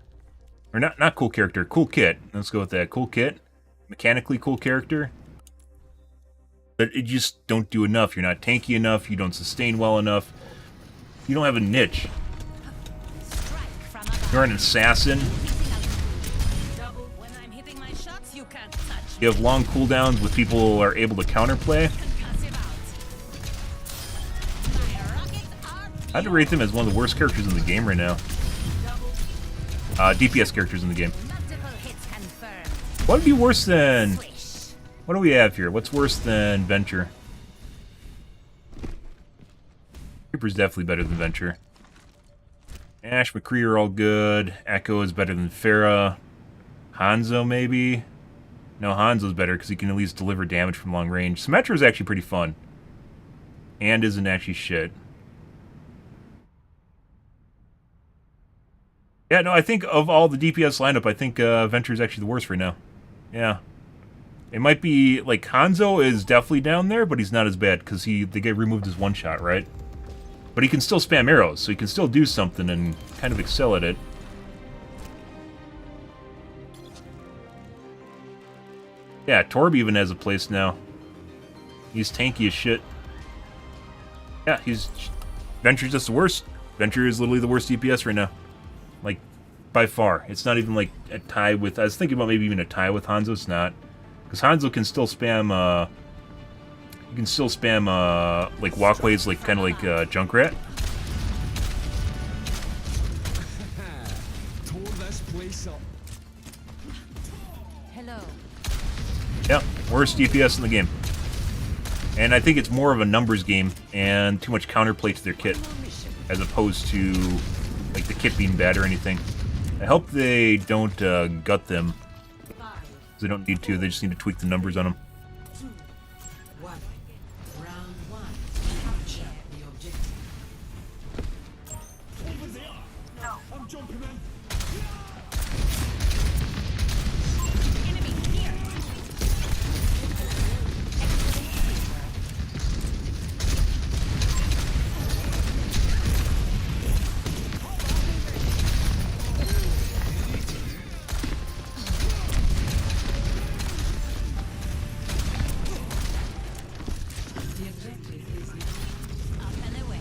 Or not cool character, cool kit. Let's go with that. Cool kit. Mechanically cool character. But it just don't do enough. You're not tanky enough. You don't sustain well enough. You don't have a niche. You're an assassin. You have long cooldowns with people who are able to counterplay. I'd rate them as one of the worst characters in the game right now. DPS characters in the game. What would be worse than... What do we have here? What's worse than Venture? Reaper's definitely better than Venture. Ash, McCree are all good. Echo is better than Pharah. Hanzo, maybe? No, Hanzo's better because he can at least deliver damage from long range. Symmetra is actually pretty fun. And isn't actually shit. Yeah, no, I think of all the DPS lineup, I think Venture is actually the worst right now. Yeah. It might be, like, Hanzo is definitely down there, but he's not as bad because the guy removed his one-shot, right? But he can still spam arrows, so he can still do something and kind of excel at it. Yeah, Torb even has a place now. He's tanky as shit. Yeah, Venture's just the worst. Venture is literally the worst DPS right now. Like, by far. It's not even, like, a tie with... I was thinking about maybe even a tie with Hanzo. It's not. Because Hanzo can still spam You can still spam like walkways, like kind of like Junkrat. Tore this place up. Hello. Yep, worst DPS in the game. And I think it's more of a numbers game and too much counterplay to their kit, as opposed to like the kit being bad or anything. I hope they don't gut them. They don't need to. They just need to tweak the numbers on them. 2, 1. Round 1. Capture the objective. I'm jumping in. The objective is now Up and away.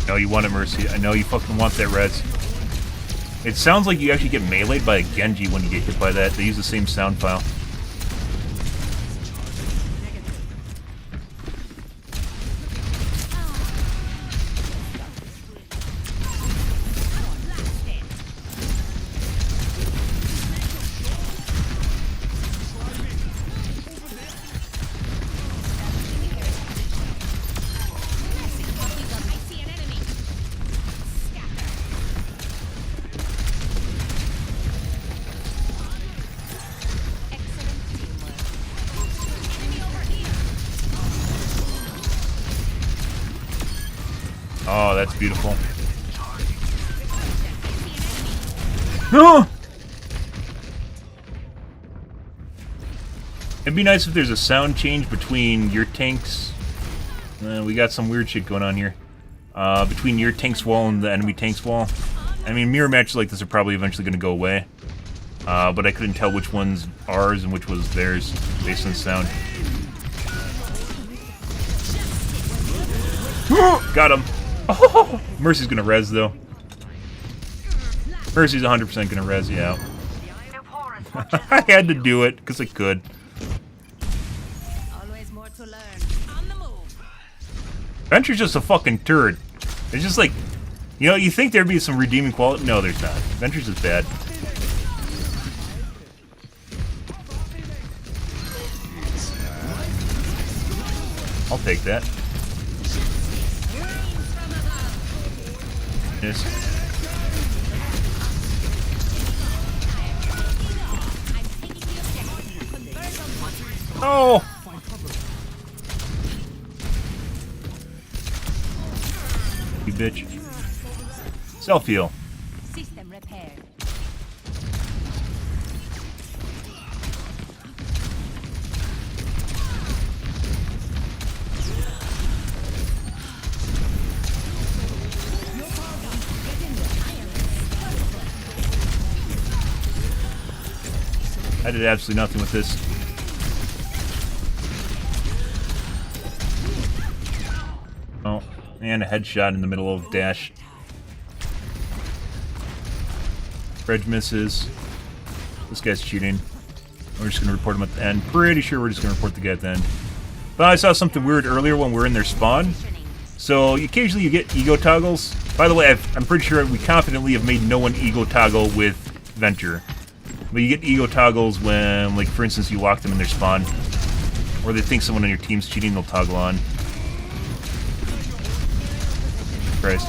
I know you want it, Mercy. I know you fucking want that res. It sounds like you actually get meleeed by a Genji when you get hit by that. They use the same sound file. I see an enemy. Excellent teamwork. Enemy over here. Oh, that's beautiful. No! It'd be nice if there's a sound change between your tanks. We got some weird shit going on here. Between your tank's wall and the enemy tank's wall. I mean, mirror matches like this are probably eventually going to go away. But I couldn't tell which one's ours and which was theirs based on the sound. Got him! Oh, Mercy's going to res, though. Mercy's 100% going to res you out. I had to do it, because I could. Always more to learn. On the move. Venture's just a fucking turd. It's just like, you know, you think there'd be some redeeming quality. No, there's not. Venture's just bad. I'll take that. Yes. Oh! You bitch. Self-heal. System repaired. I did absolutely nothing with this. Oh, and a headshot in the middle of dash. Reg misses. This guy's cheating. We're just going to report him at the end. Pretty sure we're just going to report the guy at the end. But I saw something weird earlier when we were in their spawn. So occasionally you get ego toggles. By the way, I'm pretty sure we confidently have made no one ego toggle with Venture. But you get ego toggles when, like, for instance, you lock them in their spawn. Or they think someone on your team's cheating, they'll toggle on. Christ.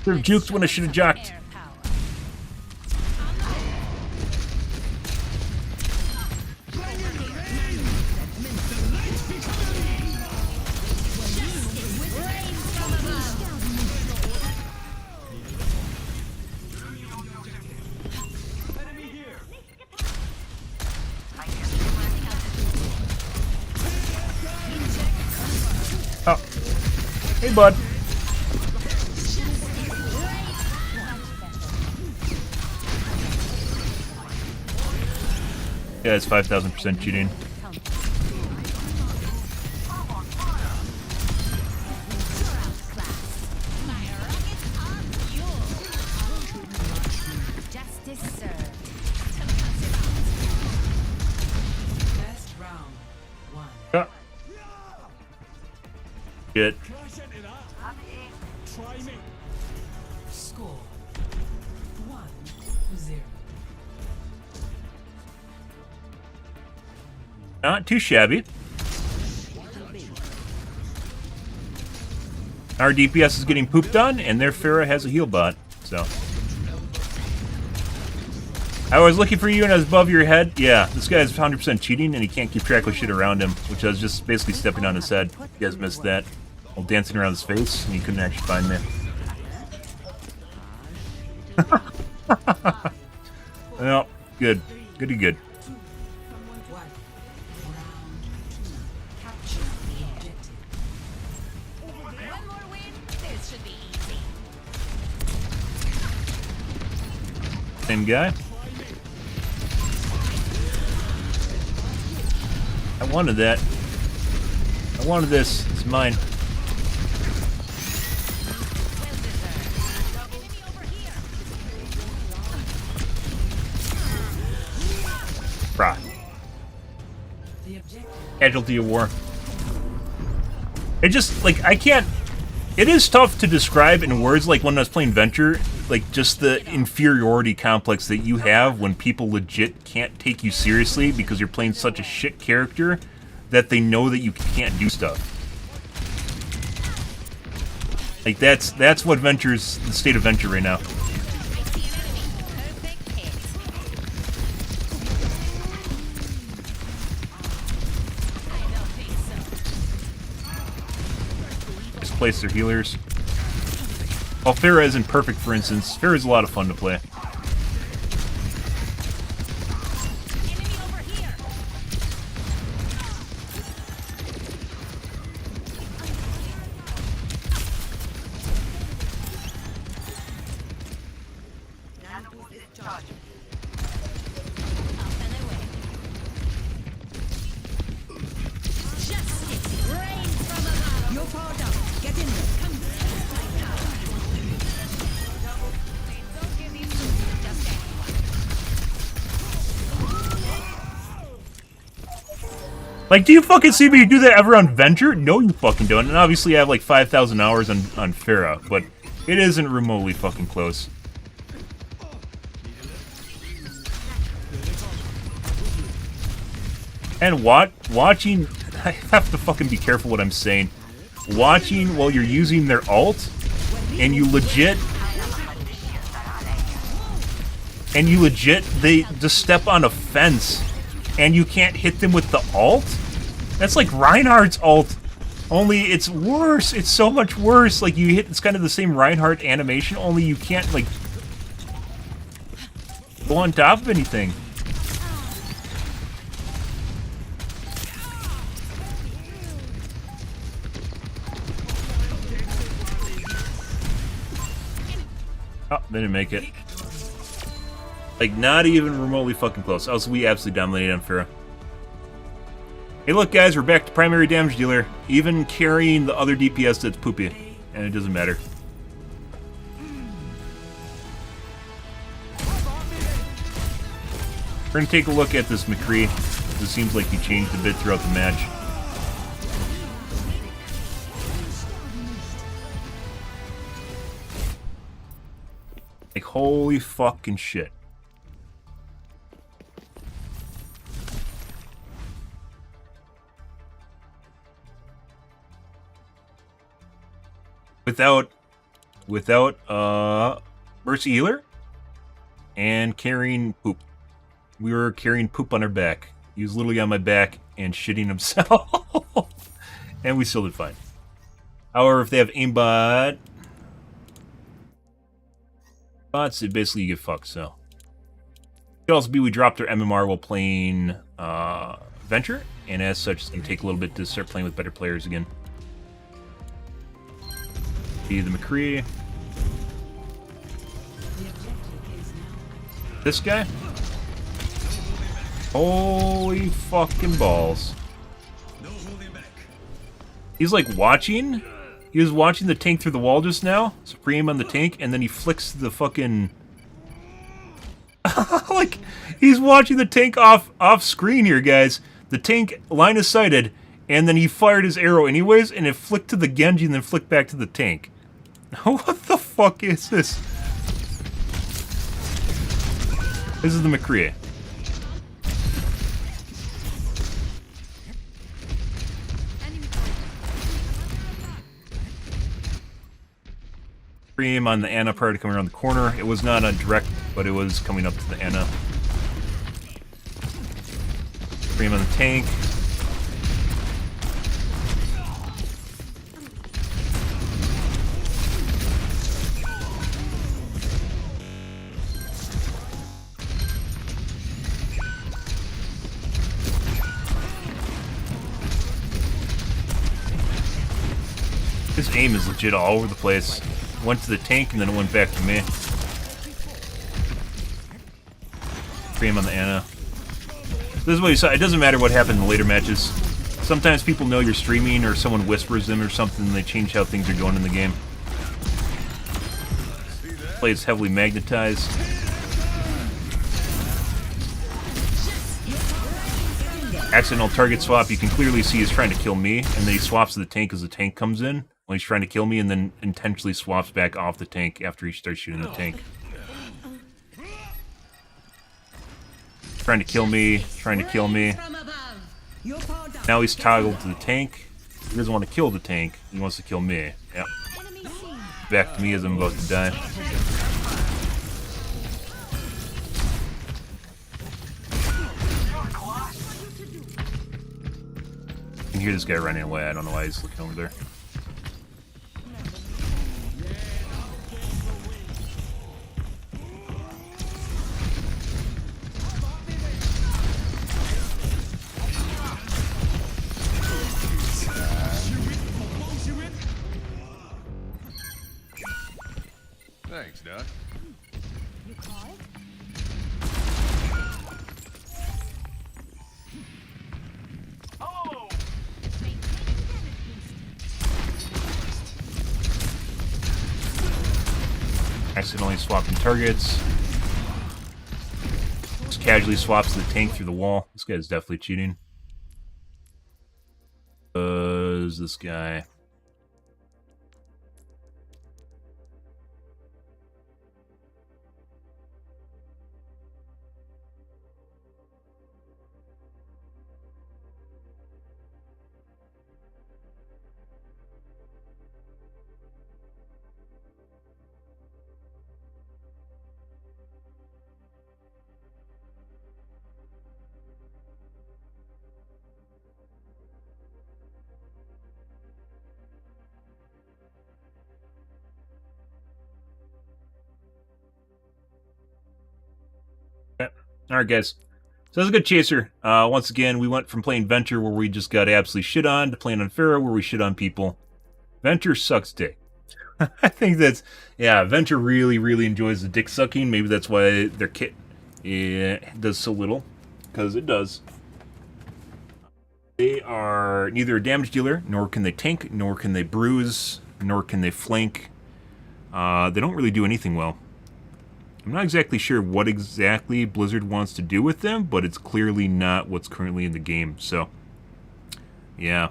They're juked when I should have jocked. Air power. Oh. Hey, bud. Yeah, it's 5,000% cheating. Justice served. Best round. One. Yeah. Shit. Score. 1-0. Not too shabby. Our DPS is getting pooped on, and their Pharah has a heal bot, so. I was looking for you and I was above your head. Yeah, this guy is 100% cheating, and he can't keep track of shit around him, which I was just basically stepping on his head. You guys missed that. While dancing around his face, and he couldn't actually find me. Well, good. Goody good. One. Round 2. Capture the objective. One more win. This should be easy. Same guy. I wanted that. I wanted this. It's mine. Brah. The objective. Casualty of war. It just, like, I can't... It is tough to describe in words, like when I was playing Venture, like, just the inferiority complex that you have when people legit can't take you seriously because you're playing such a shit character that they know that you can't do stuff. Like, that's what Venture's... the state of Venture right now. Place their healers. While Pharah isn't perfect, for instance, Pharah is a lot of fun to play. Enemy over here. Justice reigns from above. You're powered up. Get in there. Come. Don't give these to just anyone. Like, do you fucking see me do that ever on Venture? No, you fucking don't. And obviously I have like 5,000 hours on Pharah, but it isn't remotely fucking close. And watching... I have to fucking be careful what I'm saying. Watching while you're using their ult, and you legit... they just step on a fence, and you can't hit them with the ult? That's like Reinhardt's ult, only it's worse. It's so much worse. Like, you hit... It's kind of the same Reinhardt animation, only you can't, like, go on top of anything. Oh, they didn't make it. Like, not even remotely fucking close. Else we absolutely dominated on Pharah. Hey, look, guys, we're back to primary damage dealer. Even carrying the other DPS that's poopy. And it doesn't matter. We're gonna take a look at this McCree. It seems like he changed a bit throughout the match. Like, holy fucking shit. Without Mercy Healer and carrying poop. We were carrying poop on our back. He was literally on my back and shitting himself. And we still did fine. However, if they have aimbot bots, it basically you get fucked, so. It could also be we dropped our MMR while playing Venture, and as such, it's going to take a little bit to start playing with better players again. Be the McCree. This guy. Holy fucking balls. No holding back. He's like watching. He was watching the tank through the wall just now. Supreme on the tank, and then he flicks the fucking... like, he's watching the tank off screen here, guys. The tank line is sighted, and then he fired his arrow anyways, and it flicked to the Genji and then flicked back to the tank. What the fuck is this? This is the McCree. Supreme on the Ana prior to coming around the corner. It was not on direct, but it was coming up to the Ana. Supreme on the tank. His aim is legit all over the place. Went to the tank and then it went back to me. Frame on the Ana. This is what you saw. It doesn't matter what happened in the later matches. Sometimes people know you're streaming or someone whispers them or something and they change how things are going in the game. Play is heavily magnetized. Accidental target swap, you can clearly see he's trying to kill me, and then he swaps to the tank as the tank comes in when he's trying to kill me, and then intentionally swaps back off the tank after he starts shooting the tank. Trying to kill me, trying to kill me. Now he's toggled to the tank. He doesn't want to kill the tank, he wants to kill me. Yep. Back to me as I'm about to die. I can hear this guy running away. I don't know why he's looking over there. Thanks, Doc. You call it? Oh! Accidentally swapping targets. Just casually swaps the tank through the wall. This guy's definitely cheating. Is this guy? Alright guys, so that's a good chaser. Once again, we went from playing Venture where we just got absolutely shit on to playing on Pharaoh where we shit on people. Venture sucks dick. I think that's, yeah, Venture really enjoys the dick sucking. Maybe that's why their kit does so little, because it does. They are neither a damage dealer, nor can they tank, nor can they bruise, nor can they flank. They don't really do anything well. I'm not exactly sure what exactly Blizzard wants to do with them, but it's clearly not what's currently in the game, so... Yeah.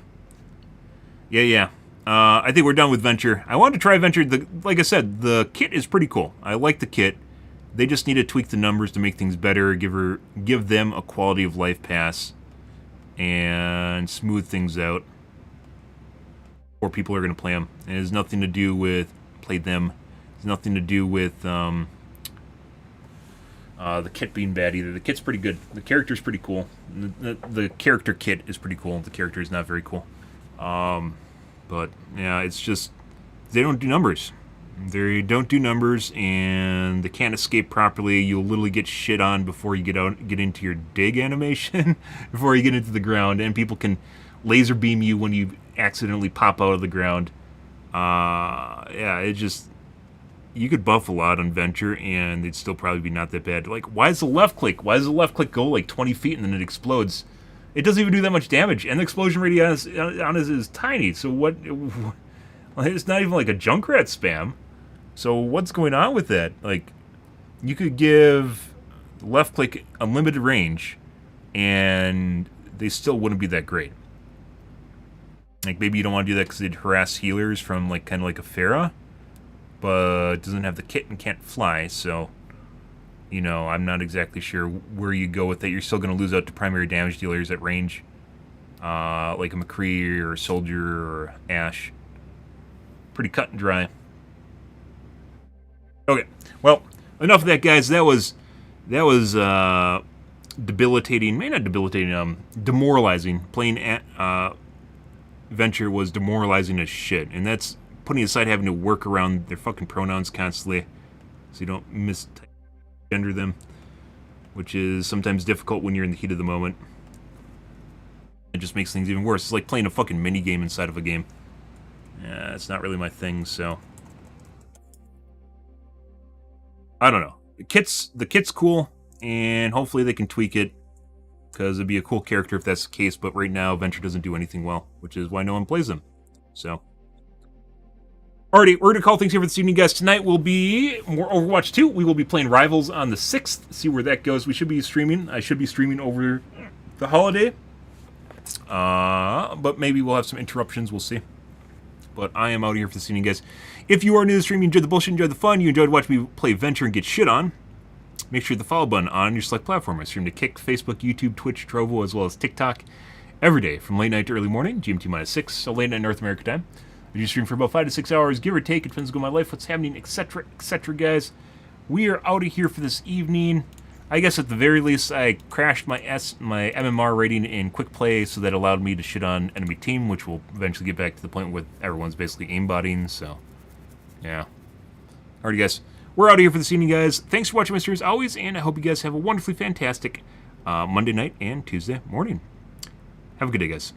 I think we're done with Venture. I wanted to try Venture. Like I said, the kit is pretty cool. I like the kit. They just need to tweak the numbers to make things better, give them a quality of life pass, and smooth things out. Or people are going to play them. It has nothing to do with... Play them. It has nothing to do with... the kit being bad either. The kit's pretty good. The character's pretty cool. The character kit is pretty cool. The character is not very cool. But yeah, it's just they don't do numbers. They don't do numbers, and they can't escape properly. You'll literally get shit on before you get into your dig animation, before you get into the ground, and people can laser beam you when you accidentally pop out of the ground. Yeah, it just you could buff a lot on Venture, and they'd still probably be not that bad. Like, why is the left click? Why does the left click go like 20 feet and then it explodes? It doesn't even do that much damage, and the explosion radius on it is tiny. So what? It's not even like a Junkrat spam. So what's going on with that? Like, you could give left click unlimited range, and they still wouldn't be that great. Like, maybe you don't want to do that because they'd harass healers from like kind of like a Pharah, but it doesn't have the kit and can't fly. So, you know, I'm not exactly sure where you go with that. You're still going to lose out to primary damage dealers at range, like a McCree or a Soldier or Ashe. Pretty cut and dry. Okay, well, enough of that, guys. That was debilitating. Maybe not debilitating. Demoralizing. Playing at Venture was demoralizing as shit, and that's putting aside having to work around their fucking pronouns constantly, so you don't misgender them, which is sometimes difficult when you're in the heat of the moment. It just makes things even worse. It's like playing a fucking mini game inside of a game. Yeah, it's not really my thing, so I don't know. The kit's cool, and hopefully they can tweak it, because it'd be a cool character if that's the case, but right now Venture doesn't do anything well, which is why no one plays them. So, alrighty, we're gonna call things here for this evening, guys. Tonight will be more Overwatch 2. We will be playing Rivals on the 6th. See where that goes. We should be streaming. I should be streaming over the holiday, but maybe we'll have some interruptions. We'll see. But I am out here for this evening, guys. If you are new to the stream, you enjoyed the bullshit, enjoyed the fun, you enjoyed watching me play Venture and get shit on, make sure you hit the follow button on your select platform. I stream to Kick, Facebook, YouTube, Twitch, Trovo, as well as TikTok every day from late night to early morning, GMT-6, so late night North America time. I do stream for about 5 to 6 hours, give or take. It depends on my life, what's happening, etc., etc., guys. We are out of here for this evening. I guess at the very least, I crashed my MMR rating in quick play, so that allowed me to shit on enemy team, which will eventually get back to the point where everyone's basically aimbotting, so yeah. Alrighty, guys. We're out of here for this evening, guys. Thanks for watching my streams, as always, and I hope you guys have a wonderfully fantastic Monday night and Tuesday morning. Have a good day, guys.